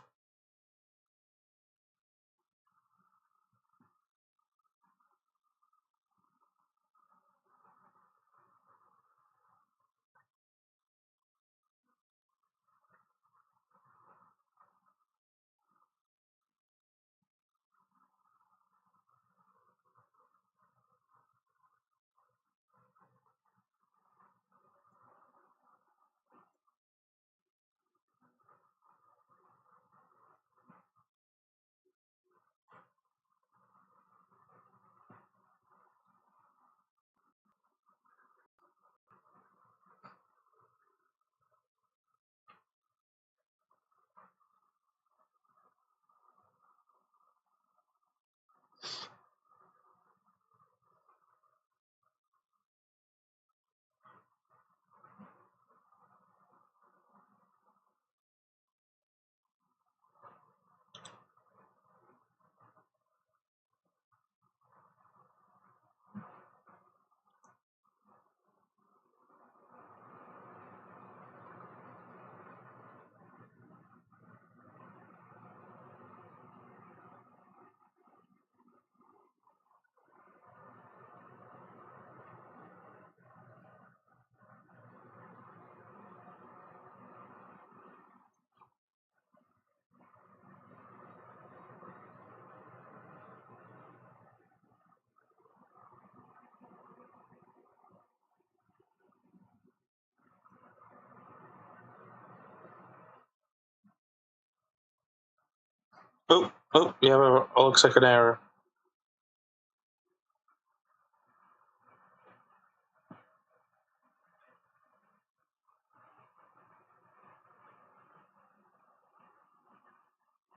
Oh, you have a looks like an error.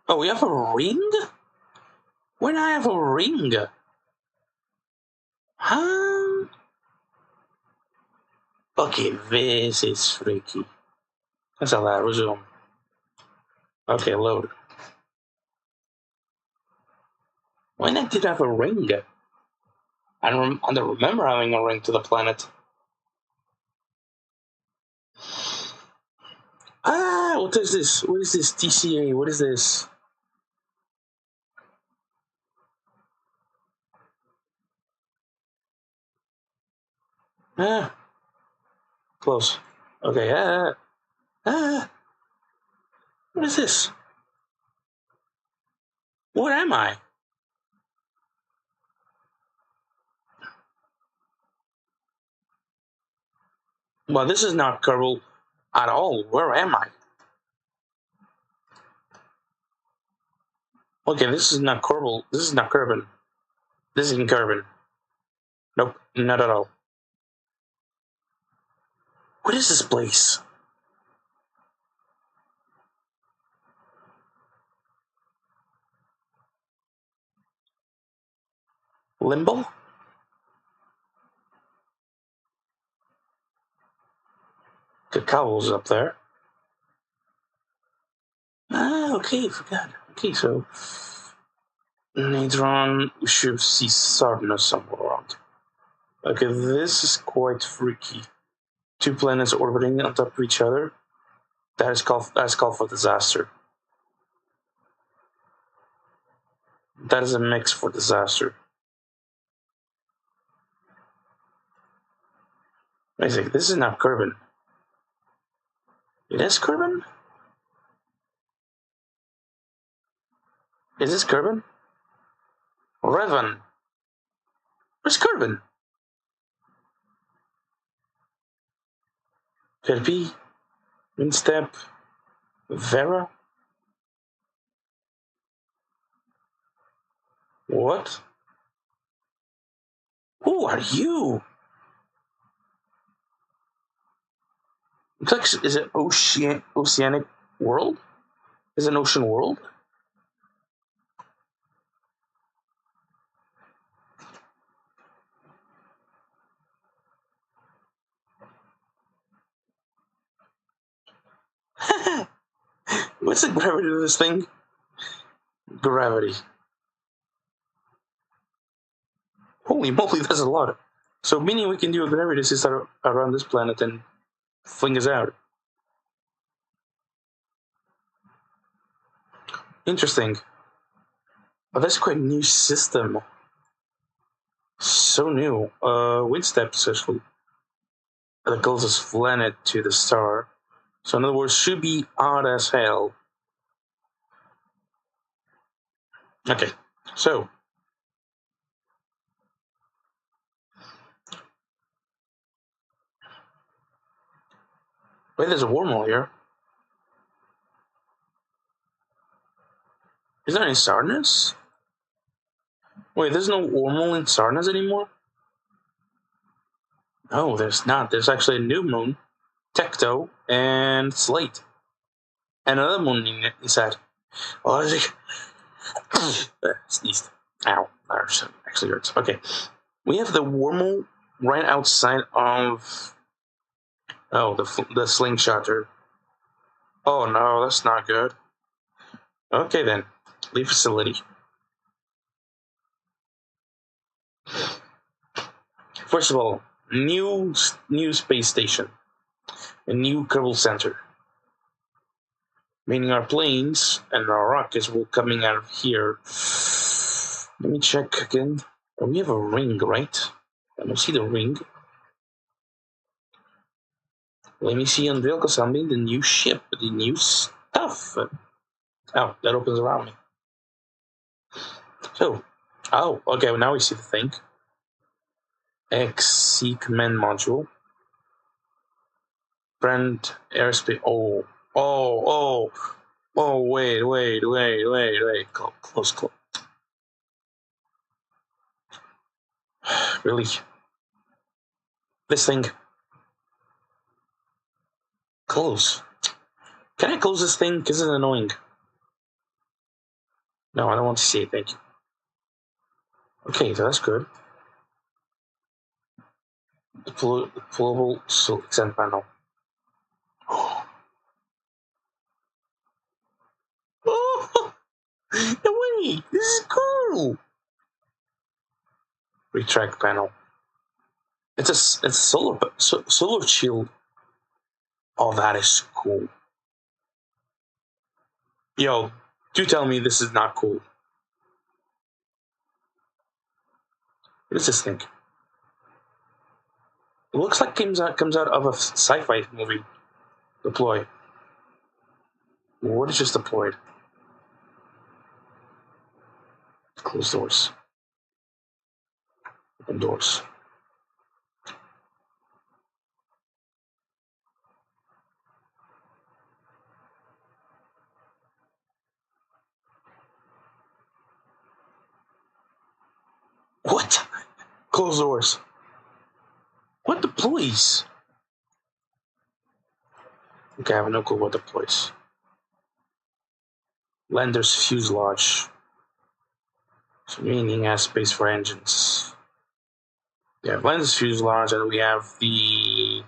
Oh, we have a ring? When I have a ring? Huh? Okay, this is freaky. That's how that resume. Okay, load. When I did have a ring? I don't remember having a ring to the planet. Ah, what is this? What is this? TCA, what is this? Ah, close. Okay, what is this? What am I? Well, this is not Kerbal at all. Where am I? Okay, this is not Kerbal. This is not Kerbin. This isn't Kerbin. Nope, not at all. What is this place? Limbo? Cacao up there. Ah, okay, forgot. Okay, so later on we should see Sardina somewhere around. Okay, this is quite freaky. Two planets orbiting on top of each other. That's called for disaster. That is a mix for disaster. Wait a second, this is not Kerbin. It is Kerbin? Is this Kerbin? Revan. Where's Kerbin? Could it be Instep Vera? What? Who are you? It's like, is it oceanic world? Is it an ocean world? What's the gravity of this thing? Gravity. Holy moly, that's a lot. So meaning we can do a gravity system around this planet and fling us out. Interesting. Oh, that's quite a new system. So new. Wind step essentially. The closest planet to the star. So in other words, should be odd as hell. Okay, so wait, there's a wormhole here. Is there any Sarnas? Wait, there's no wormhole in Sarnas anymore? No, there's not. There's actually a new moon, Tecto, and Slate. And another moon inside. Oh, is it? Sneezed. Ow. That actually hurts. Okay. We have the wormhole right outside of. Oh, the slingshotter. Oh no, that's not good. Okay then. Leave facility. First of all, new space station. A new Kerbal Center. Meaning our planes and our rockets will coming out of here. Let me check again. Oh, we have a ring, right? Let me see the ring. Let me see unveil because I'm in the new ship, the new stuff. Oh, that opens around me. So, oh, okay, well, now we see the thing. XC command module. Brand airspace. Oh, wait. Close. Really? This thing. Close. Can I close this thing? Because it's annoying. No, I don't want to see it. Thank you. Okay, so that's good. Deployable extend panel. No way! This is cool! Retract panel. It's a solar shield. Oh, that is cool. Yo, do tell me this is not cool. What is this thing? It looks like it comes out of a sci-fi movie. Deploy. What is just deployed? Close doors. Open doors. What? Close doors. What deploys? Okay, I have no clue what deploys. Lander's fuselage. So meaning has space for engines. Yeah, Lander's fuselage, and we have the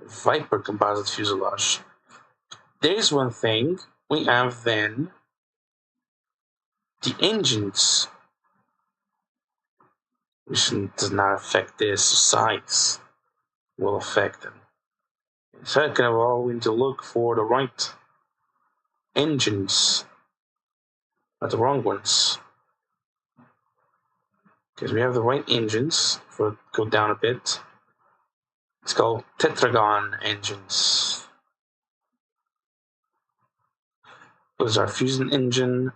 Viper composite fuselage. There's one thing. We have then the engines, which does not affect this size, will affect them. Second of all, we need to look for the right engines, not the wrong ones. Because we have the right engines, if we go down a bit, it's called tetragon engines. Those are fusion engine.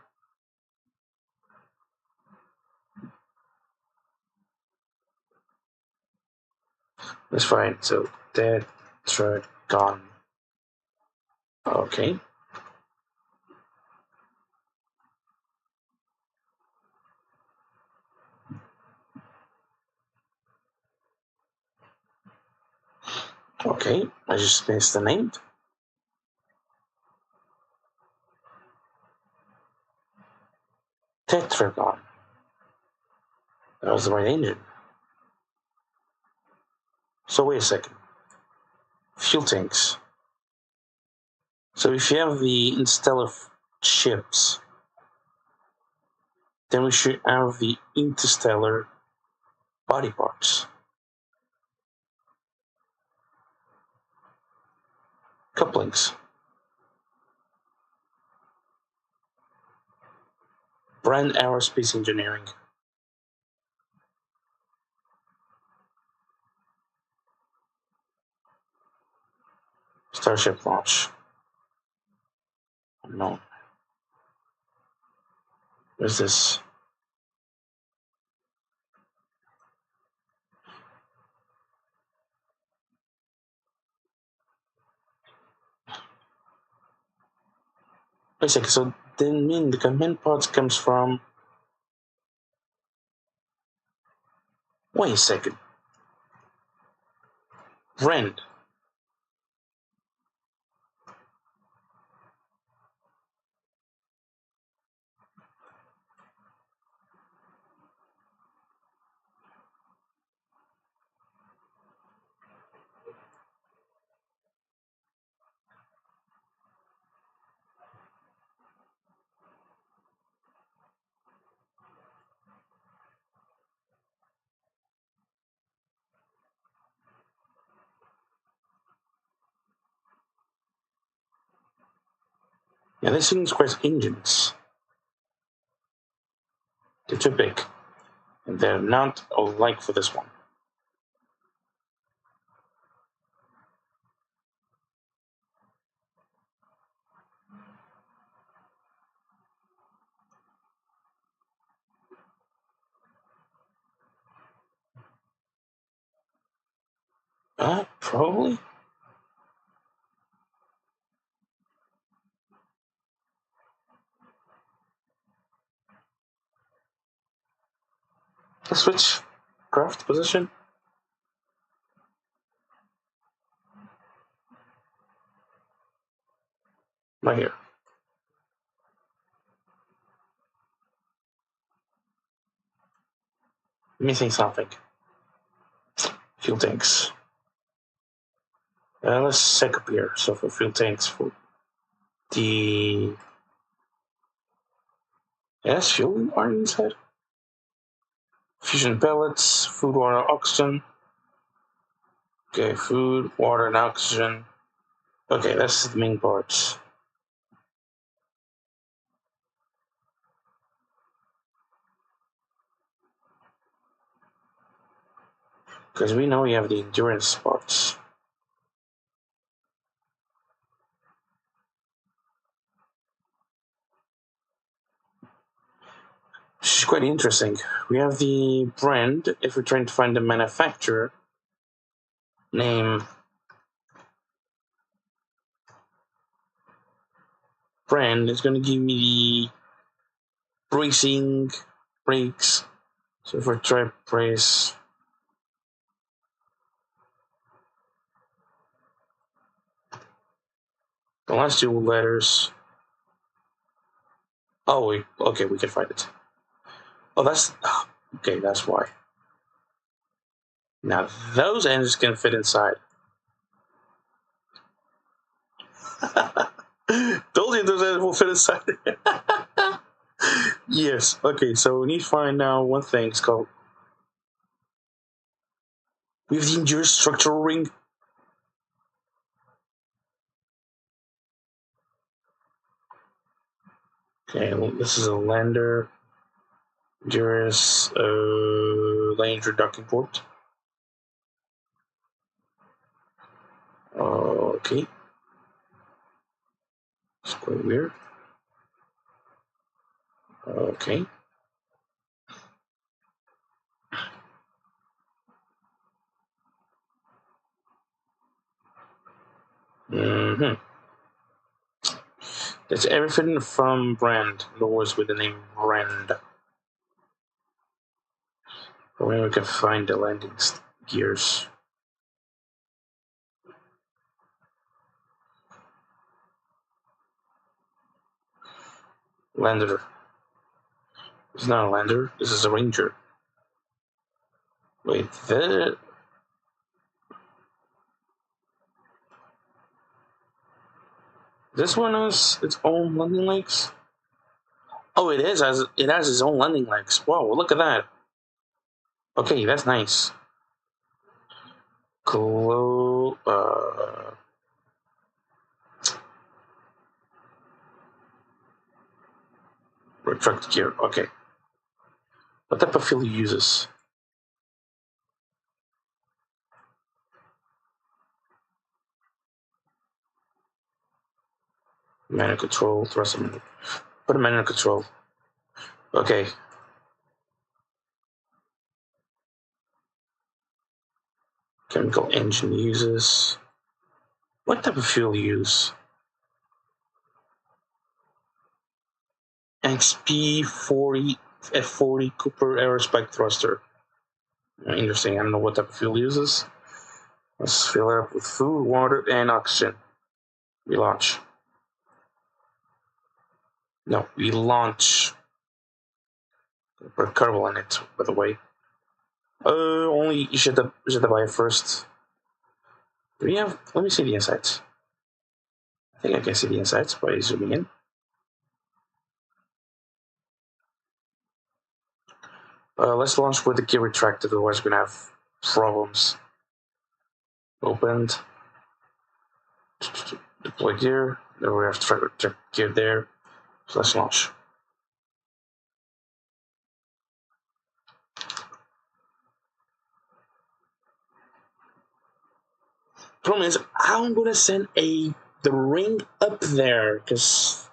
That's fine, so tetragon. Okay. Okay, I just missed the name. Tetragon. That was the right engine. So wait a second. Fuel tanks. So if you have the interstellar ships, then we should have the interstellar body parts. Couplings. Brand Aerospace Engineering. Starship launch. No. Where's this? Wait a second, so then mean the command pods comes from... Wait a second. Brand. Yeah, this thing requires engines. They're too big. And they're not alike for this one. Probably. Let's switch craft position. Right here. Missing something. Fuel tanks. Let's check up here. So for fuel tanks, for the Yes, fuel are inside. Fusion pellets, food, water, oxygen. Okay, food, water, and oxygen. Okay, that's the main parts. Because we know we have the endurance parts. Which is quite interesting. We have the brand. If we're trying to find the manufacturer name, brand is going to give me the bracing brakes. So if we try brace, the last two letters. Oh, okay, we can find it. Oh, okay. That's why. Now those engines can fit inside. Told you those engines will fit inside. Yes. Okay. So we need to find now one thing. It's called. We have the endurance structural ring. Okay, well, this is a lander. Endurance lander docking port. Okay. It's quite weird. Okay. Mm-hmm. That's everything from brand. Doors with the name brand. Where we can find the landing gears. Lander. It's not a lander. This is a ranger. Wait, this one has its own landing legs. Oh, it is. It has its own landing legs. Whoa, look at that. Okay, that's nice. Glow. Retract gear. Okay. What type of fuel uses? Manual control. Thrust. Put a manual control. Okay. Chemical engine uses. What type of fuel use? XP40 F40 Cooper Aerospike thruster. Interesting. I don't know what type of fuel uses. Let's fill it up with food, water, and oxygen. We launch. No, we launch. Put Kerbal in it, by the way. Only you should buy it first. Do we have? Let me see the insides. I think I can see the insides by zooming in. Let's launch with the gear retracted, otherwise we're gonna have problems. Opened. Deploy gear. Then we have to gear there. So let's launch. Problem is, I'm gonna send the ring up there because.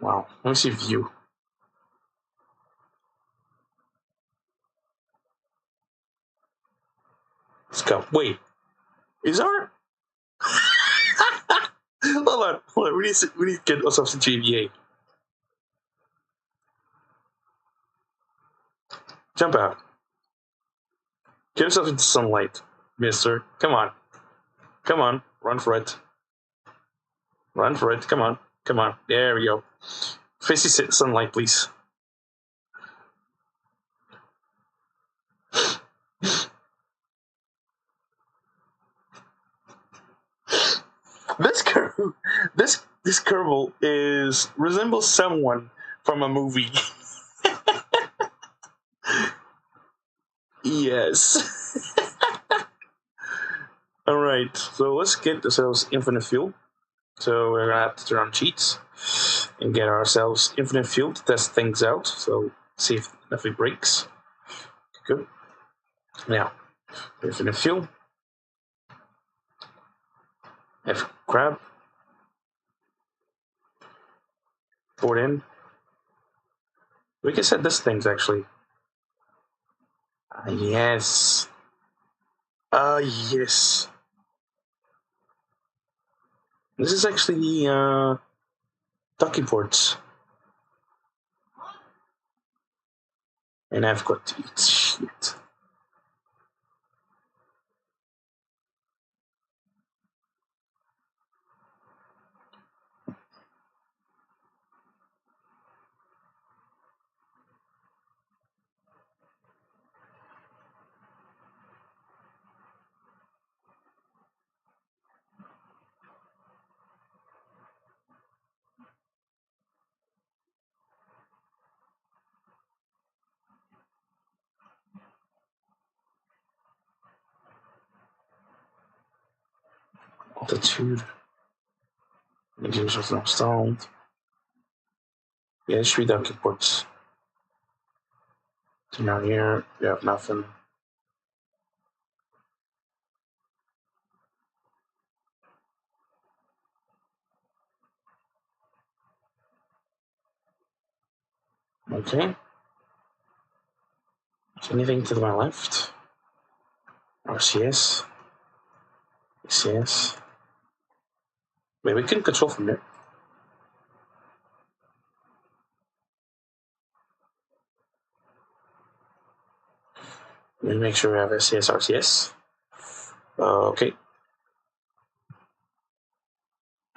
Wow. Let me see view. Let's go. Wait. Is our. Hold on. We need to get ourselves into GVA. Jump out. Get yourself into sunlight, mister. Come on. Come on. Run for it. Run for it. Come on. Come on. There we go. Face the sunlight, please. This this Kerbal is resembles someone from a movie. Yes. All right. So let's get ourselves infinite fuel. So we're gonna have to turn on cheats and get ourselves infinite fuel to test things out. So see if nothing breaks. Good. Now, infinite fuel. F crab. Port in. We can set this things actually. Yes. Yes. This is actually the ducky ports. And I've got to eat shit. Altitude. Make yourself not stalled. Yeah, 3 ducky ports. Turn down here. You have nothing. Okay. Is anything to my left? RCS. CS. Wait, we can control from there. Let me make sure we have SCS, RCS. Okay.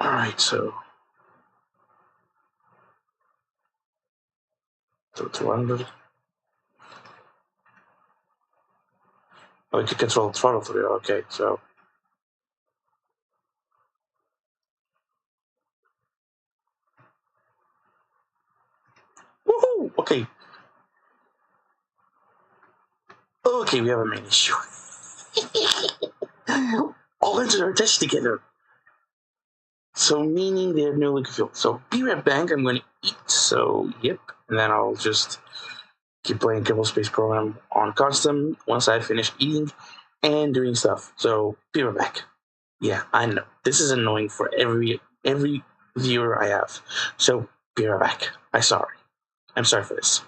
Alright, so 200. Oh, we can control the throttle through. Okay, so. Woohoo! Okay. Okay, we have a main issue. All engines are attached together. So, meaning they have no liquid fuel. So, be right back. I'm going to eat. So, yep. And then I'll just keep playing Kerbal Space Program on custom once I finish eating and doing stuff. So, be right back. Yeah, I know. This is annoying for every viewer I have. So, be right back. I'm sorry for this.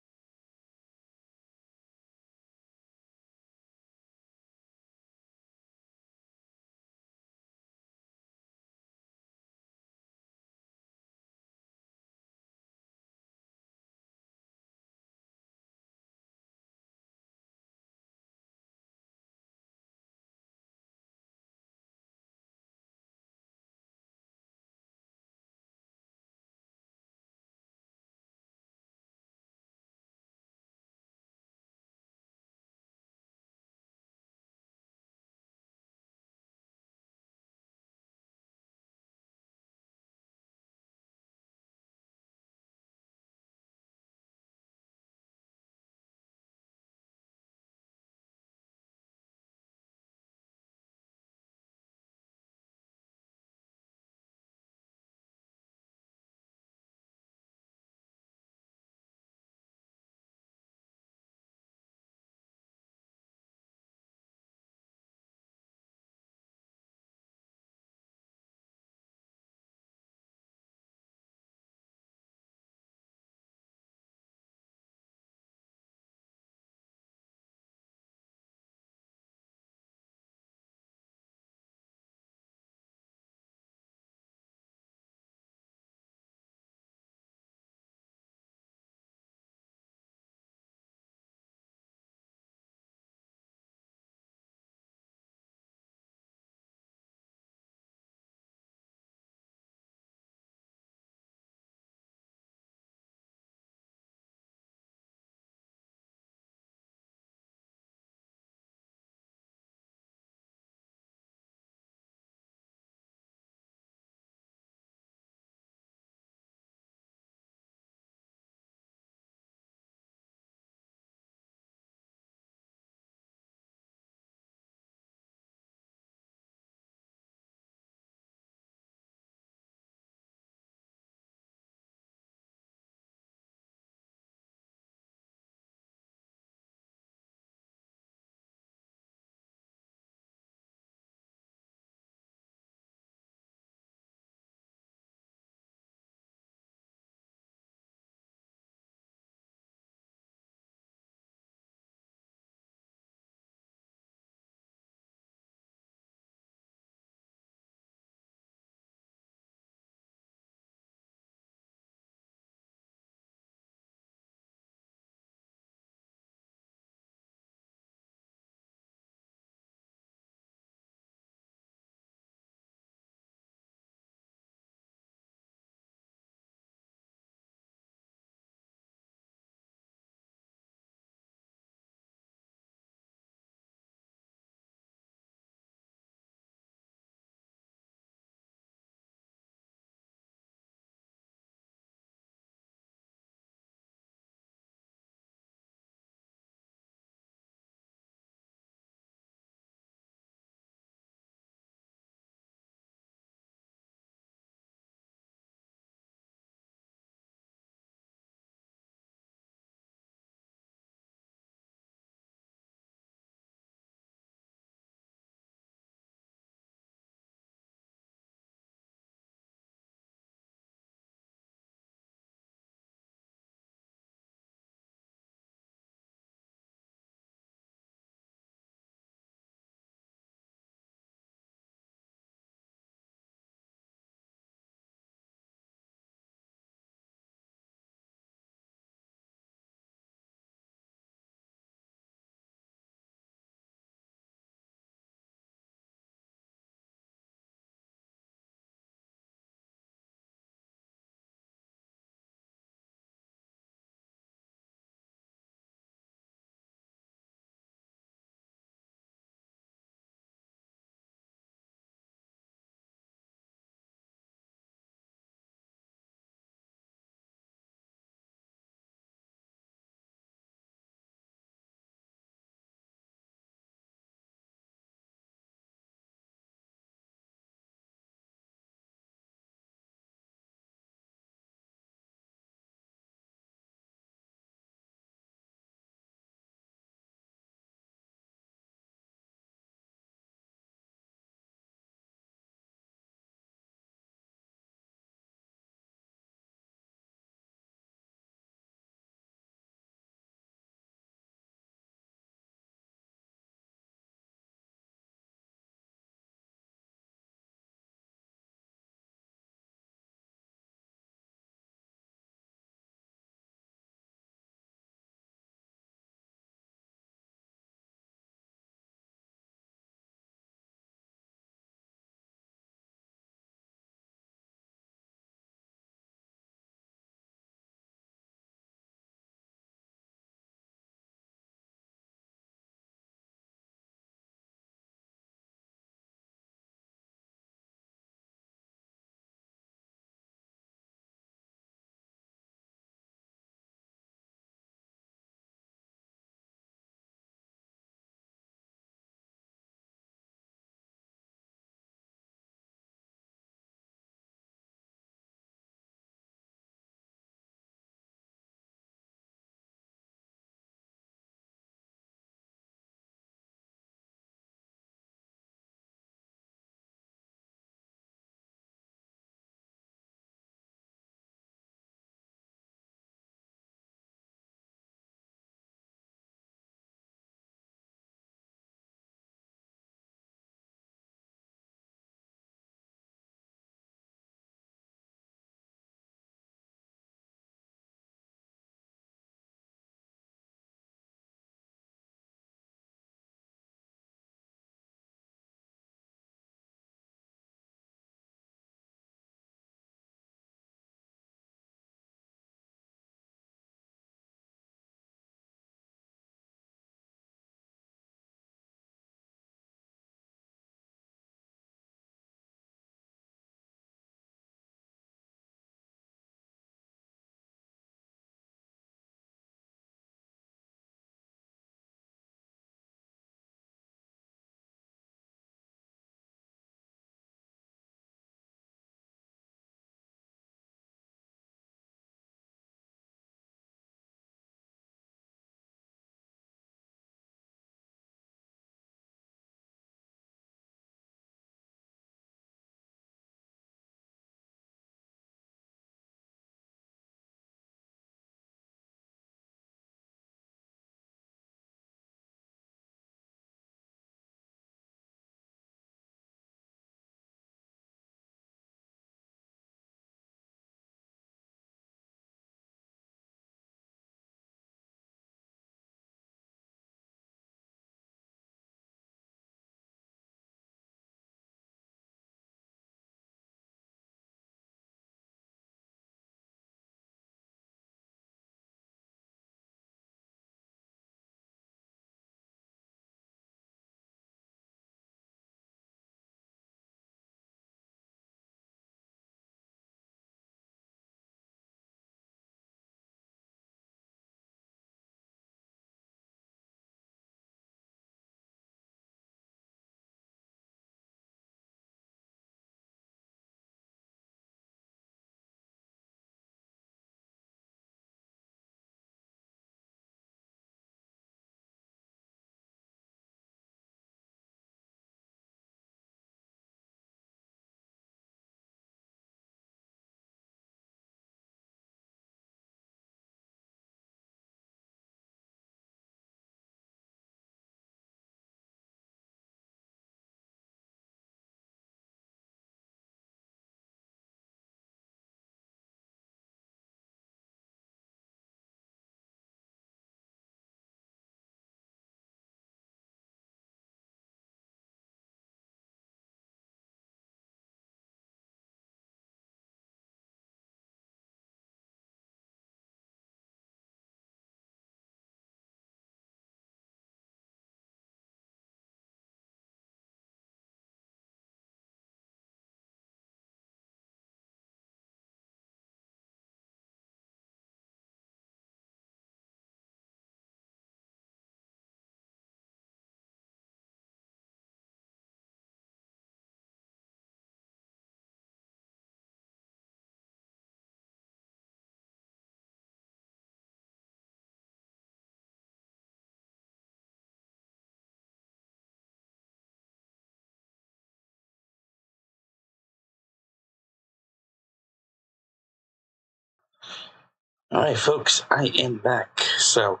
Alright, folks, I am back. So,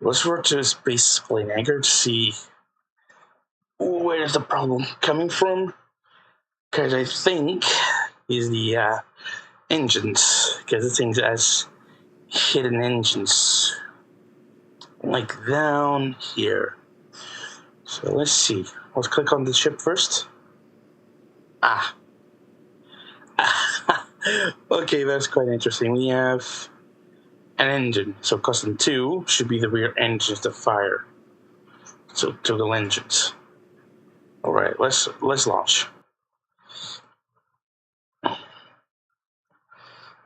let's work to this basically anchor to see where is the problem coming from. Because I think is the engines. Because the thing has hidden engines. Like down here. So let's see. Let's click on the ship first. Ah. Okay, that's quite interesting. We have an engine. So custom 2 should be the rear engines to fire. So toggle engines. Alright, let's launch. So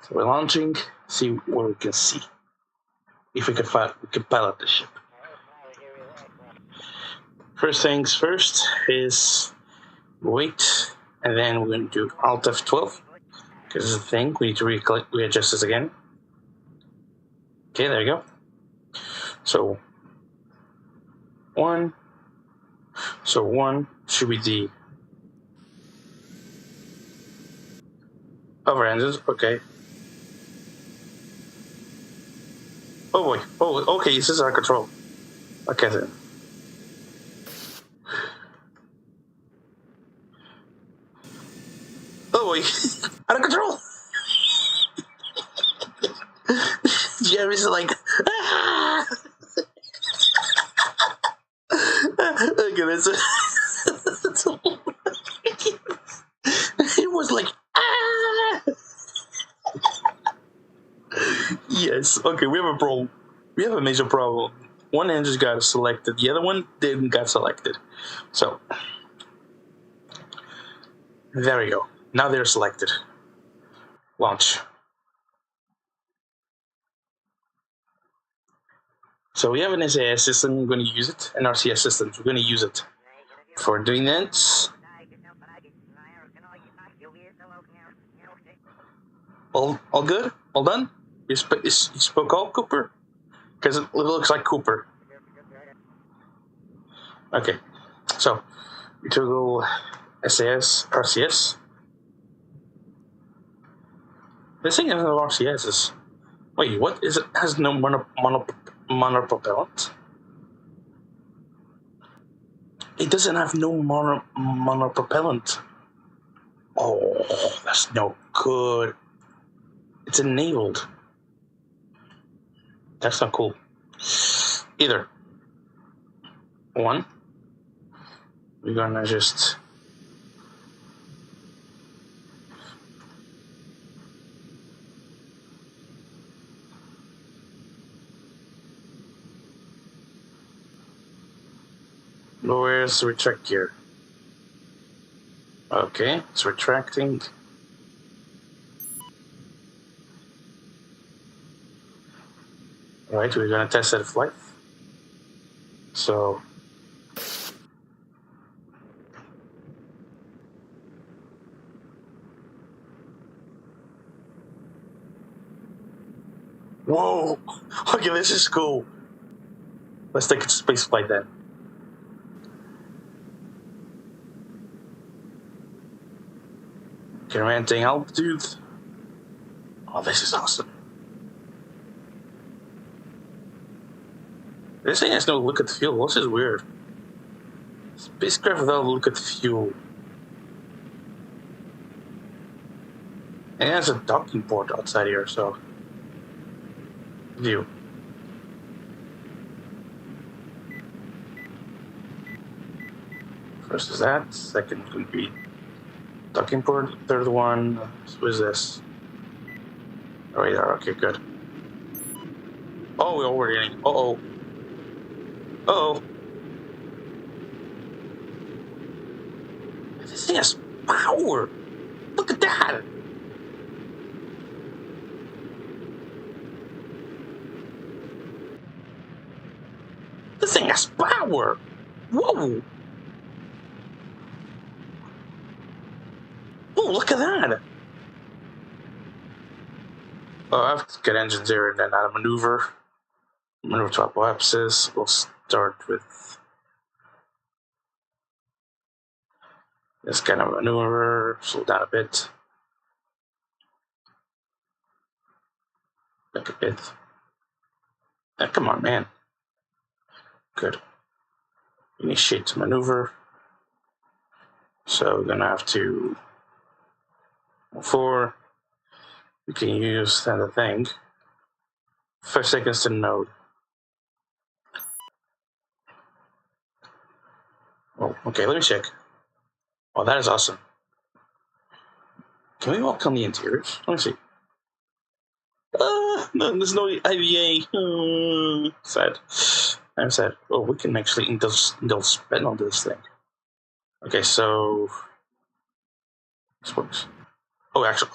we're launching, see what we can see. If we can pilot the ship. First things first is wait, and then we're going to do Alt F12. Because it's a thing, we need to readjust this again. Okay, there you go. So, 1 should be the hover engines, okay. Oh boy, oh, okay, this is our control. Okay then. Oh boy, out of control! Jeremy's like, ah! Okay, that's it was like, ah! Yes, okay, we have a problem. We have a major problem. One engine got selected, the other one didn't get selected. So, there we go. Now they're selected. Launch. So we have an SAS system, we're going to use it, an RCS system, we're going to use it. For doing that, all good? All done? You spoke all, Cooper? Because it looks like Cooper. Okay, so we toggle SAS, RCS. This thing has no RCSs. Wait, what is it? Has no monopropellant? It doesn't have no monopropellant. Oh, that's no good. It's enabled. That's not cool. Either. 1. We're gonna just where's the retract gear? Okay, it's retracting. Right, we're gonna test that flight. So whoa! Okay, this is cool. Let's take a space flight then. Granting altitude. Oh, this is awesome. This thing has no look at the fuel. This is weird. Spacecraft without look at the fuel. And it has a docking port outside here, so. View. First is that. Second would be docking port. Third one. What is this? Oh, yeah, okay, good. Oh, we're already in. Uh-oh. Uh-oh. This thing has power. Look at that. This thing has power. Whoa. Oh, look at that. Oh, I have to get engines here and then out of maneuver. Maneuver to apoapsis. We'll start with this kind of maneuver. Slow down a bit. Back a bit. Come on, man. Good. Initiate to maneuver. So we're gonna have to move forward. We can use that thing. 5 seconds to node. Oh, okay, let me check. Oh, that is awesome. Can we walk on the interiors? Let me see. No, there's no IVA. Sad. I'm sad. Oh, we can actually spend on this thing. Okay, so this works. Oh, actually,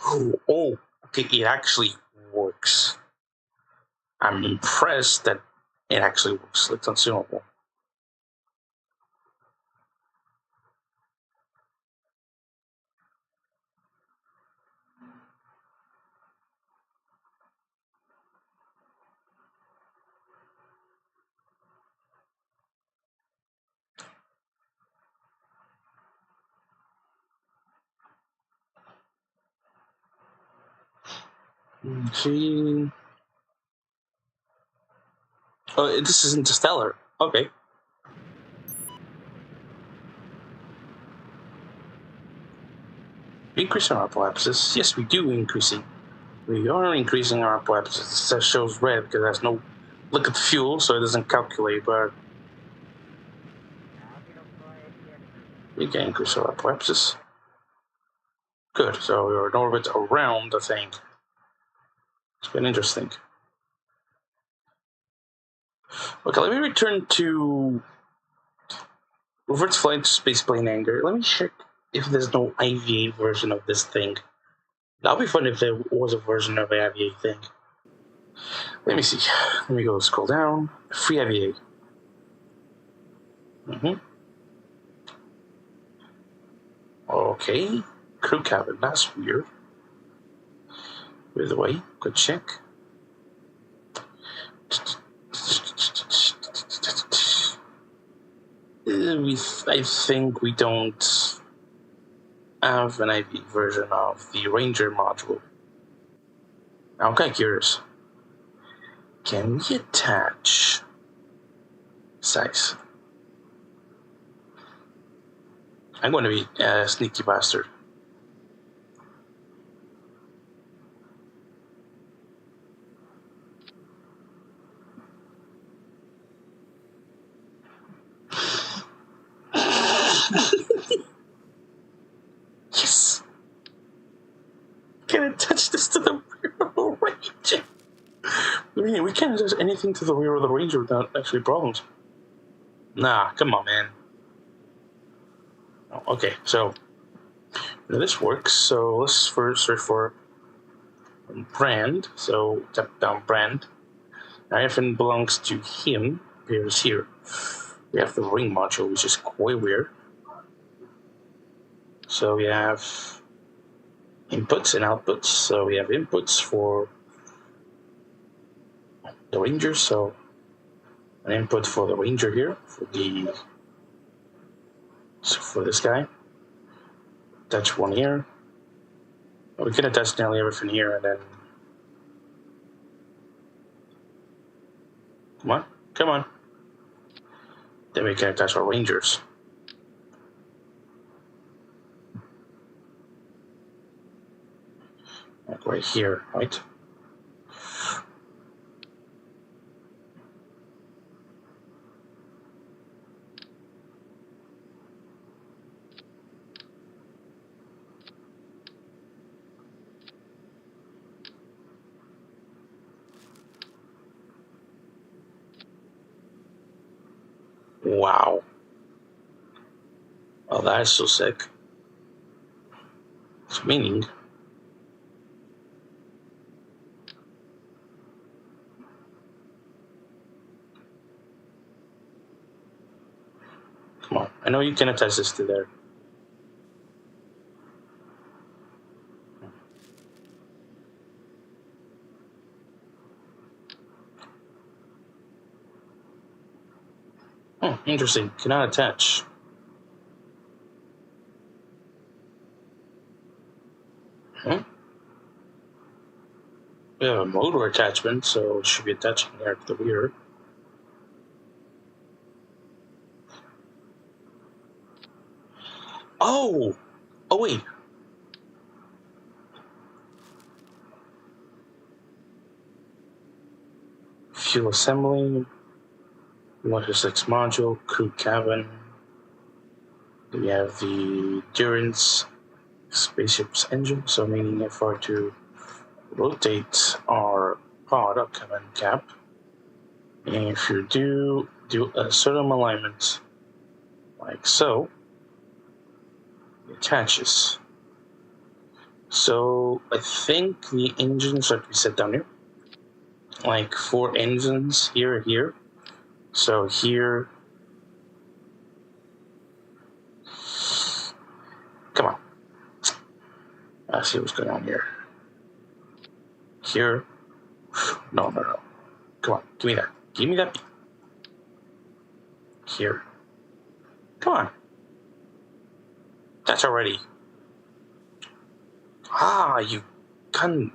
okay, it actually works. I'm impressed that it actually works. It's consumable. See. Oh, this is Interstellar. Okay. Increasing our apoapsis. Yes, we do increasing. We are increasing our apoapsis. It shows red because there's no look at the fuel, so it doesn't calculate, but we can increase our apoapsis. Good, so we're in orbit around the thing. It's been interesting. Okay, let me return to reverse flight to spaceplane anchor. Let me check if there's no IVA version of this thing. That'd be fun if there was a version of the IVA thing. Let me see. Let me go scroll down. Free IVA. Okay. Crew cabin. That's weird. By the way, good check. I think we don't have an IV version of the Ranger module. I'm kind of curious. Can we attach size? I'm going to be a sneaky bastard. Yes! Can attach this to the rear of the Ranger? I mean, we can't attach anything to the rear of the Ranger without actually problems. Nah, come on, man. Oh, okay, so this works. So let's first search for brand. So tap down brand. Now everything belongs to him. Appears here. We have the ring module, which is quite weird. So we have inputs and outputs. So we have inputs for the Ranger. So an input for the Ranger here for this guy. Attach one here. We can attach nearly everything here, and then come on. Then we can attach our Rangers. Like right here, right? Wow. Oh, that is so sick. It's meaning. Come on. I know you can attach this to there. Oh, interesting. Cannot attach. We have a motor attachment, so it should be attaching there to the rear. Oh! Oh, wait. Fuel assembly, Motor 6 module, crew cabin. We have the Endurance spaceship's engine, so meaning if we are to rotate our pod up cabin cap, and if you do a certain alignment, like so, it attaches. So I think the engines are to be set down here, like 4 engines here. So here, come on. I see what's going on here. Here, no. Come on, give me that. Give me that. Here. Come on. That's already. Ah, you gun.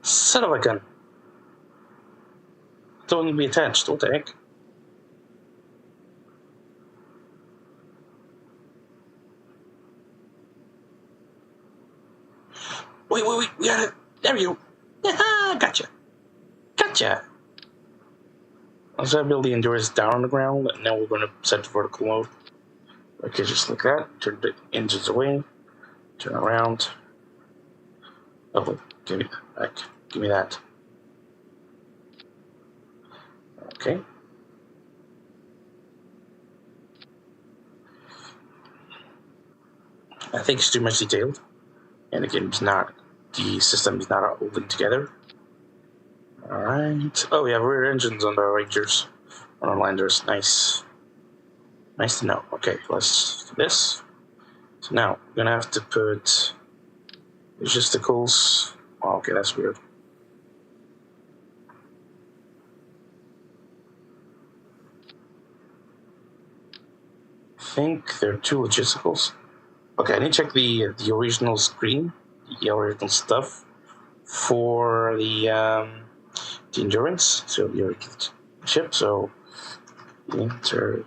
Son of a gun. Don't need to be attached. What the heck? Wait. We got it. There you go. Yeah, gotcha. Let's build the Endurance down on the ground, and now we're going to set the vertical mode. Okay, just like that. Turn the engines away. Turn around. Oh, give me that back. Give me that. Okay. I think it's too much detailed, and the system is not holding together. All right. Oh, we have rear engines on the Rangers, on our landers. Nice to know. Okay, let's do this. So now we're gonna have to put logisticals. Oh, okay, that's weird. I think there are 2 logisticals. Okay, I need to check the original screen, the original stuff for the Endurance. So the original ship. So enter.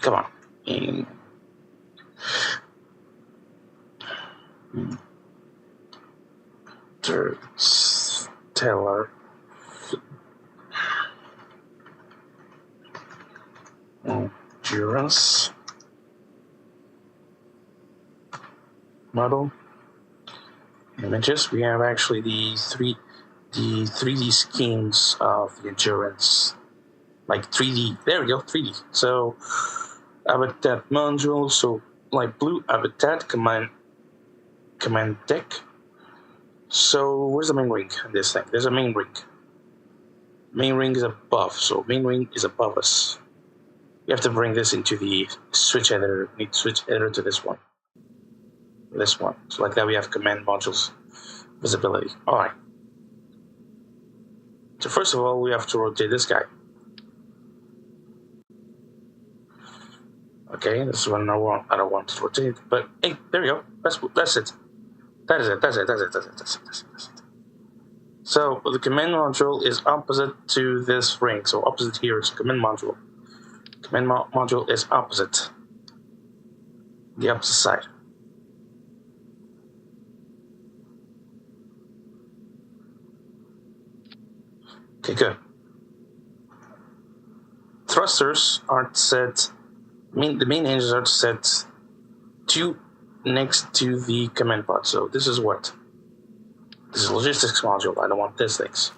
Come on. Interstellar. Endurance model images. We have actually the 3D schemes of the Endurance, like 3D. There we go, 3D. So habitat module. So like blue habitat command deck. So where's the main ring in this thing? There's a main ring. Main ring is above. So main ring is above us. You have to bring this into the switch editor. We need switch editor to this one. So like that we have command modules visibility. Alright. So first of all, we have to rotate this guy. Okay, this is one I don't want to rotate, but hey, there we go. That's it. That's it. So the command module is opposite to this ring. So opposite here is command module. Command module is opposite. The opposite side. Okay, good. Thrusters are set. The main engines are set to next to the command pod. So this is what? This is a logistics module. I don't want these things.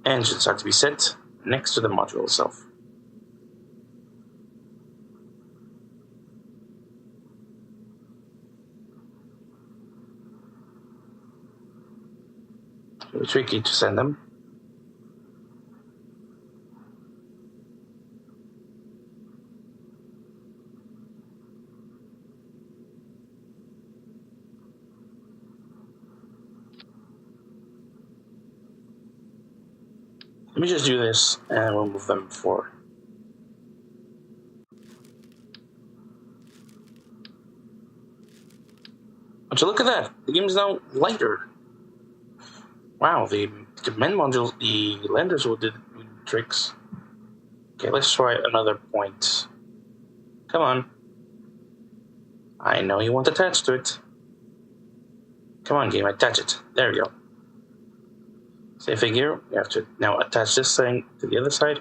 Engines are to be set next to the module itself. It's tricky to send them. Let me just do this and we'll move them forward. But look at that, the game is now lighter. Wow, the men modules, the landers will do tricks. Okay, let's try another point. Come on. I know you want attached to it. Come on, game, attach it. There we go. Same thing here. We have to now attach this thing to the other side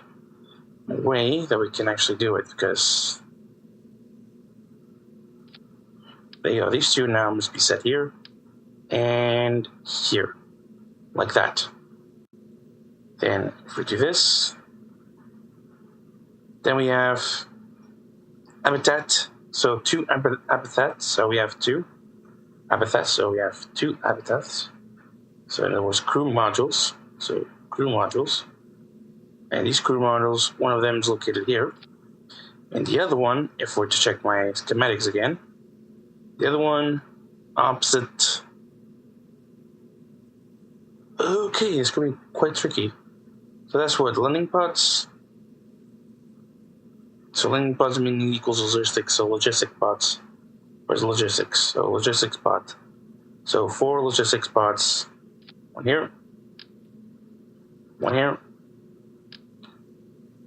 in a way that we can actually do it, because there you go. These two now must be set here and here, like that. Then if we do this, then we have habitat. So two habitats. So we have two habitats. So we have two habitats. So in other words, crew modules. So crew modules. And these crew modules, one of them is located here. And the other one, if we're to check my schematics again, the other one opposite. Okay, it's going to be quite tricky. So that's what, landing pods. So landing pods meaning equals logistics, so logistic pods. Where's logistics? So logistics pod. So 4 logistics pods. One here. One here.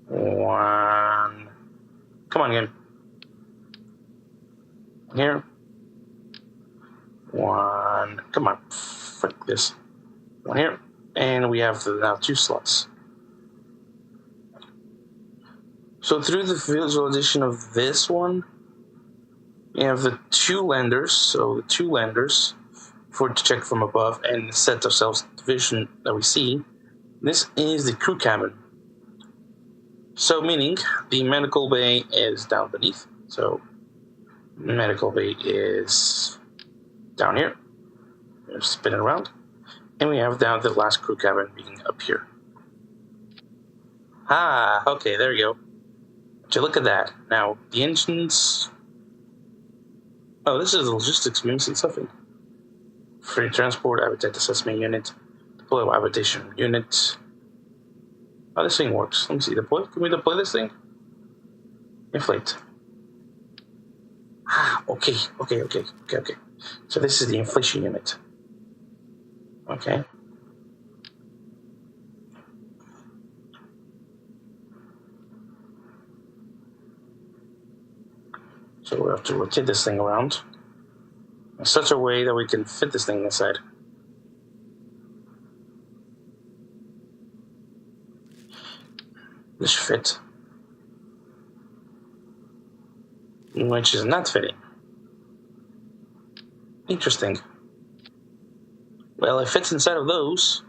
One. Come on, again. One here. One. Come on. Frick this. One here. And we have now 2 slots. So through the visualization of this one, we have the 2 landers. So the 2 landers for to check from above and set ourselves the vision that we see. This is the crew cabin. So meaning the medical bay is down beneath. So medical bay is down here. We're spinning around. And we have down the last crew cabin being up here. Ah, okay, there we go. So look at that. Now, the engines... Oh, this is the logistics missing something. Free transport, habitat assessment unit, deploy habitation unit. Oh, this thing works. Let me see, deploy. Can we deploy this thing? Inflate. Ah, okay. So this is the inflation unit. Okay. So we have to rotate this thing around in such a way that we can fit this thing inside. This should fit. Which is not fitting. Interesting. Well, it fits inside of those.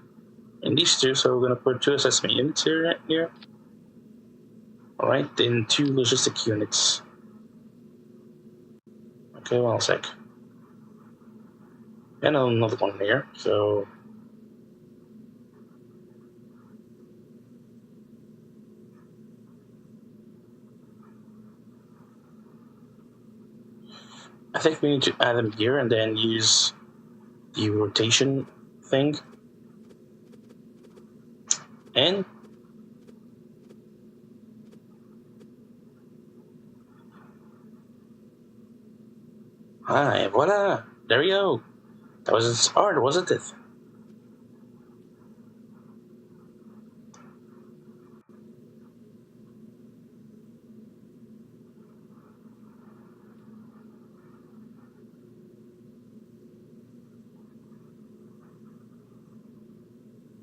And these two, so we're going to put 2 assessment units here. Alright, then 2 logistic units. Okay, well, a sec. And another one here, so... I think we need to add them here and then use the rotation thing. And... Hi, voila! There we go! That was hard, wasn't it?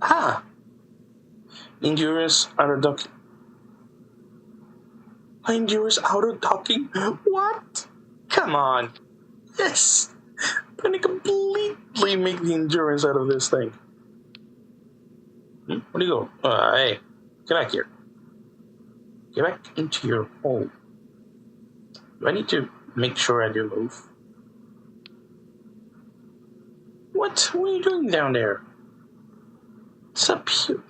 Ah! Endurance auto docking. Endurance auto docking? What? Come on! Yes! I'm gonna completely make the endurance out of this thing. Where do you go? Hey, get back here. Get back into your hole. Do I need to make sure I do move? What? What are you doing down there? What's up here?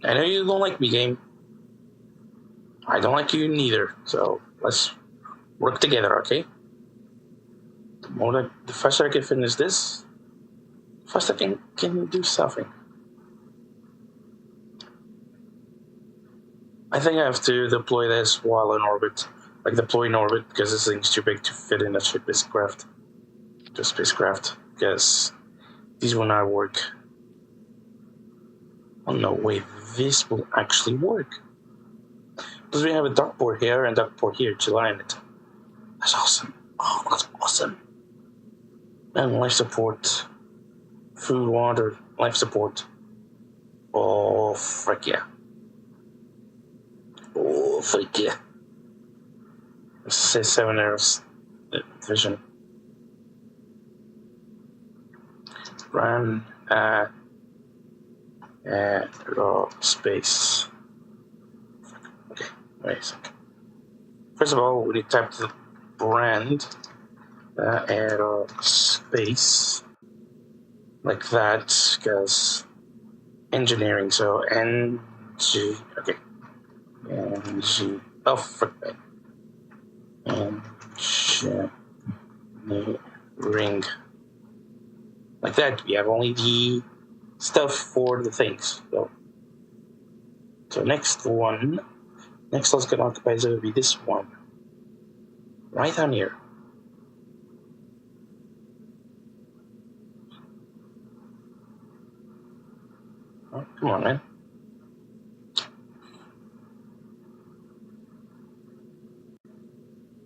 I know you don't like me, game. I don't like you neither, so let's work together, okay? The faster I can finish this, First, I can do something. I think I have to deploy this while in orbit. Like, deploy in orbit, because this thing's too big to fit in a spacecraft. Because these will not work. Oh no, wait, this will actually work. Because we have a dock port here and dock port here to line it. That's awesome. Oh, that's awesome. And life support. Food, water, life support. Oh, frick yeah. Oh, frick yeah. Let's say 7 arrows. Vision. Run. Space. Okay, wait a second. First of all, we need to type the brand. Space. Like that, because engineering, so NG, okay. NG, oh, frick that. Engineering. Like that, we have only the stuff for the things. So next let's get occupied, so it'll be this one. Right down here. Oh, come on, man.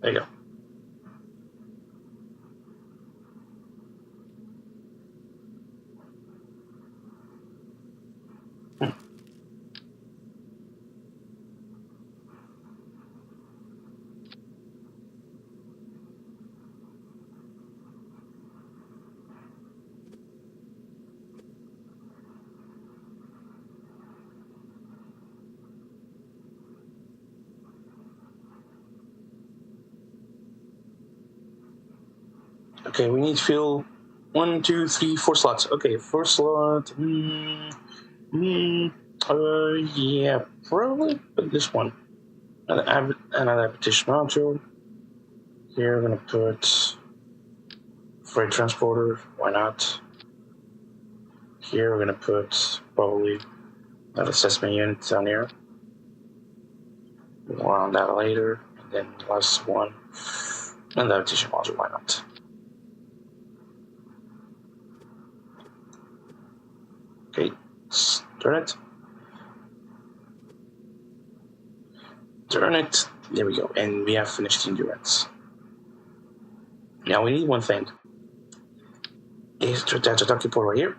There you go. Okay, we need to fill 1, 2, 3, 4 slots. Okay, first slot. Yeah, probably put this one. Another petition module. Here we're gonna put freight transporter. Why not? Here we're gonna put probably an assessment unit down here. More on that later. And then the last one. Another petition module. Why not? Okay, turn it. Turn it. There we go. And we have finished endurance. Now we need one thing. Is to attach a docking port right here.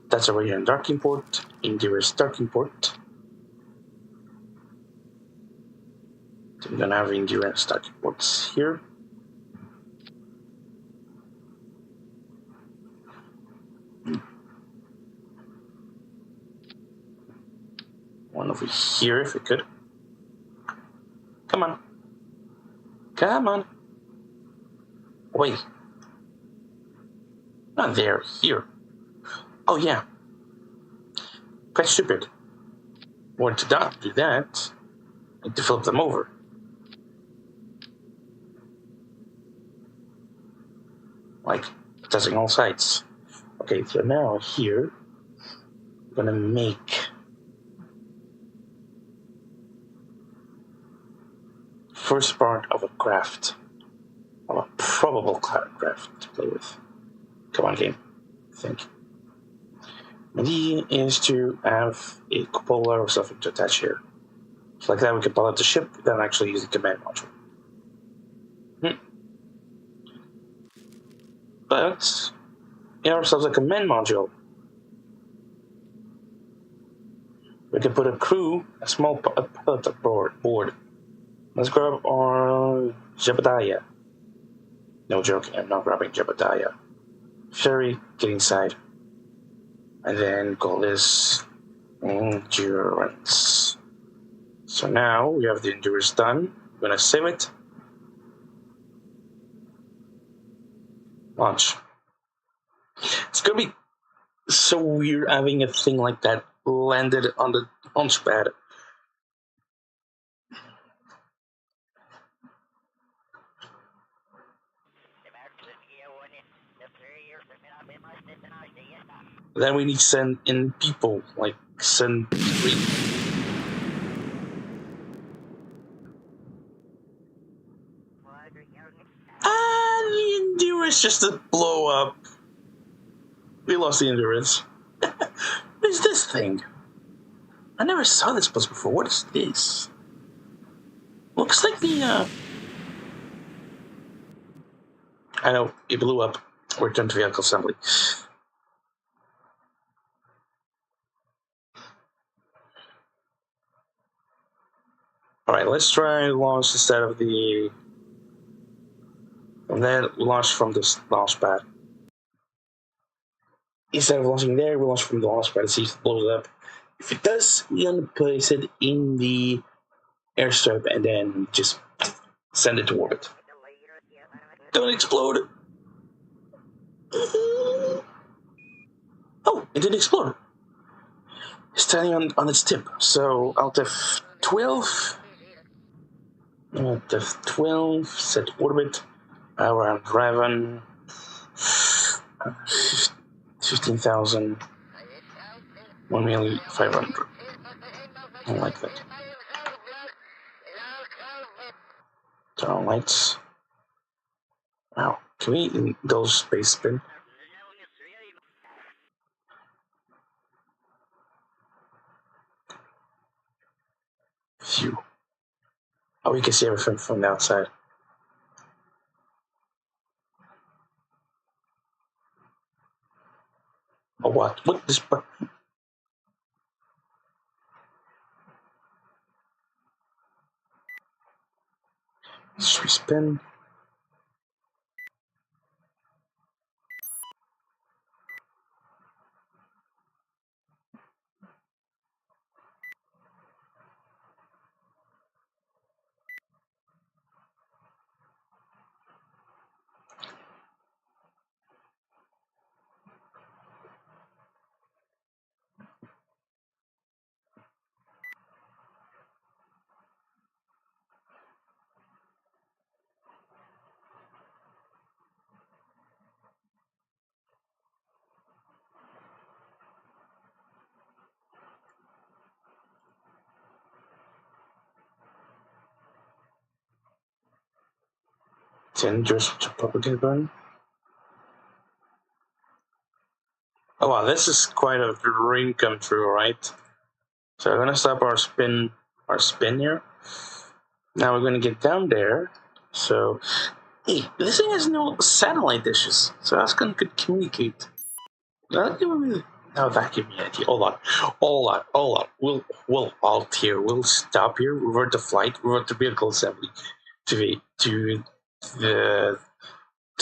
That's a regular docking port. Endurance docking port. So we're gonna have endurance docking ports here. One over here if we could. Come on. Come on. Wait. Not there. Here. Oh, yeah. Quite stupid. Want to not do that. I need to flip them over. Like, touching all sides. Okay, so now here, I'm gonna make first part of a craft. Of a probable craft to play with. Come on, game. Think. The idea is to have a cupola or something to attach here. So like that we can pull out the ship, then actually use the command module. But we have ourselves a command module. We can put a crew, a small pilot board. Let's grab our Jebediah. No joking, I'm not grabbing Jebediah. Ferry, get inside. And then call this endurance. So now we have the endurance done. I'm gonna save it. Launch. It's gonna be so weird having a thing like that landed on the launch pad. Then we need to send in people, like send 3. The endurance just to blow up. We lost the endurance. What is this thing? I never saw this place before. What is this? Looks like the, I know, it blew up. Return to vehicle assembly. Alright, let's try to launch instead of the... And then we launch from this launch pad. Instead of launching there, we launch from the launch pad to see if it blows up. If it does, we place it in the airstrip and then just send it to orbit. Don't explode! Oh, it didn't explode. It's standing on its tip. So Alt F12. Alt F12, set orbit. Around Raven. 15,000. 1,500,000. I don't like that. Turn on lights. Wow. Can we indulge space spin? Phew. Oh, we can see everything from the outside. Oh, what? What? This... Should we spin? Dangerous to propagate burn. Oh wow, this is quite a dream come true, right? So we're gonna stop our spin here. Now we're gonna get down there. So, hey, this thing has no satellite dishes, so how can it communicate? No, that gave me an idea. Hold on. We'll halt here. We'll stop here. Revert the flight. Revert the vehicle assembly to the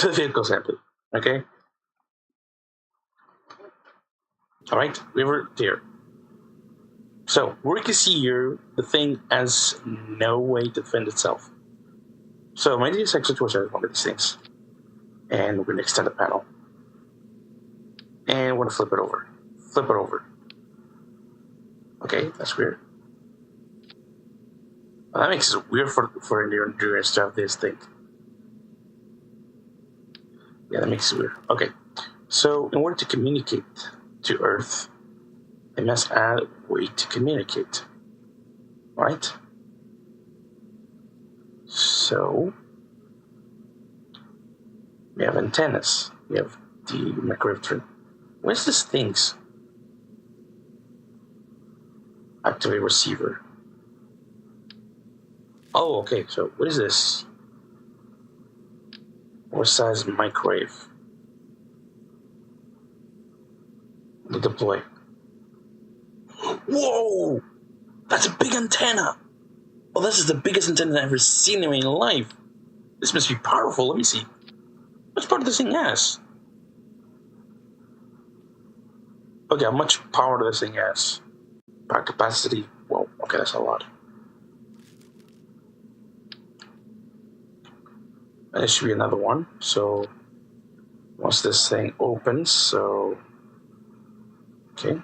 vehicle assembly. Okay. All right. Revert here. So we can see here the thing has no way to defend itself. So my DSX situation is one of these things, and we're going to extend the panel, and we're going to flip it over. Okay, that's weird. Well, that makes it weird for endurance to have this thing. Yeah, that makes it weird. Okay, so in order to communicate to Earth, they must add a way to communicate, right? So we have antennas. We have the microwave. Where's this things? Activate receiver. Oh, okay. So what is this? What size microwave? To deploy. Whoa! That's a big antenna. Well, this is the biggest antenna I've ever seen in my life. This must be powerful. Let me see. Which part of this thing has? Okay, how much power does this thing has? Power capacity. Whoa, okay, that's a lot. And there should be another one. So once this thing opens, so okay.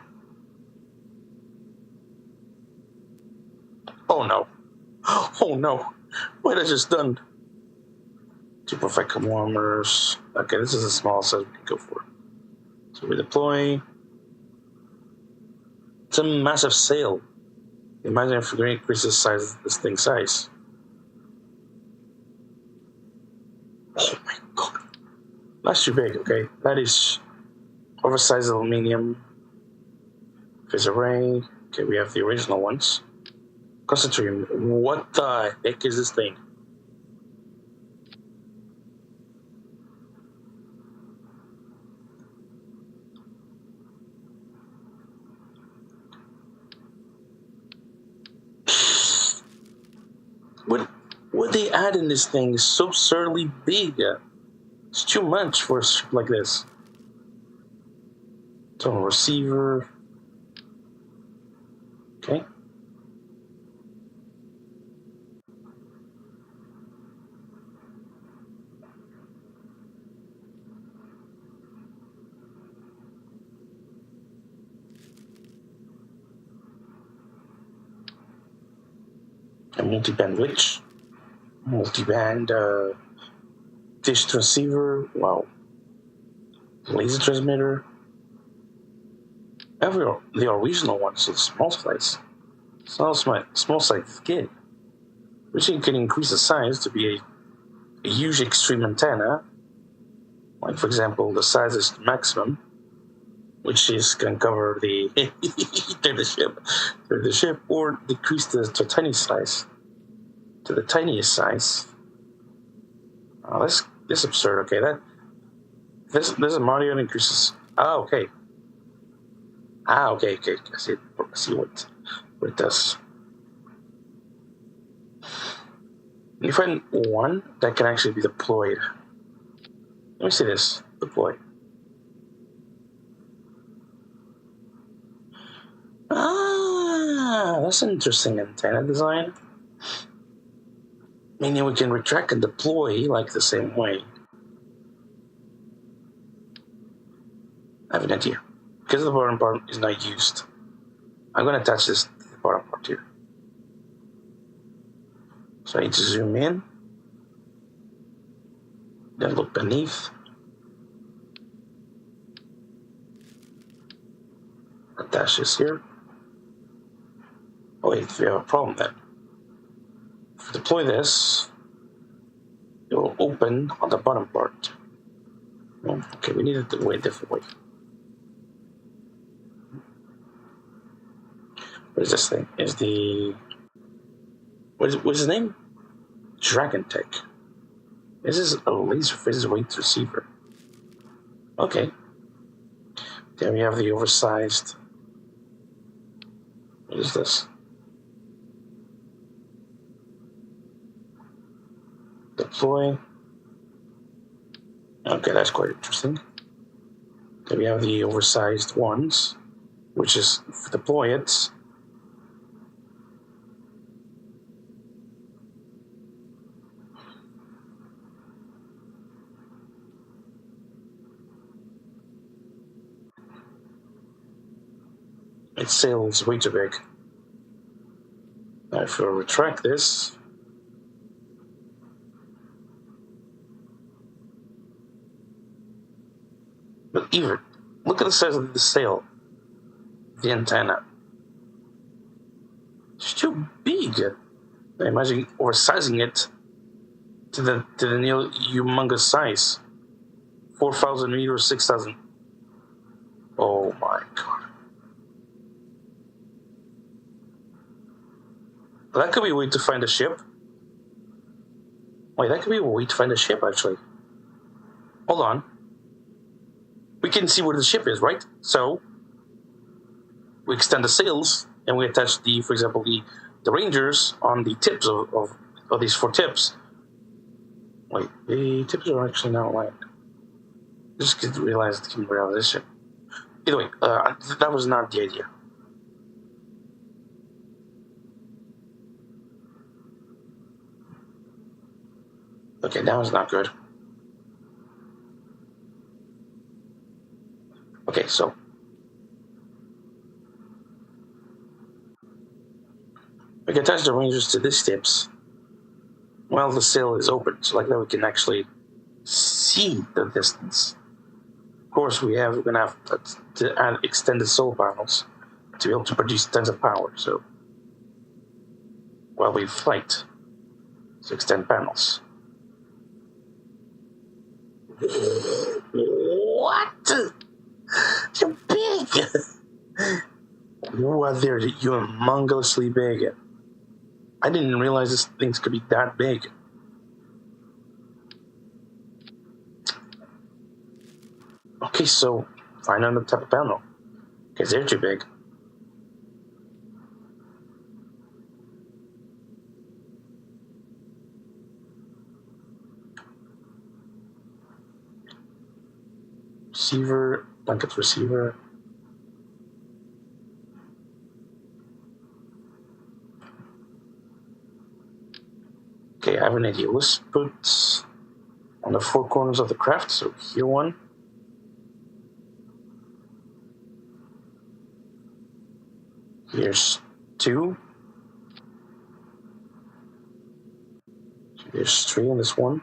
Oh no. Oh no. What I just done? 2.5 kilometers. Okay, this is the smallest size we can go for. So we deploy. It's a massive sail. Imagine if we increase the size of this thing's size. Oh my god. That's too big, okay? That is oversized aluminium. Phase array. Okay, we have the original ones. Concentrium. What the heck is this thing? What they add in this thing is so absurdly big. It's too much for a ship like this. Total receiver. Okay. A multi-band witch. Multi-band dish transceiver. Wow. Laser transmitter. The original one, so the small size. Small size kit. Which you can increase the size to be a huge extreme antenna. Like, for example, the size is maximum, which is can cover the the ship, or decrease to a tiny size, to the tiniest size. Oh, this is absurd. Okay, this is Mario increases. Okay. Okay. I see what it does. You find one that can actually be deployed. Let me see this. Deploy. That's an interesting antenna design. Meaning we can retract and deploy like the same way. I have an idea. Because the bottom part is not used, I'm going to attach this to the bottom part here. So I need to zoom in. Then look beneath. Attach this here. Oh wait, we have a problem then. If we deploy this, it will open on the bottom part. Oh, okay, we need it to way a different way. What is this thing? What is his name? Dragon Tech. This is a laser phase weight receiver. Okay. Then we have the oversized. What is this? Deploy. Okay, that's quite interesting. Then we have the oversized ones, which is deploy it. Its sail is way too big. Now if we retract this, but even look at the size of the sail, the antenna. It's too big. I imagine oversizing it to the near humongous size, 4,000 meters, 6,000. Oh my god. That could be a way to find a ship. Wait, that could be a way to find a ship, actually. Hold on. We can see where the ship is, right? So, we extend the sails, and we attach for example, the rangers on the tips of these 4 tips. Wait, the tips are actually not aligned. I just realized the camera of this ship. Either way, that was not the idea. Okay, that was not good. Okay, so we can attach the rangers to these tips while the sail is open, so like that we can actually see the distance. Of course, we're gonna have to add extended solar panels to be able to produce tons of power. So while we fight, so extend panels. What? You're big! What? You're humongously big. I didn't realize these things could be that big. Okay, so find another type of panel. Because they're too big. Receiver, blanket receiver. Okay, I have an idea. Let's put on the four corners of the craft. So here one. Here's two. There's three in this one.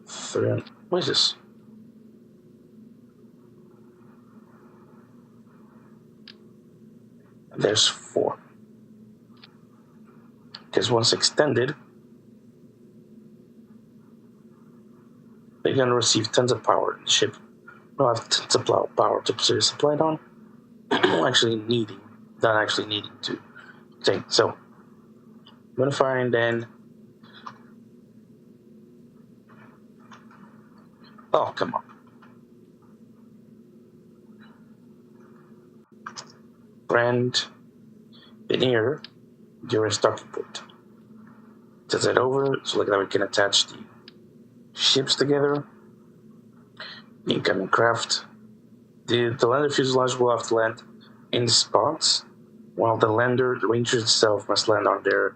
Three. What is this? And there's four. Because once extended, they're going to receive tons of power. The ship will have tons of power to supply it on. Not actually needing to take. So I'm going to find then. Oh, come on. Brand veneer during starting point. Set that over so like that we can attach the ships together. Incoming craft. The lander fuselage will have to land in spots, while the ranger itself must land on their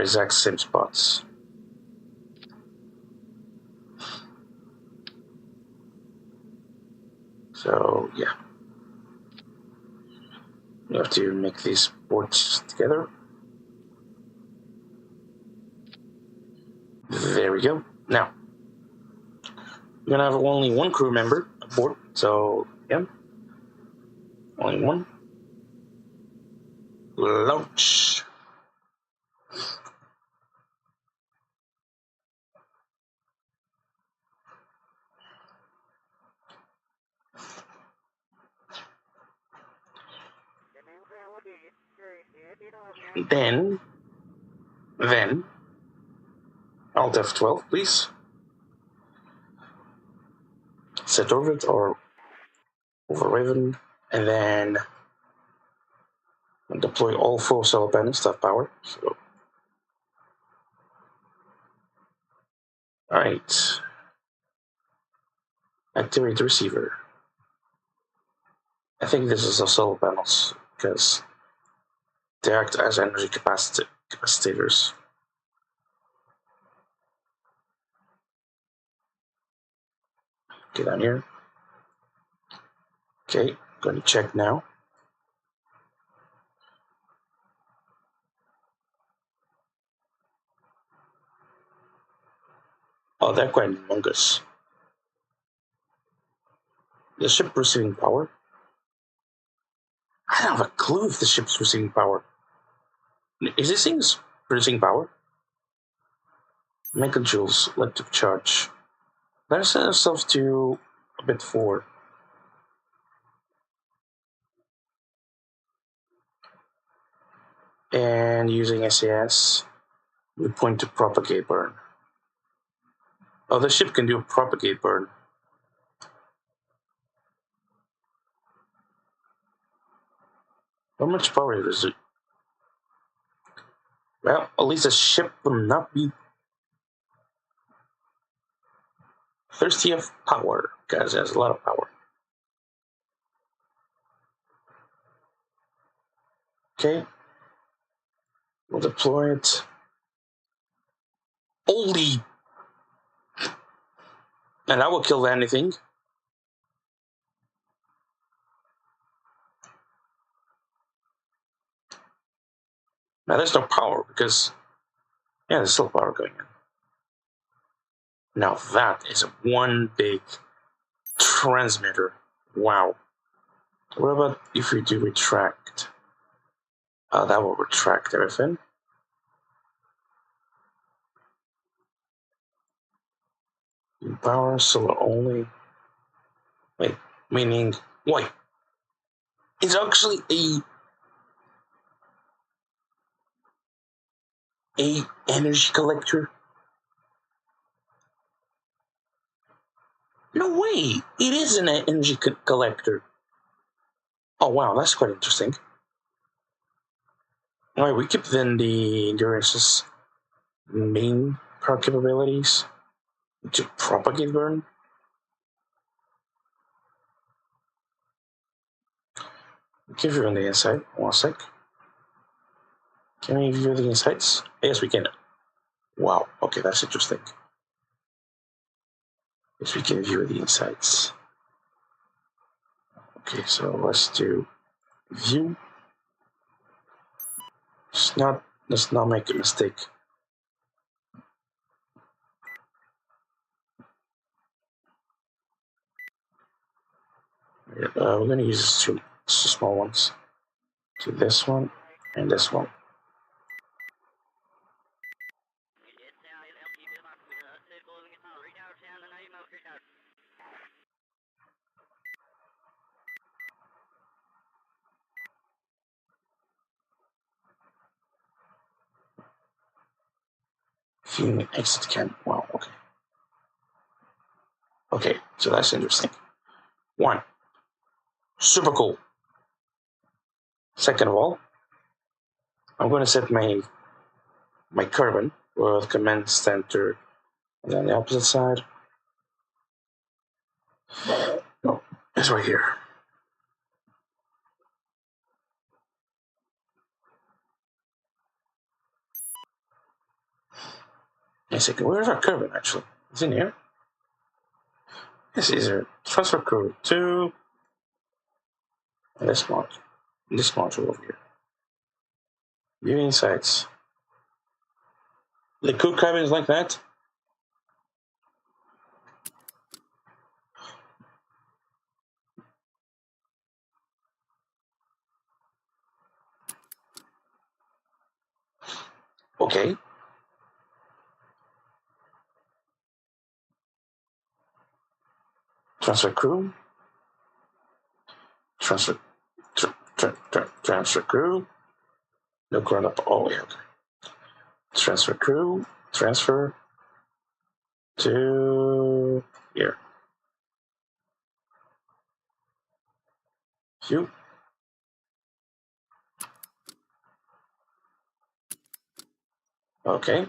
exact same spots. So yeah, we have to make these ports together. There we go. Now we're gonna have only one crew member aboard. So yeah, only one. Launch. Then Alt F12, please. Set orbit or over Raven, and then deploy all 4 solar panels to have power. So, alright. Activate the receiver. I think this is a solar panels because they act as energy capacitors. Get down here. Okay, going to check now. Oh, they're quite humongous. The ship receiving power? I don't have a clue if the ship's receiving power. Is this thing producing power? Megajoules, electric charge. Let's set ourselves to a bit forward. And using SAS, we point to propagate burn. Oh, the ship can do a propagate burn. How much power is it? Well, at least the ship will not be thirsty of power, because it has a lot of power. Okay. We'll deploy it. Holy! And that will kill anything. Now there's no power because, yeah, there's still power going in. Now that is one big transmitter. Wow. What about if we do retract? That will retract everything. Power solar only. Wait, meaning wait. It's actually a energy collector. No way! It is an energy collector. Oh wow, that's quite interesting. Alright, we keep then the Endurance's main power capabilities to propagate burn. Give you on the inside. One sec. Can we view the insights? Yes, we can. Wow. Okay, that's interesting. Yes, we can view the insights. Okay, so let's do view. Let's not make a mistake. We're gonna use two small ones. To this one and this one. Viewing exit cam. Wow. Okay. Okay, so that's interesting. One. Super cool. Second of all, I'm going to set my Kerbal with command center and on the opposite side. No, it's right here. Wait a second, where's our Kerbal actually? It's in here. This is our transfer crew 2 and this module over here. View insights. The crew cabin is like that. Okay. Transfer crew. Transfer crew. No ground up. Oh, yeah. Okay. Transfer crew. Transfer to here. View. Okay.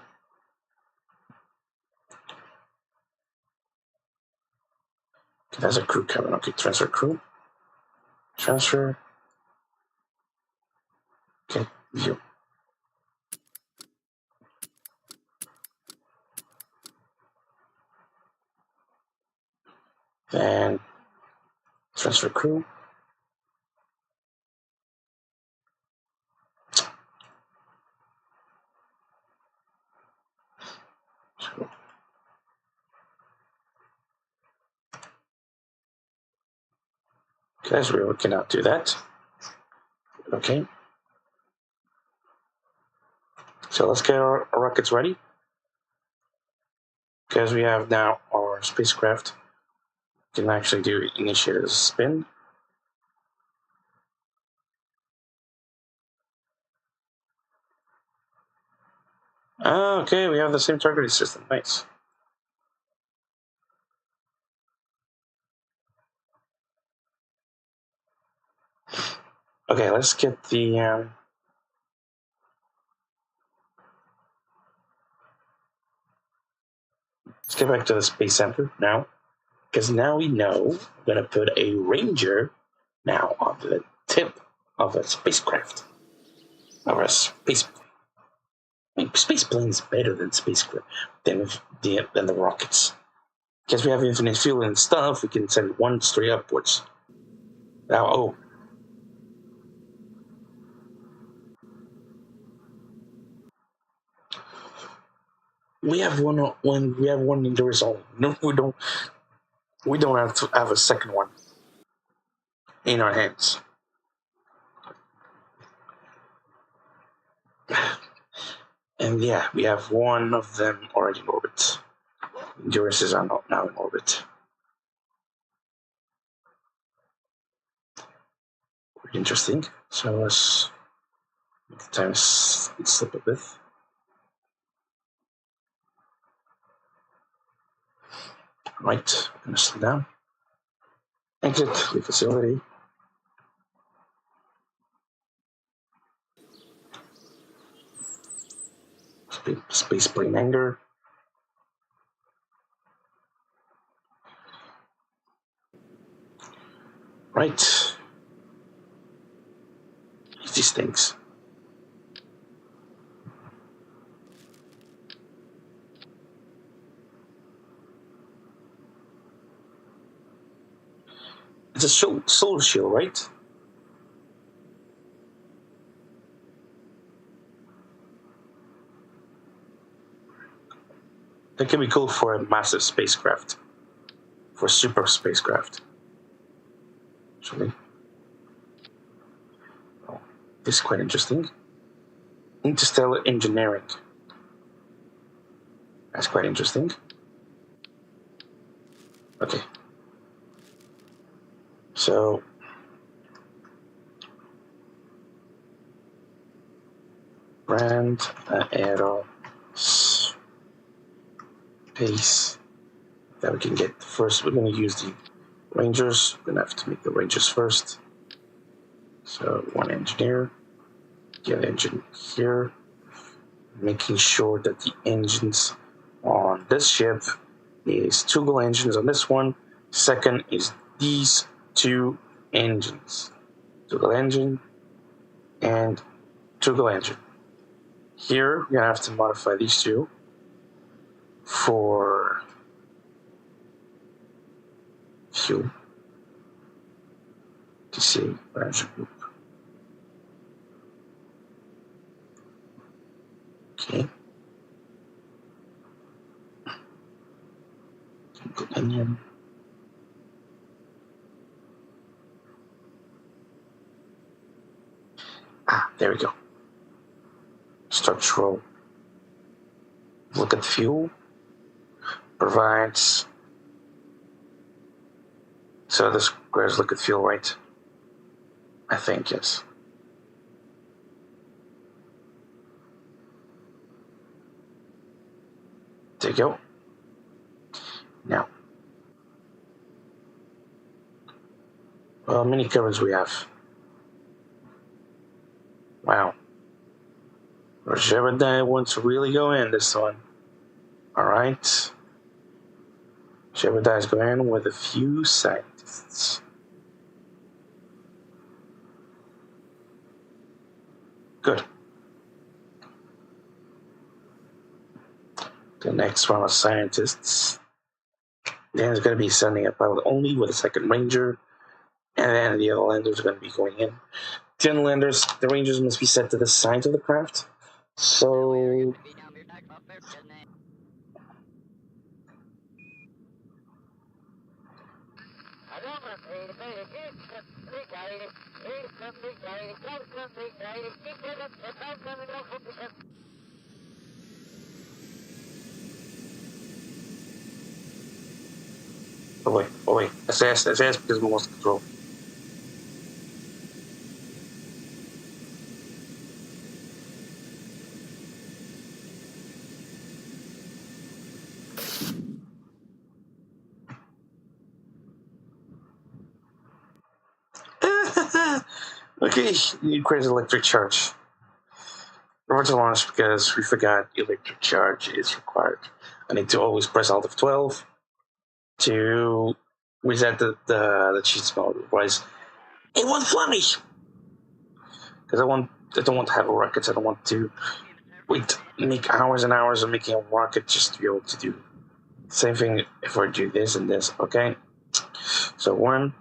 That's a crew cabin. Okay, transfer crew. Transfer. Okay, view. Then transfer crew. Guys, we cannot do that. Okay. So let's get our rockets ready. Because we have now our spacecraft. We can actually do initiate a spin. Okay, we have the same targeting system. Nice. Okay, let's get the let's get back to the space center now, because now we know we're gonna put a ranger now on the tip of a spacecraft, or a space plane. I mean, space plane is better than spacecraft than the rockets, because we have infinite fuel and stuff. We can send one straight upwards. Now, oh. We have one in the result. No, we don't. We don't have to have a second one. in our hands. And yeah, we have one of them already in orbit. Endurances are not now in orbit. Very interesting. So let's make the time slip a bit. Right, I'm going to slow down. Exit the facility. Space plane hangar. Right. These things. It's a solar shield, right? That can be cool for a massive spacecraft. For a super spacecraft. Actually. Oh, this is quite interesting. Interstellar engineering. That's quite interesting. Okay. So brand aero space that we can get first. We're going to use the Rangers. We're going to have to make the Rangers first. So one engineer, get engine here, making sure that the engines on this ship is Tuggle engines on this one. Second is these two engines, Tuggle engine and Tuggle engine. Here we're gonna have to modify these two for fuel. To see branch group. Okay. Tuggle engine. There we go. Structural. Look at fuel. Provides. So this requires liquid fuel, right? I think, yes. There you go. Now, how many covers we have? Wow. Jebediah wants to really go in this one. Alright. Jebediah's going in with a few scientists. Good. The next round of scientists. Then is going to be sending a pilot only with a second ranger. And then the other landers are going to be going in. 10 landers, the rangers must be set to the sides of the craft. So oh wait, SS because we lost control. Okay, you create electric charge. Remember to launch because we forgot electric charge is required. I need to always press Alt F12 to reset the cheats mode. Otherwise, it won't fly me. Because I don't want to have rockets. I don't want to make hours and hours of making a rocket just to be able to do the same thing if I do this and this. Okay. So one.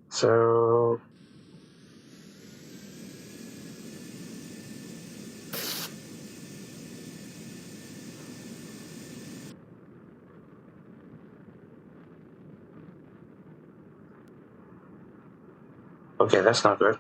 So Okay, that's not good.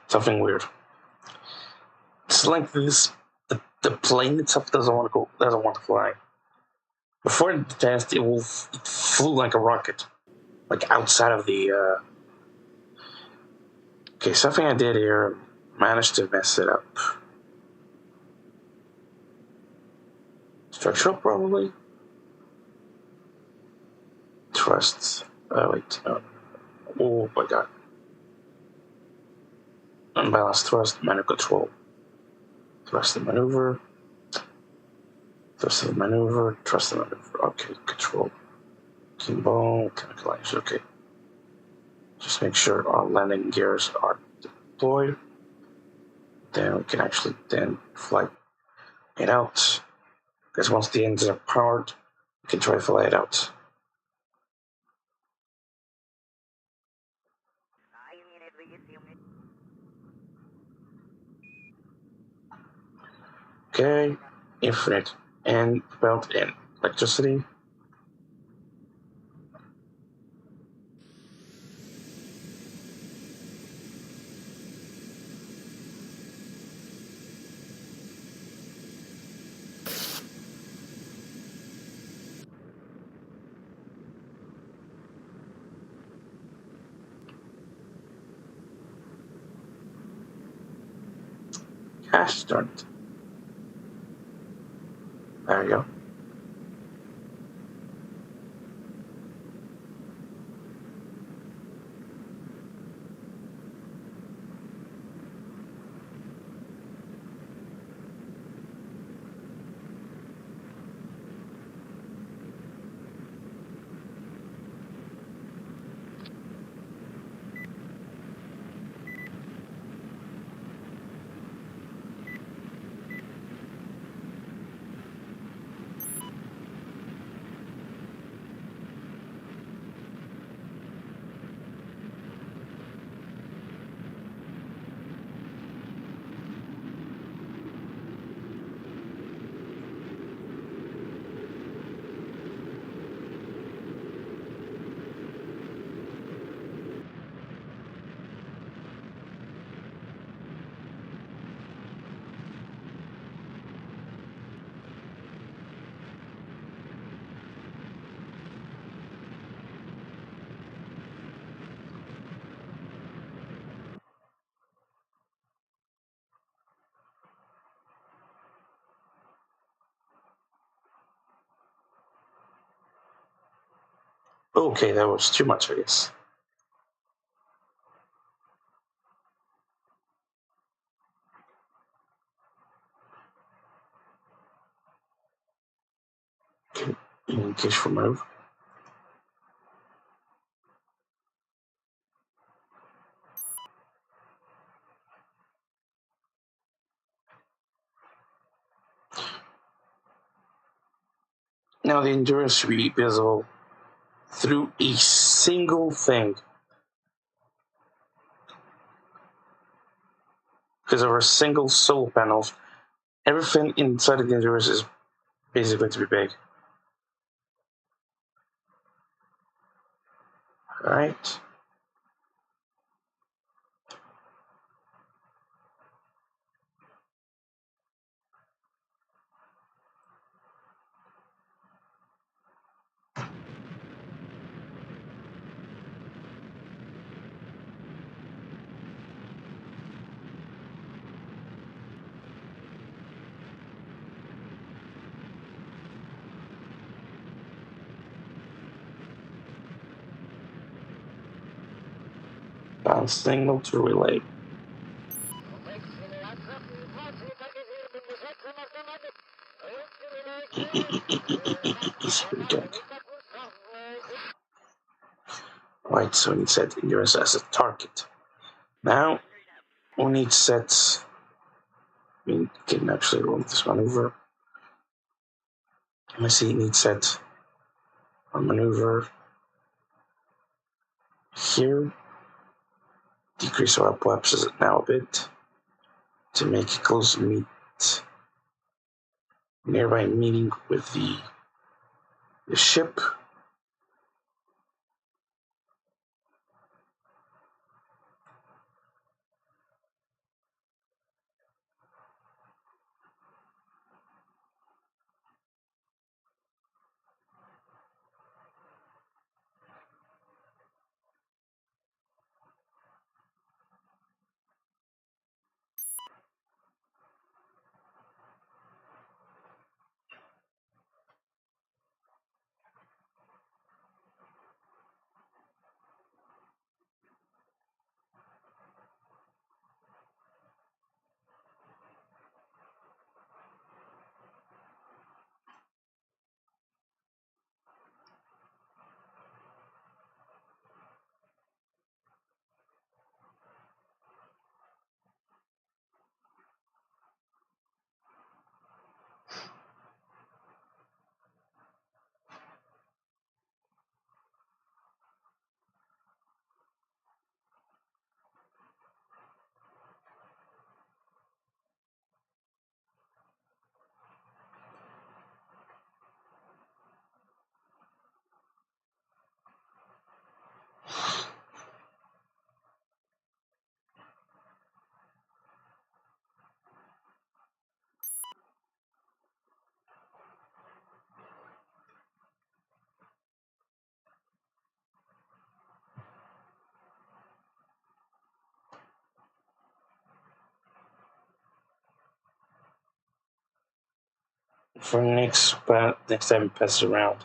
Something weird. It's like this. The plane itself doesn't want to fly. Before the test, it flew like a rocket, like outside of the. Okay, something I did here managed to mess it up. Structural, probably. Trust. Wait. Oh my god. Unbalanced thrust, manual control. Thrust and maneuver. Thrust and maneuver. Thrust and maneuver. Okay, control. Kerbal, chemical engine. Okay. Just make sure our landing gears are deployed. Then we can actually then fly it out. Because once the engines are powered, we can try to fly it out. Okay, infinite and belt in electricity. Gosh darn it. There we go. Okay, that was too much, I guess. Okay, engage for move. Now the endurance should be visible through a single thing. Because of our single solar panels, everything inside of the endurance is basically to be big. Alright. Bounce signal to relay. Here we go. Right, so we need to set endurance as a target. Now we need to set. We can actually run this maneuver. Let's see, need set our maneuver here. Decrease our apoapsis now a bit to make it close to meet nearby meeting with the ship. For next time we pass around,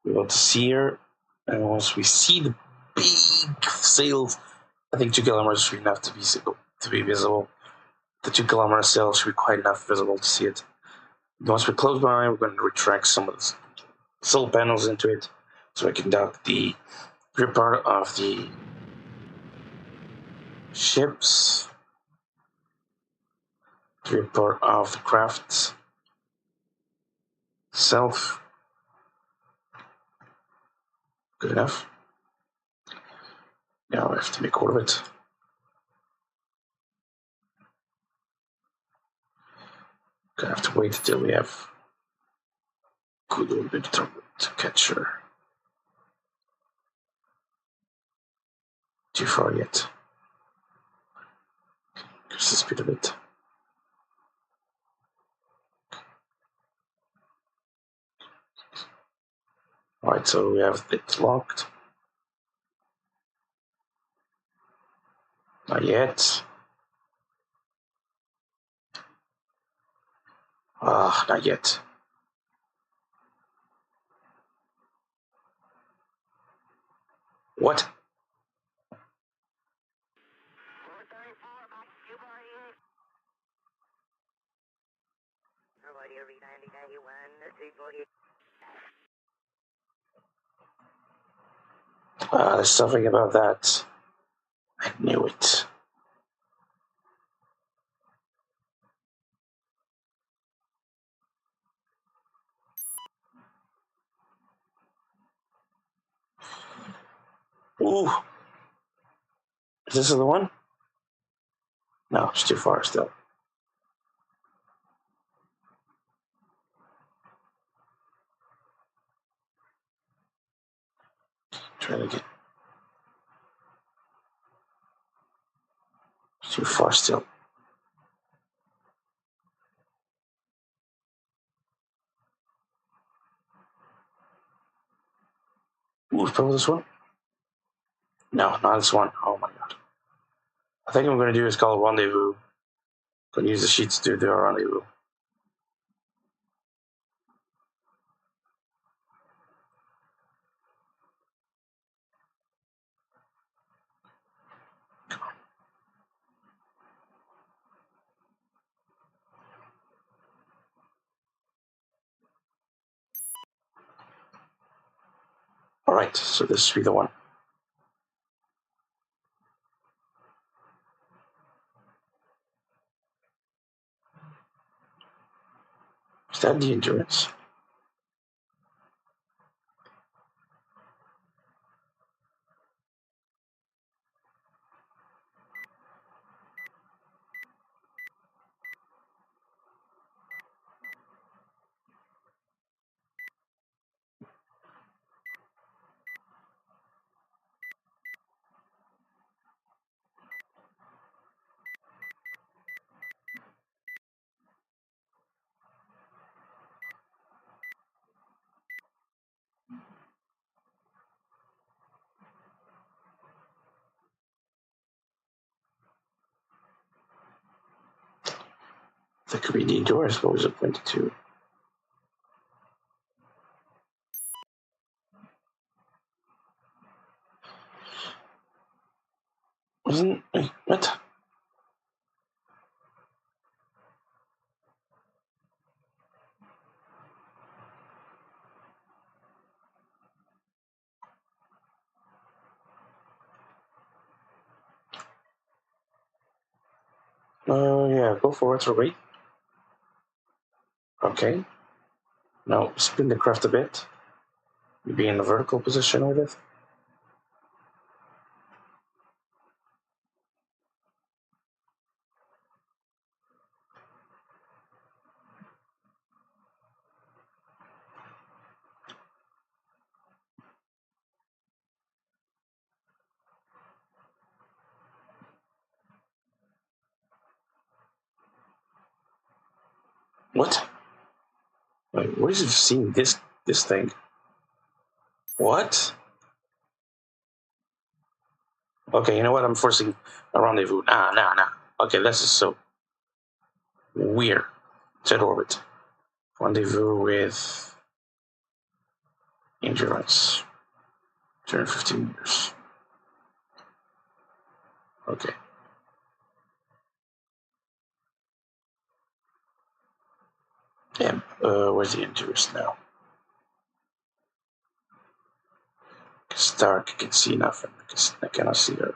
we want to see her, and once we see the big sails, I think 2 kilometers should be enough to be visible. The 2 kilometer sail should be quite enough visible to see it. Once we're close by, we're going to retract some of the solar panels into it, so I can dock the rear part of the ships, the rear part of the craft itself. Good enough. Now I have to make all of it. Gonna have to wait until we have a good little bit of trouble to catch her. Too far yet. Increase the speed a bit. Alright, so we have it locked. Not yet. Not yet. What? There's something about that. I knew it. Ooh. Is this the one? No, it's too far still. Try to get. It's too far still. Ooh, probably this one? No, not this one. Oh my god. I think what I'm going to do is call a rendezvous. I'm going to use the sheets to do a rendezvous. Alright, so this should be the one. Is that the endurance? That could be the endurance. What was it pointed to? Wasn't. Wait, what? Oh, yeah, go forward for wait. Okay. Now, spin the craft a bit. Be in a vertical position with it. What? Wait, where is it seeing this thing? What? Okay, you know what? I'm forcing a rendezvous. Nah. Okay, this is so weird. Set orbit. Rendezvous with endurance. 250 meters. Okay. Yeah, where's the endurance now? It's dark, I can see nothing. I cannot see her.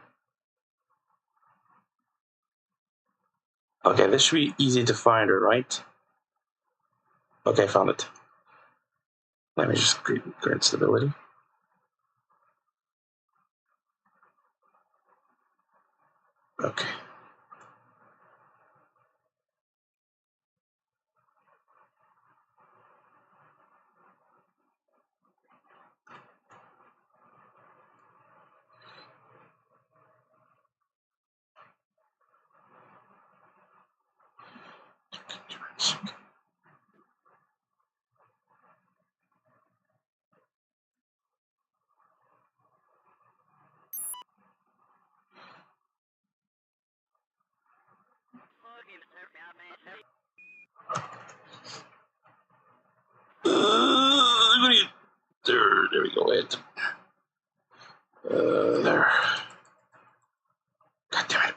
Okay, this should be easy to find her, right? Okay, I found it. Let me just grant stability. Okay. There we go. There. God damn it.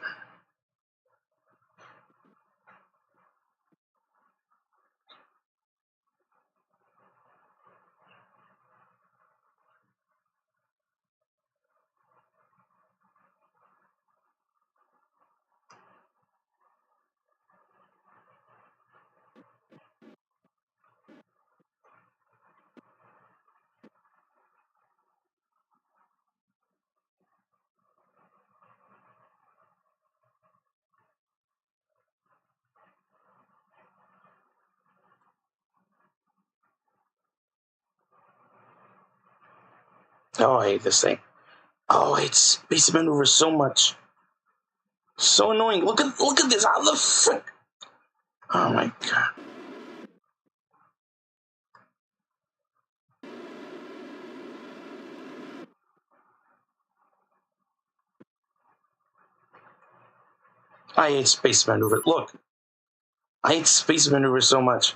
Oh, I hate this thing. Oh, I hate space maneuvers so much. So annoying. Look at this. How the frick? Oh my god. I hate space maneuvers. Look. I hate space maneuvers so much.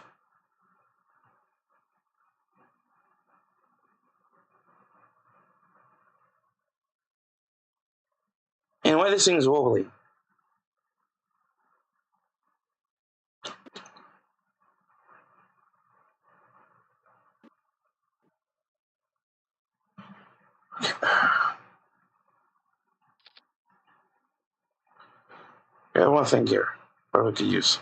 And why this thing is wobbly? I have one thing here. What we could use.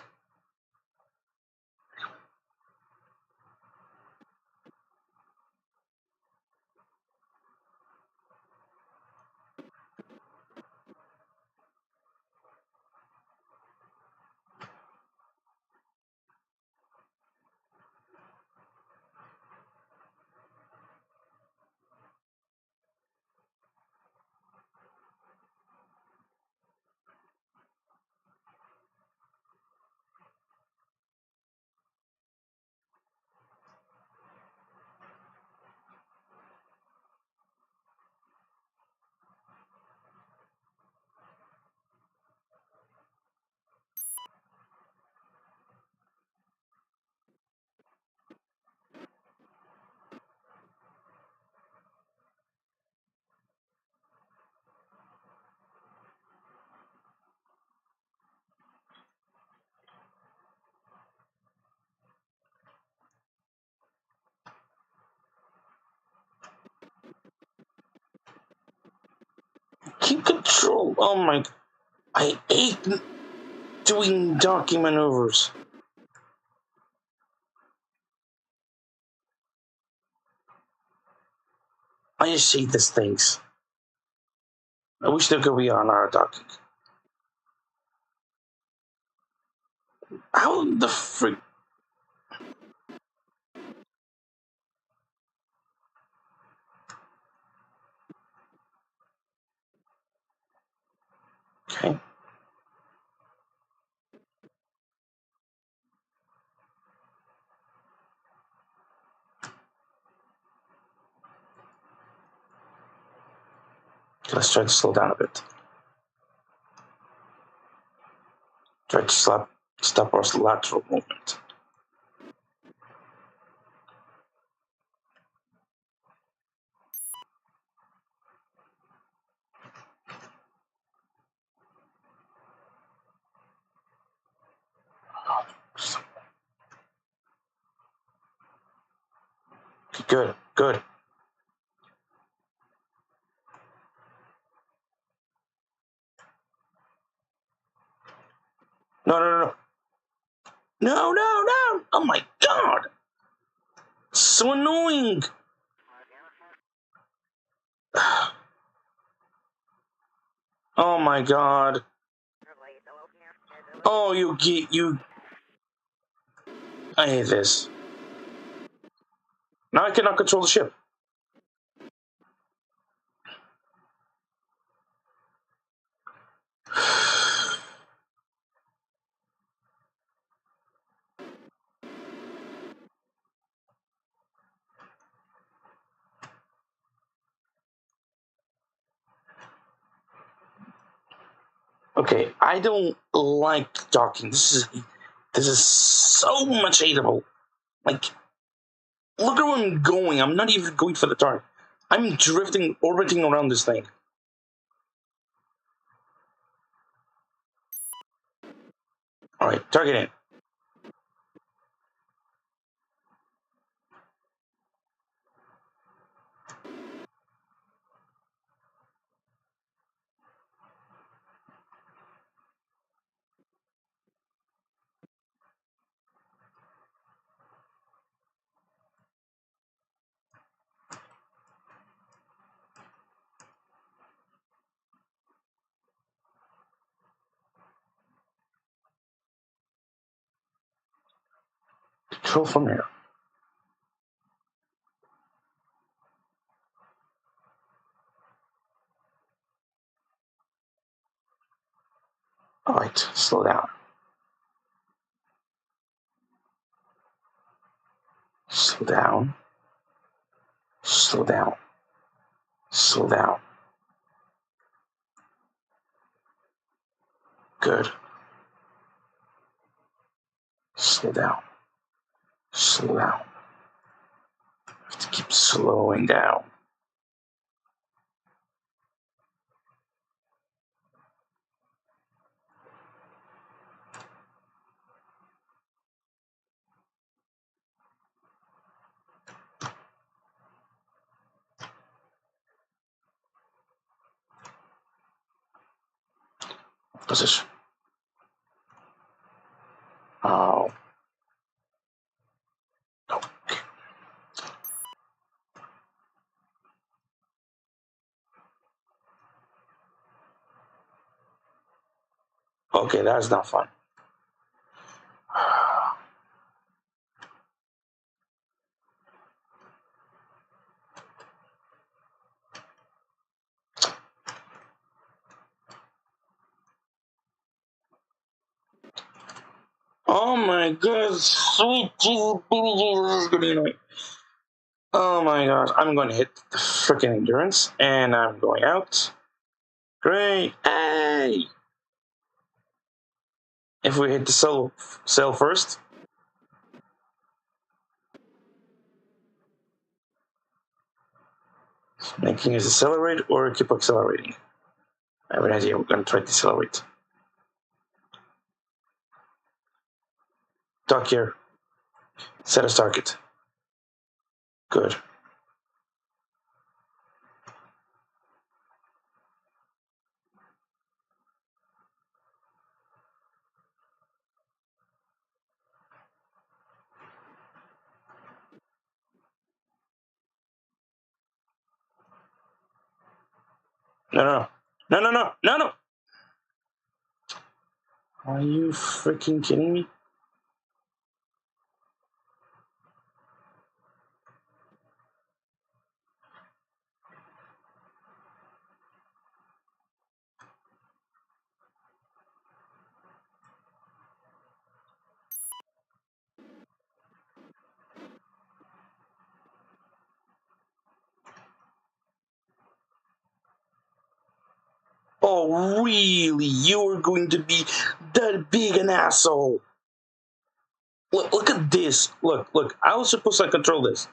Keep control. Oh my. I hate doing docking maneuvers. I just hate these things. I wish they could be on our docking. How the frick? Okay. Let's try to slow down a bit. Try to stop our lateral movement. Good, good. No, no, no, no. No, no, no! Oh my god! So annoying! Oh my god. Oh, you. I hate this. Now I cannot control the ship. Okay, I don't like docking. This is so much hateable. Like, look at where I'm going. I'm not even going for the target. I'm drifting, orbiting around this thing. Alright, target in. Control from here. Alright, slow down. Slow down. Slow down. Slow down. Good. Slow down. Slow down. You have to keep slowing down. Position. Oh. No. Okay, that's not fun. Oh my god, sweet Jesus, baby Jesus, this is gonna be annoying. Oh my gosh, I'm going to hit the freaking endurance, and I'm going out. Great, hey! If we hit the cell first, making us accelerate or keep accelerating. I have an idea. We're going to try to accelerate. Dock here. Set as target. Good. No. Are you freaking kidding me? Oh, really? You are going to be that big an asshole? Look at this. Look. I was supposed to control this.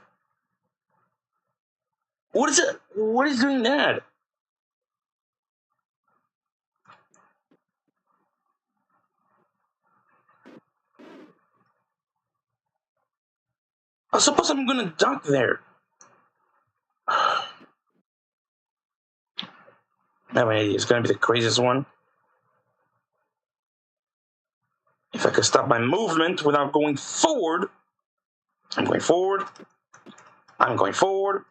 What is it? What is doing that? I suppose I'm gonna dock there. I mean, it's gonna be the craziest one. If I could stop my movement without going forward, I'm going forward. I'm going forward.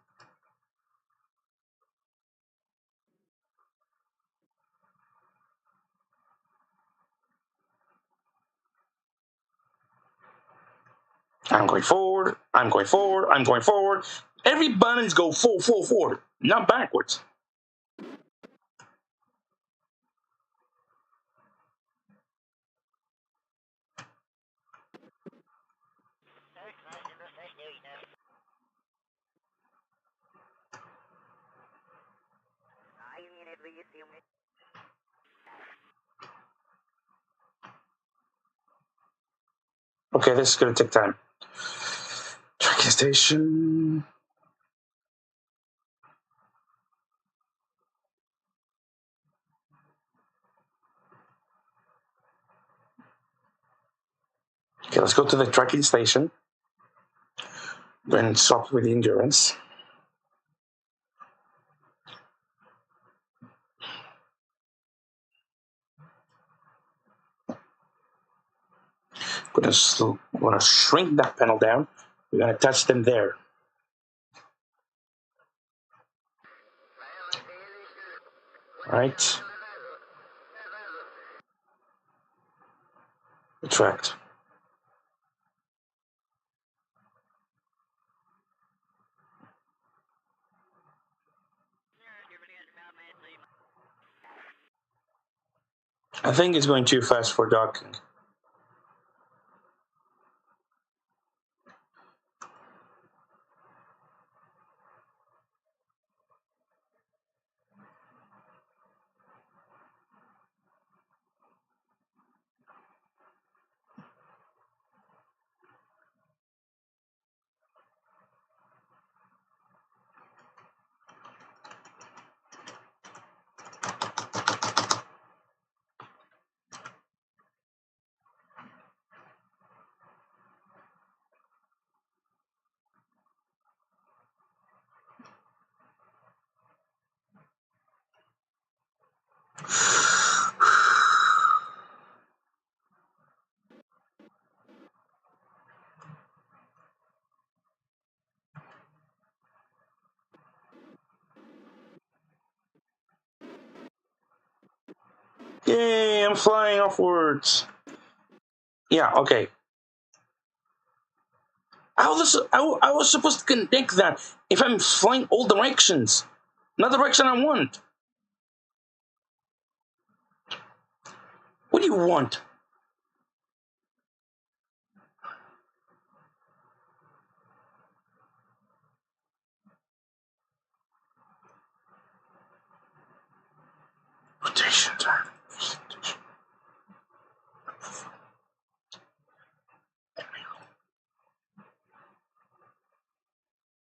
I'm going forward. I'm going forward. I'm going forward. Every buttons go full forward, not backwards. Okay, this is gonna take time. Tracking station. Okay, let's go to the tracking station. Then swap with the endurance. We're gonna shrink that panel down. We're gonna touch them there. Right. Retract. I think it's going too fast for docking. Yay, I'm flying offwards. Yeah, okay. I was supposed to connect that if I'm flying all directions. Not the direction I want. What do you want? Rotation time.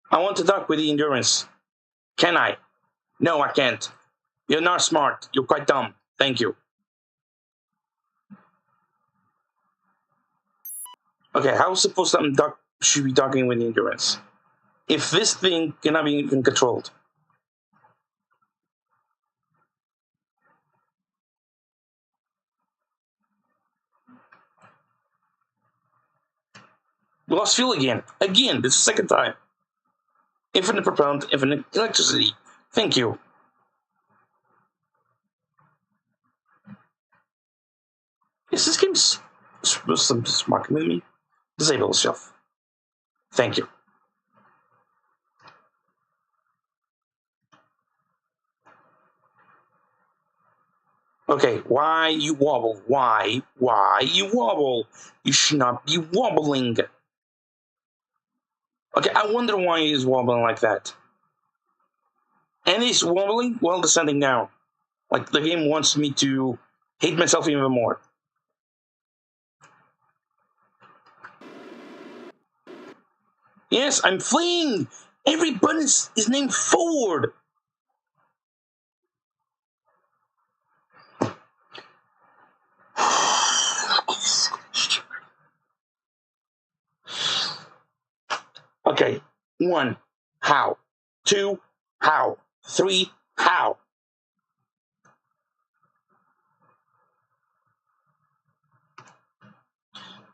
I want to dock with the endurance. Can I? No, I can't. You're not smart. You're quite dumb. Thank you. Okay, how supposed to should be docking with the endurance? If this thing cannot be even controlled. We lost fuel again. Again, this is the second time. Infinite propellant, infinite electricity. Thank you. Is this game some smart with me? Disable itself. Thank you. Okay, why you wobble? Why you wobble? You should not be wobbling. Okay, I wonder why he's wobbling like that. And he's wobbling while descending down. Like the game wants me to hate myself even more. Yes, I'm fleeing! Every button is named forward! Okay, 1, how? 2, how? 3, how?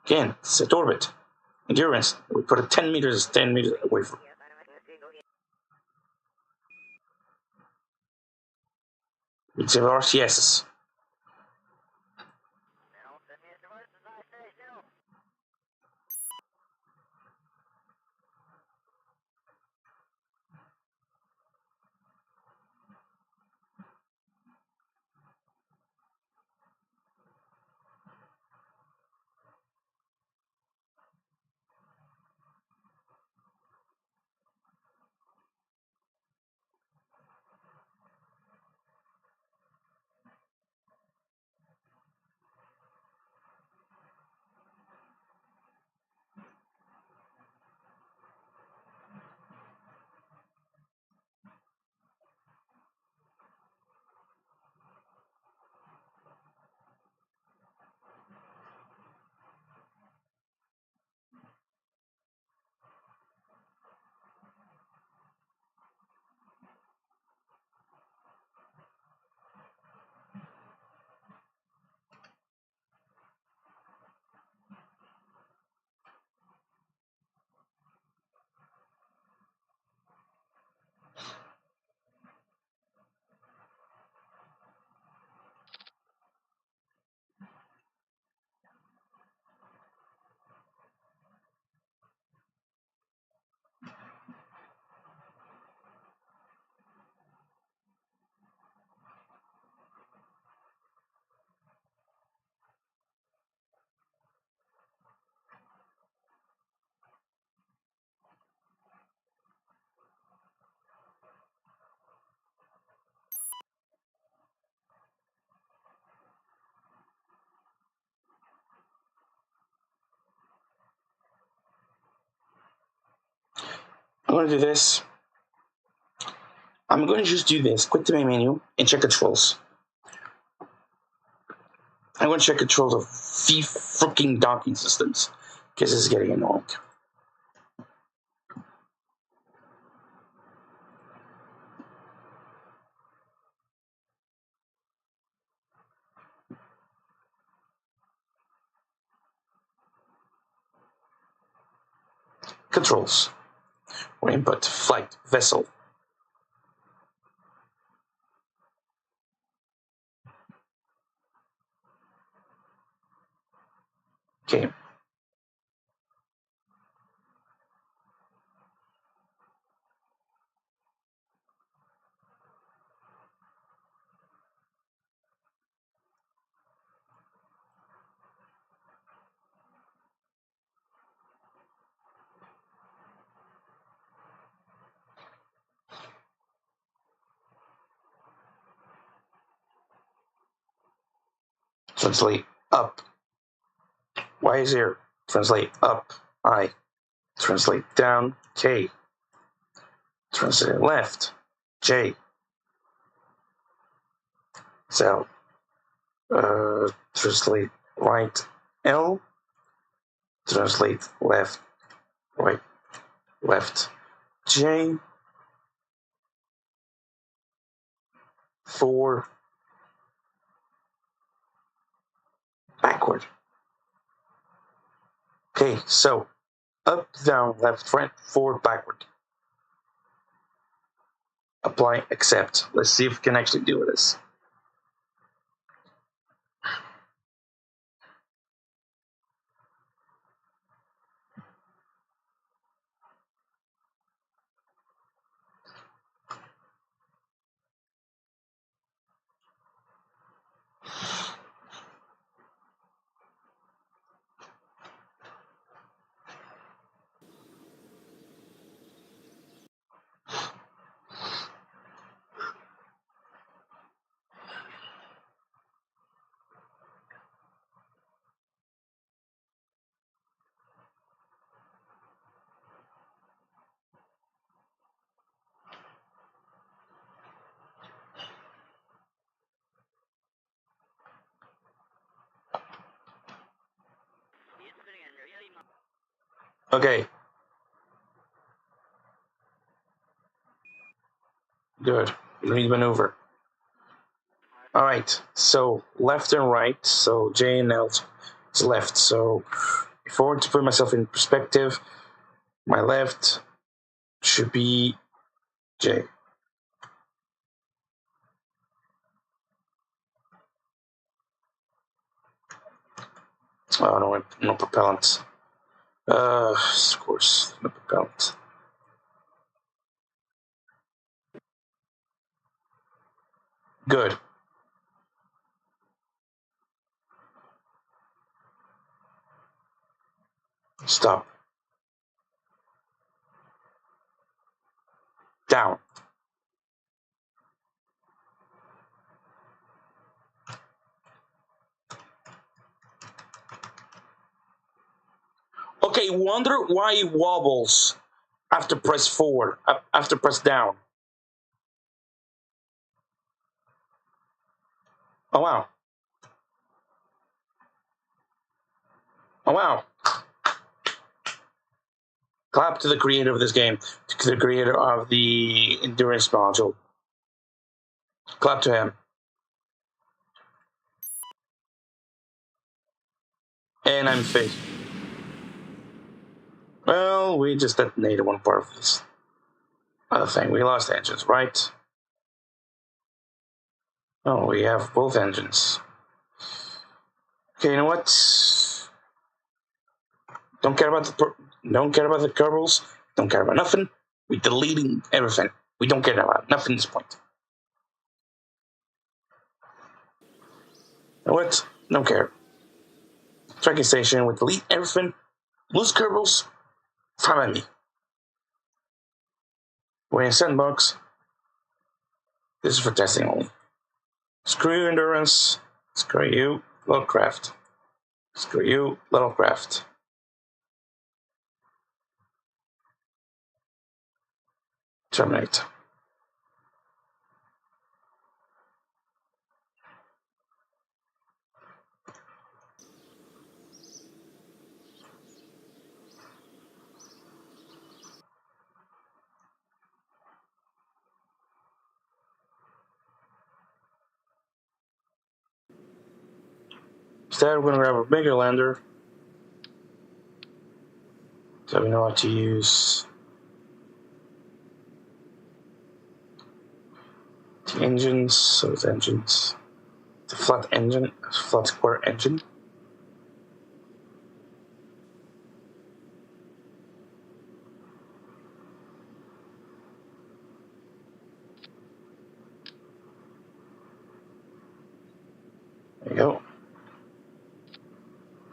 Again, set orbit. Endurance. We put it 10 meters away from. With 0 RCSs. going to do this. I'm going to just do this. Quit the main menu and check controls. I'm going to check controls of the freaking docking systems because this is getting annoying. Controls. Or input. Flight. Vessel. Okay. Translate up. Y is here. Translate up. I. Translate down. K. Translate left. J. So, translate right. L. Translate left. Right. Left. J. 4. Backward. Okay, so up, down, left, right, forward, backward. Apply, accept. Let's see if we can actually do this. Okay. Good. You need maneuver. All right. So left and right. So J and L is left. So if I were to put myself in perspective, my left should be J. Oh, no propellant. Of course, no propellant. Good. Stop. Down. Okay, wonder why it wobbles after press forward, after press down. Oh wow. Oh wow. Clap to the creator of this game, to the creator of the endurance module. Clap to him. And I'm faced. Well, we just detonated one part of this other thing. We lost engines, right? Oh, we have both engines. Okay, you know what? Don't care about the Kerbals. Don't care about nothing. We're deleting everything. We don't care about nothing at this point. You know what? Don't care. Tracking station. We delete everything. Lose Kerbals. Fine by me. We're in Sandbox. This is for testing only. Screw you, endurance. Screw you, little craft. Screw you, little craft. Terminate. Instead, we're going to grab a bigger lander. So we know how to use the engines. So it's engines. The flat engine, flat square engine. There you go.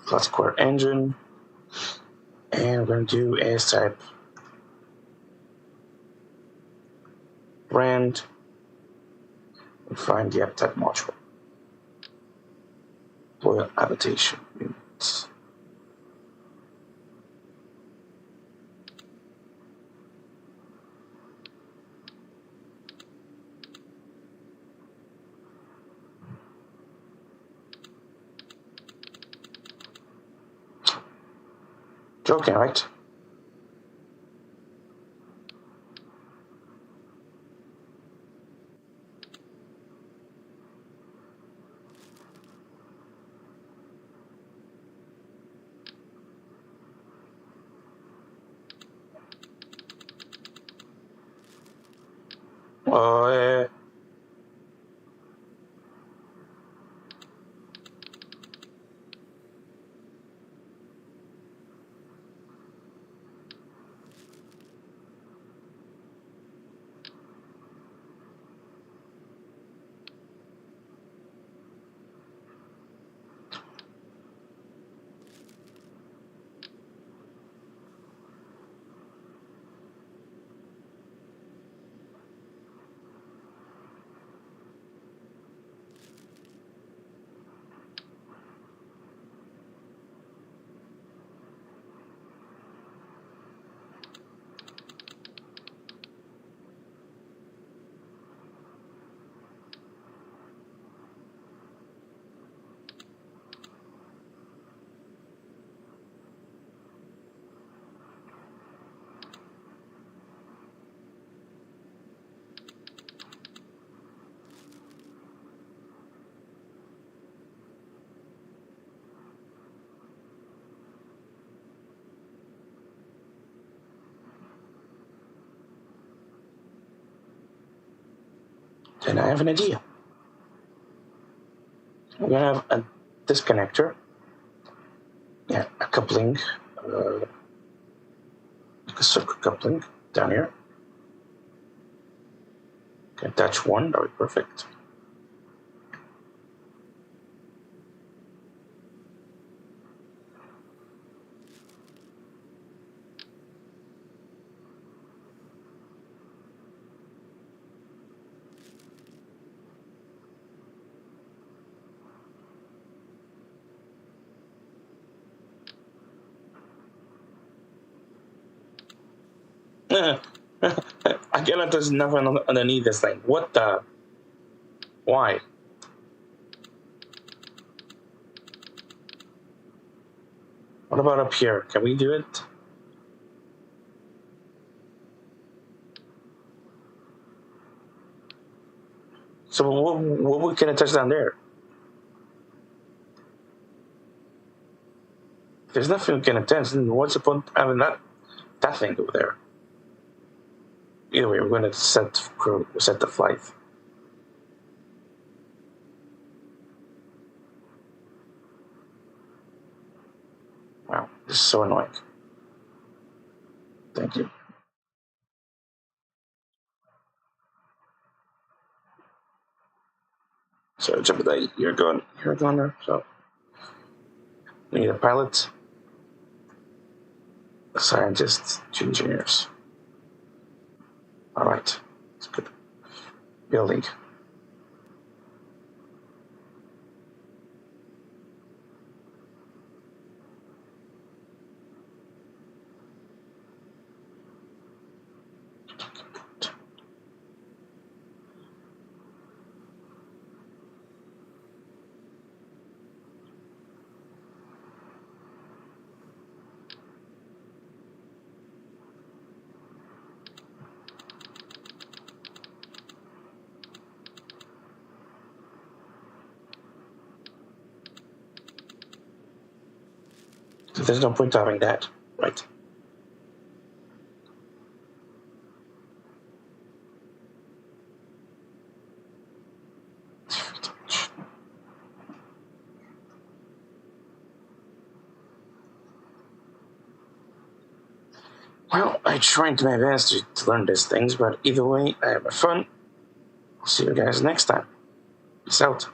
Flat square engine. And we're going to do AS type brand and find the app type module. Loyal habitation units. Joking, right? Oh, then I have an idea. We're going to have a disconnector. Yeah, a coupling. A circuit coupling down here. Okay, attach one, that would be perfect. I cannot, there's nothing underneath this thing. What the? Why? What about up here? Can we do it? So what we can attach down there? There's nothing we can attach. Then what's the point having that thing over there? Either way, we're going to set the flight. Wow, this is so annoying. Thank you. So jump that you're going there. So we need a pilot, a scientist, 2 engineers. All right, it's good. Building. there's no point having that, right? Well, I tried my best to learn these things, but either way, I have fun. I'll see you guys next time. Peace out.